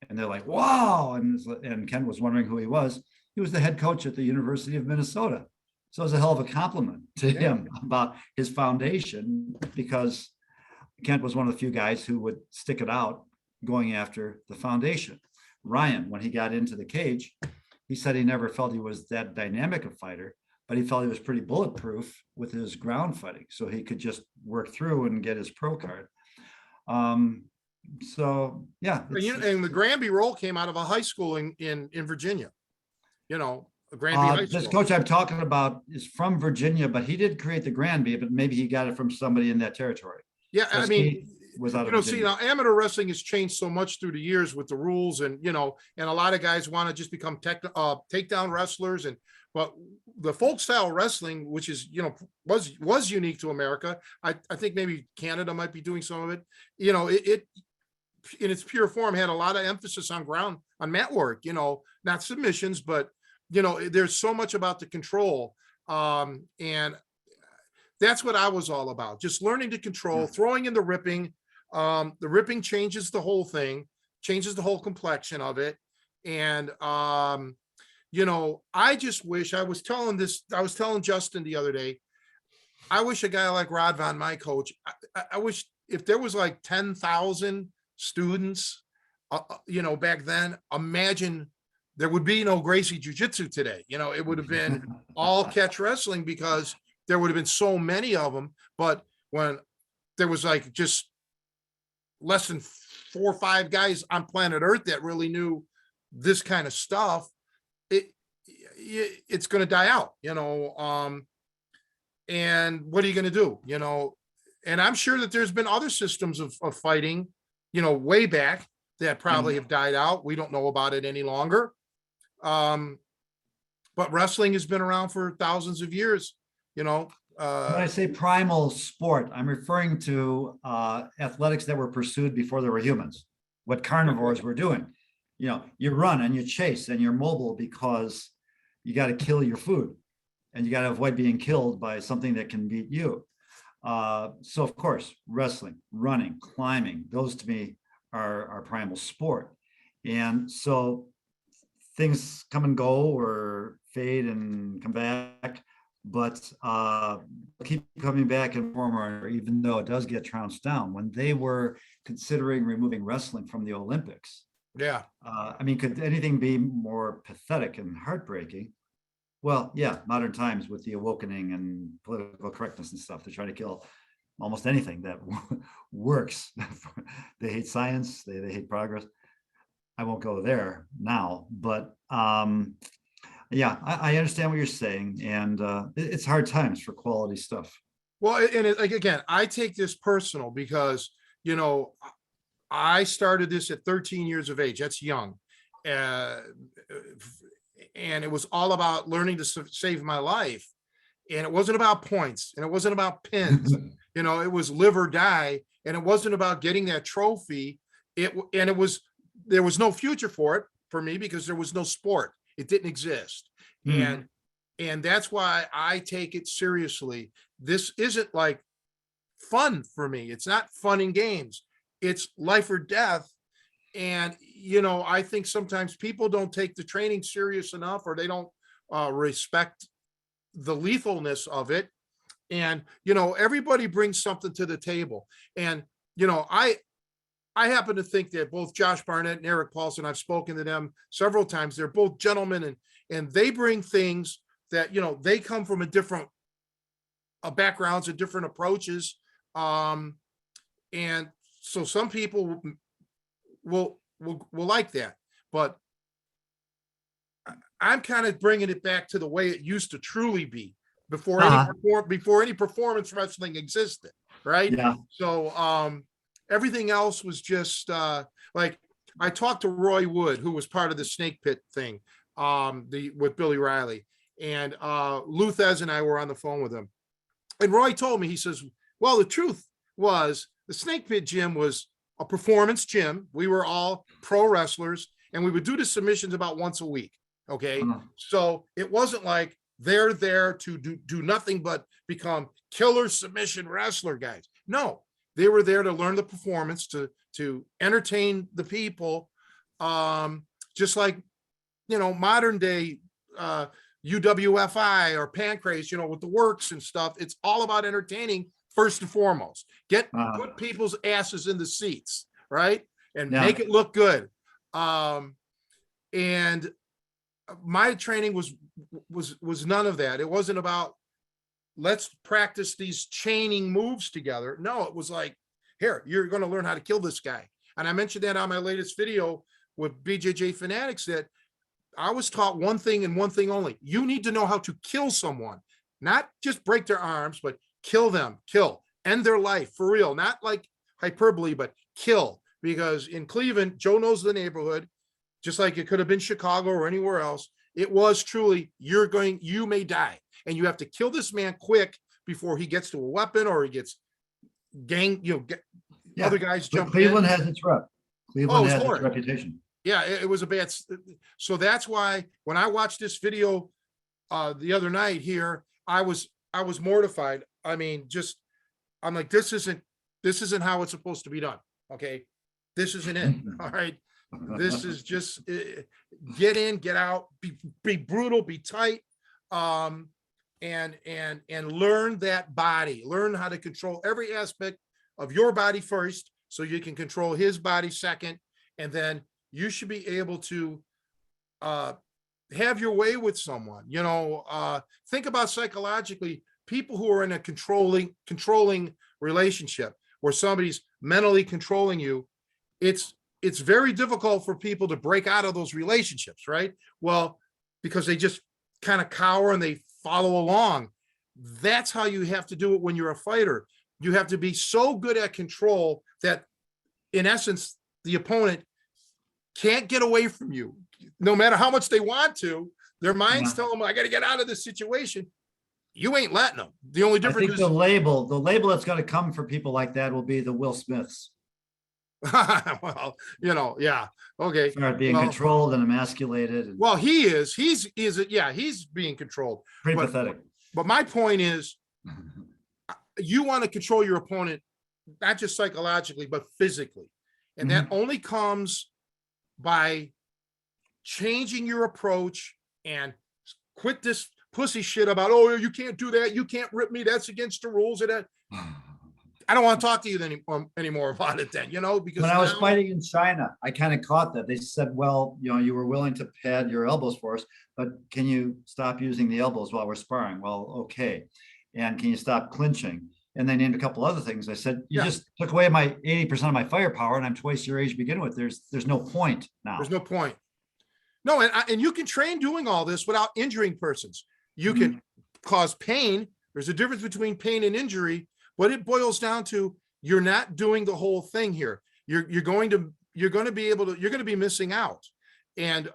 And they're like, wow. And Ken was wondering who he was. He was the head coach at the University of Minnesota. So it was a hell of a compliment to him about his foundation, because Kent was one of the few guys who would stick it out going after the foundation. Ryan, when he got into the cage, he said he never felt he was that dynamic a fighter, but he felt he was pretty bulletproof with his ground fighting. So he could just work through and get his pro card. So yeah. And the Granby roll came out of a high school in Virginia. You know, a Granby high school. This coach I'm talking about is from Virginia, but he did create the Granby, but maybe he got it from somebody in that territory. Yeah, So I mean, Steve was out you of know, see Virginia. now amateur wrestling has changed so much through the years with the rules, and you know, and a lot of guys want to just become takedown wrestlers, but the folk style wrestling, which is, you know, was unique to America. I think maybe Canada might be doing some of it. You know, it in its pure form had a lot of emphasis on mat work, you know, not submissions, but you know, there's so much about the control. And that's what I was all about. Just learning to control, throwing in the ripping. The ripping changes the whole thing, changes the whole complexion of it. And, you know, I just wish I was telling Justin the other day, I wish a guy like Rod Von, my coach, I wish if there was like 10,000 students, you know, back then, imagine there would be no Gracie Jiu-Jitsu today. You know, it would have been all catch wrestling because there would have been so many of them. But when there was like just less than 4 or 5 guys on planet Earth that really knew this kind of stuff, it's going to die out, you know. And what are you going to do, you know? And I'm sure that there's been other systems of fighting, you know, way back that probably have died out. We don't know about it any longer. But wrestling has been around for thousands of years, you know. When I say primal sport, I'm referring to athletics that were pursued before there were humans, what carnivores were doing. You know, you run and you chase and you're mobile because you got to kill your food and you got to avoid being killed by something that can beat you. So of course, wrestling, running, climbing, those to me are primal sport. And so things come and go or fade and come back, but keep coming back in form, or even though it does get trounced down. When they were considering removing wrestling from the Olympics, Yeah. I mean, could anything be more pathetic and heartbreaking? Well, yeah, modern times with the awakening and political correctness and stuff, they're trying to kill almost anything that works. They hate science, they hate progress. I won't go there now, but yeah, I understand what you're saying, and it's hard times for quality stuff. Well, and like, again, I take this personal because, I started this at 13 years of age. That's young. Uh, and it was all about learning to save my life. And it wasn't about points, and it wasn't about pins. It was live or die. And it wasn't about getting that trophy. There was no future for it for me because there was no sport. It didn't exist. And that's why I take it seriously. This isn't like fun for me. It's not fun and games. It's life or death. And, I think sometimes people don't take the training serious enough, or they don't respect the lethalness of it. And, everybody brings something to the table. And, I happen to think that both Josh Barnett and Eric Paulson, I've spoken to them several times. They're both gentlemen, and they bring things that, they come from a different backgrounds and different approaches. And so some people will like that, but I'm kind of bringing it back to the way it used to truly be before any performance wrestling existed. Right. Yeah. So, everything else was just, like, I talked to Roy Wood, who was part of the snake pit thing, with Billy Riley, and Lou Thez and I were on the phone with him. And Roy told me, he says, well, the truth was the snake pit gym was a performance gym. We were all pro wrestlers, and we would do the submissions about once a week. Okay. So it wasn't like they're there to do nothing but become killer submission wrestler guys. No, they were there to learn the performance, to entertain the people. Just like, modern day UWFI or Pancrase, with the works and stuff. It's all about entertaining first and foremost. Put people's asses in the seats, right? And make it look good. And my training was none of that. It wasn't about, let's practice these chaining moves together. No, it was like, here, you're going to learn how to kill this guy. And I mentioned that on my latest video with BJJ Fanatics, that I was taught one thing and one thing only. You need to know how to kill someone, not just break their arms, but kill them, end their life for real. Not like hyperbole, but kill. Because in Cleveland, Joe knows the neighborhood, just like it could have been Chicago or anywhere else. It was truly, you may die. And you have to kill this man quick before he gets to a weapon or he gets other guys jump Cleveland in. has its rep. Cleveland has its reputation. Yeah, it was a bad. So that's why when I watched this video the other night here, I was mortified. I mean, I'm like, this isn't how it's supposed to be done. Okay, this isn't it. All right, this is just get in, get out, be brutal, be tight, and learn that body. Learn how to control every aspect of your body first, so you can control his body second, and then you should be able to have your way with someone. Think about psychologically, people who are in a controlling relationship where somebody's mentally controlling you. It's very difficult for people to break out of those relationships, right? Well, because they just kind of cower and they follow along. That's how you have to do it when you're a fighter. You have to be so good at control that, in essence, the opponent can't get away from you, no matter how much they want to. Their minds tell them, I got to get out of this situation. You ain't letting them. The only difference is the label that's going to come for people like that will be the Will Smiths. Well, yeah. Okay. Start being controlled and emasculated. Well, he's being controlled. Pretty pathetic. But my point is, you want to control your opponent, not just psychologically, but physically. And that only comes by changing your approach and quit this pussy shit about, oh, you can't do that. You can't rip me. That's against the rules. And that. I don't want to talk to you anymore about it then, because when I was fighting in China, I kind of caught that. They said, well, you were willing to pad your elbows for us, but can you stop using the elbows while we're sparring? Well, okay. And can you stop clinching? And they named a couple other things. I said, you just took away my 80% of my firepower, and I'm twice your age to begin with. There's no point now. There's no point. No, and you can train doing all this without injuring persons. You can cause pain, There's a difference between pain and injury, but it boils down to you're not doing the whole thing here. You're going to be missing out. And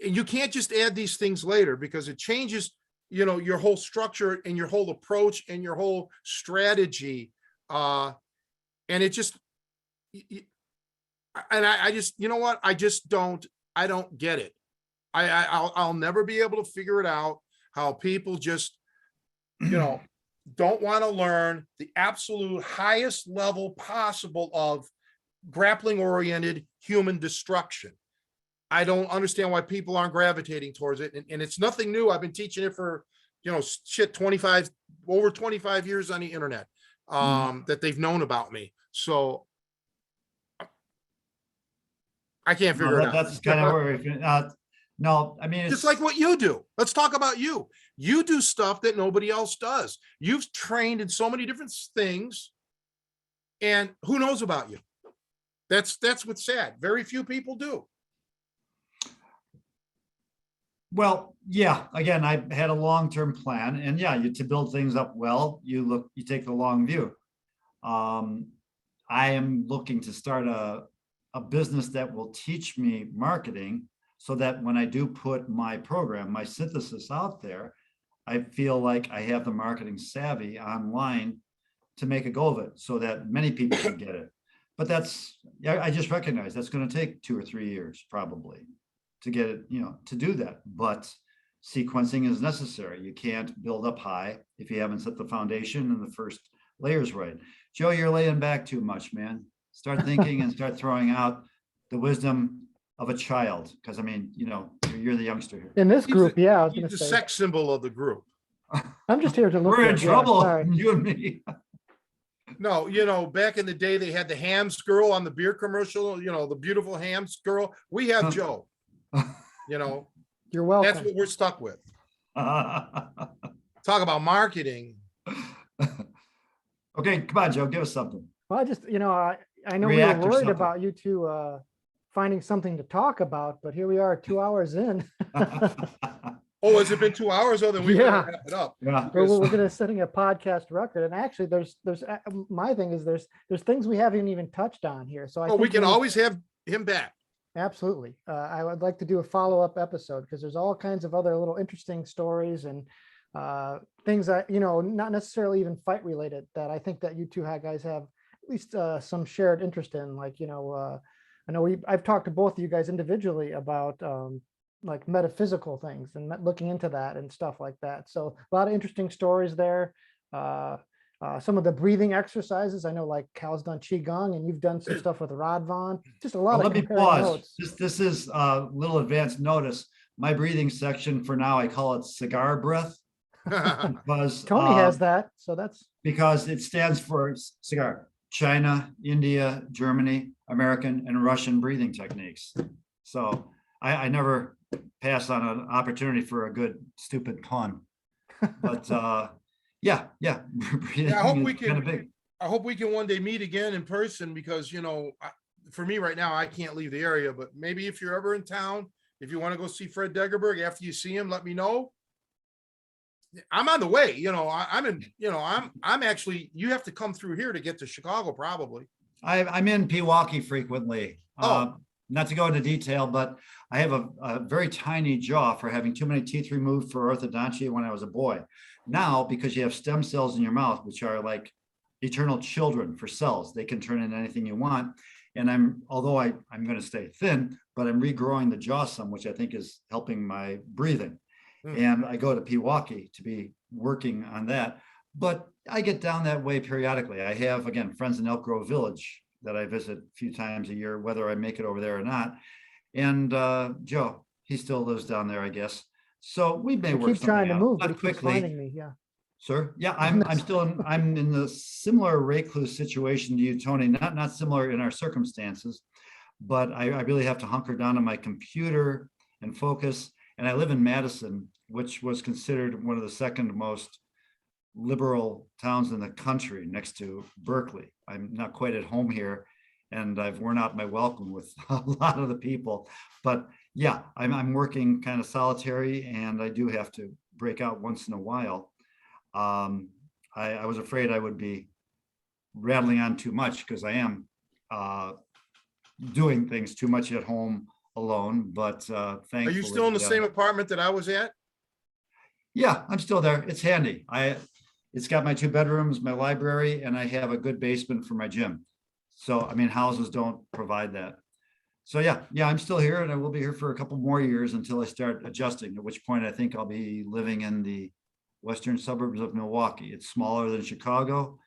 you can't just add these things later because it changes, your whole structure and your whole approach and your whole strategy. And it just, I just, you know what? I don't get it. I'll never be able to figure it out how people just, don't want to learn the absolute highest level possible of grappling oriented human destruction. I don't understand why people aren't gravitating towards it. And it's nothing new. I've been teaching it for, over 25 years on the internet, that they've known about me. So I can't figure it out. That's kind of where, no, I mean, it's Just like what you do. Let's talk about you. You do stuff that nobody else does. You've trained in so many different things, and who knows about you? That's what's sad. Very few people do. well, yeah, again, I had a long-term plan, and yeah, to build things up well, you take the long view. I am looking to start a business that will teach me marketing so that when I do put my program, my synthesis out there, I feel like I have the marketing savvy online to make a go of it so that many people can get it. But I just recognize that's going to take 2 or 3 years probably to get it, to do that. But sequencing is necessary. You can't build up high if you haven't set the foundation and the first layers right. Joe, you're laying back too much, man. Start thinking and start throwing out the wisdom of a child. Because I mean, you're the youngster here. In this group, I was He's going to the say, sex symbol of the group. I'm just here to look. We're in good. Yeah, trouble, sorry. you and me. No, back in the day, they had the Hams girl on the beer commercial, the beautiful Hams girl. We have Joe, You're welcome. that's what we're stuck with. Talk about marketing. Okay, come on, Joe, give us something. Well, I just, I know we React were or worried something. about you two finding something to talk about, but here we are 2 hours in. Oh, has it been 2 hours? Oh, then we Yeah. gotta wrap it up. Yeah. We're going to setting a podcast record, and actually, there's my thing is there's things we haven't even touched on here. So I Oh, we think can always have him back. absolutely. I would like to do a follow-up episode because there's all kinds of other little interesting stories and things that not necessarily even fight related that I think that you two guys have at least some shared interest in. Like I know I've talked to both of you guys individually about like metaphysical things and looking into that and stuff like that. So a lot of interesting stories there. Some of the breathing exercises, I know like Cal's done Qigong and you've done some stuff with Rod Vaughn. Just a lot Well, of let me comparing pause. notes. This is a little advanced notice. My breathing section for now, I call it cigar breath because Tony has that, so that's because it stands for cigar. China, India, Germany, American, and Russian breathing techniques. So I never pass on an opportunity for a good stupid pun. But yeah. Breathing I hope is we kind of can. big. I hope we can one day meet again in person because for me right now, I can't leave the area. But maybe if you're ever in town, if you want to go see Fred Degerberg after you see him, let me know. I'm on the way. I'm actually. You have to come through here to get to Chicago, probably. I'm in Pewaukee frequently. Not to go into detail, but I have a very tiny jaw for having too many teeth removed for orthodontia when I was a boy. Now, because you have stem cells in your mouth, which are like eternal children for cells, they can turn into anything you want. And although I'm going to stay thin, but I'm regrowing the jaw some, which I think is helping my breathing. And I go to Pewaukee to be working on that. But I get down that way periodically. I have, again, friends in Elk Grove Village that I visit a few times a year, whether I make it over there or not. And Joe, he still lives down there, I guess. So we may I work keep trying to something out. move, but Not he keeps quickly. finding me. Yeah. Sir, yeah, I'm in the similar recluse situation to you, Tony. Not similar in our circumstances, but I really have to hunker down on my computer and focus. And I live in Madison, which was considered one of the second most liberal towns in the country next to Berkeley. I'm not quite at home here, and I've worn out my welcome with a lot of the people. But yeah, I'm working kind of solitary, and I do have to break out once in a while. I was afraid I would be rattling on too much because I am doing things too much at home alone, but thankfully. Are you still in the same apartment that I was at? Yeah, I'm still there. It's handy. It's got my 2 bedrooms, my library, and I have a good basement for my gym. So, I mean, houses don't provide that. So yeah, I'm still here, and I will be here for a couple more years until I start adjusting, at which point I think I'll be living in the western suburbs of Milwaukee. It's smaller than Chicago,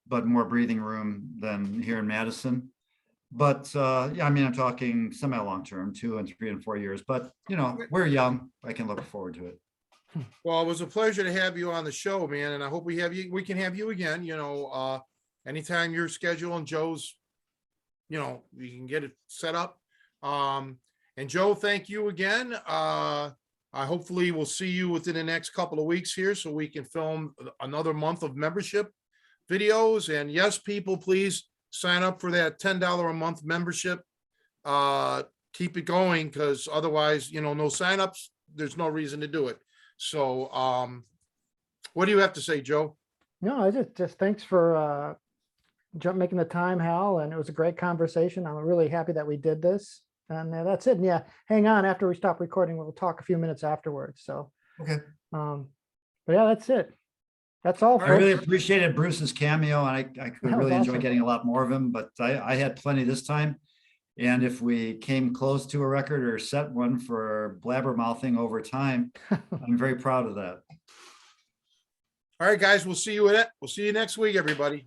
but more breathing room than here in Madison. But yeah, I mean, I'm talking semi-long-term, 2 and 3 and 4 years, but you know, we're young. I can look forward to it. Well, it was a pleasure to have you on the show, man. And I hope we can have you again, anytime your schedule and Joe's, we can get it set up. And Joe, thank you again. I hopefully will see you within the next couple of weeks here so we can film another month of membership videos. And yes, people, please sign up for that $10 a month membership. Keep it going, because otherwise, no signups, there's no reason to do it. So what do you have to say, Joe? No, I just thanks for making the time, Hal, and it was a great conversation. I'm really happy that we did this, and that's it. And yeah, hang on, after we stop recording, we'll talk a few minutes afterwards. So Okay. but yeah, that's it. That's all. I really appreciated Bruce's cameo, and I could That was really enjoy awesome. getting a lot more of him, but I had plenty this time. And if we came close to a record or set one for blabbermouthing over time, I'm very proud of that. All right, guys, we'll see you next week, everybody.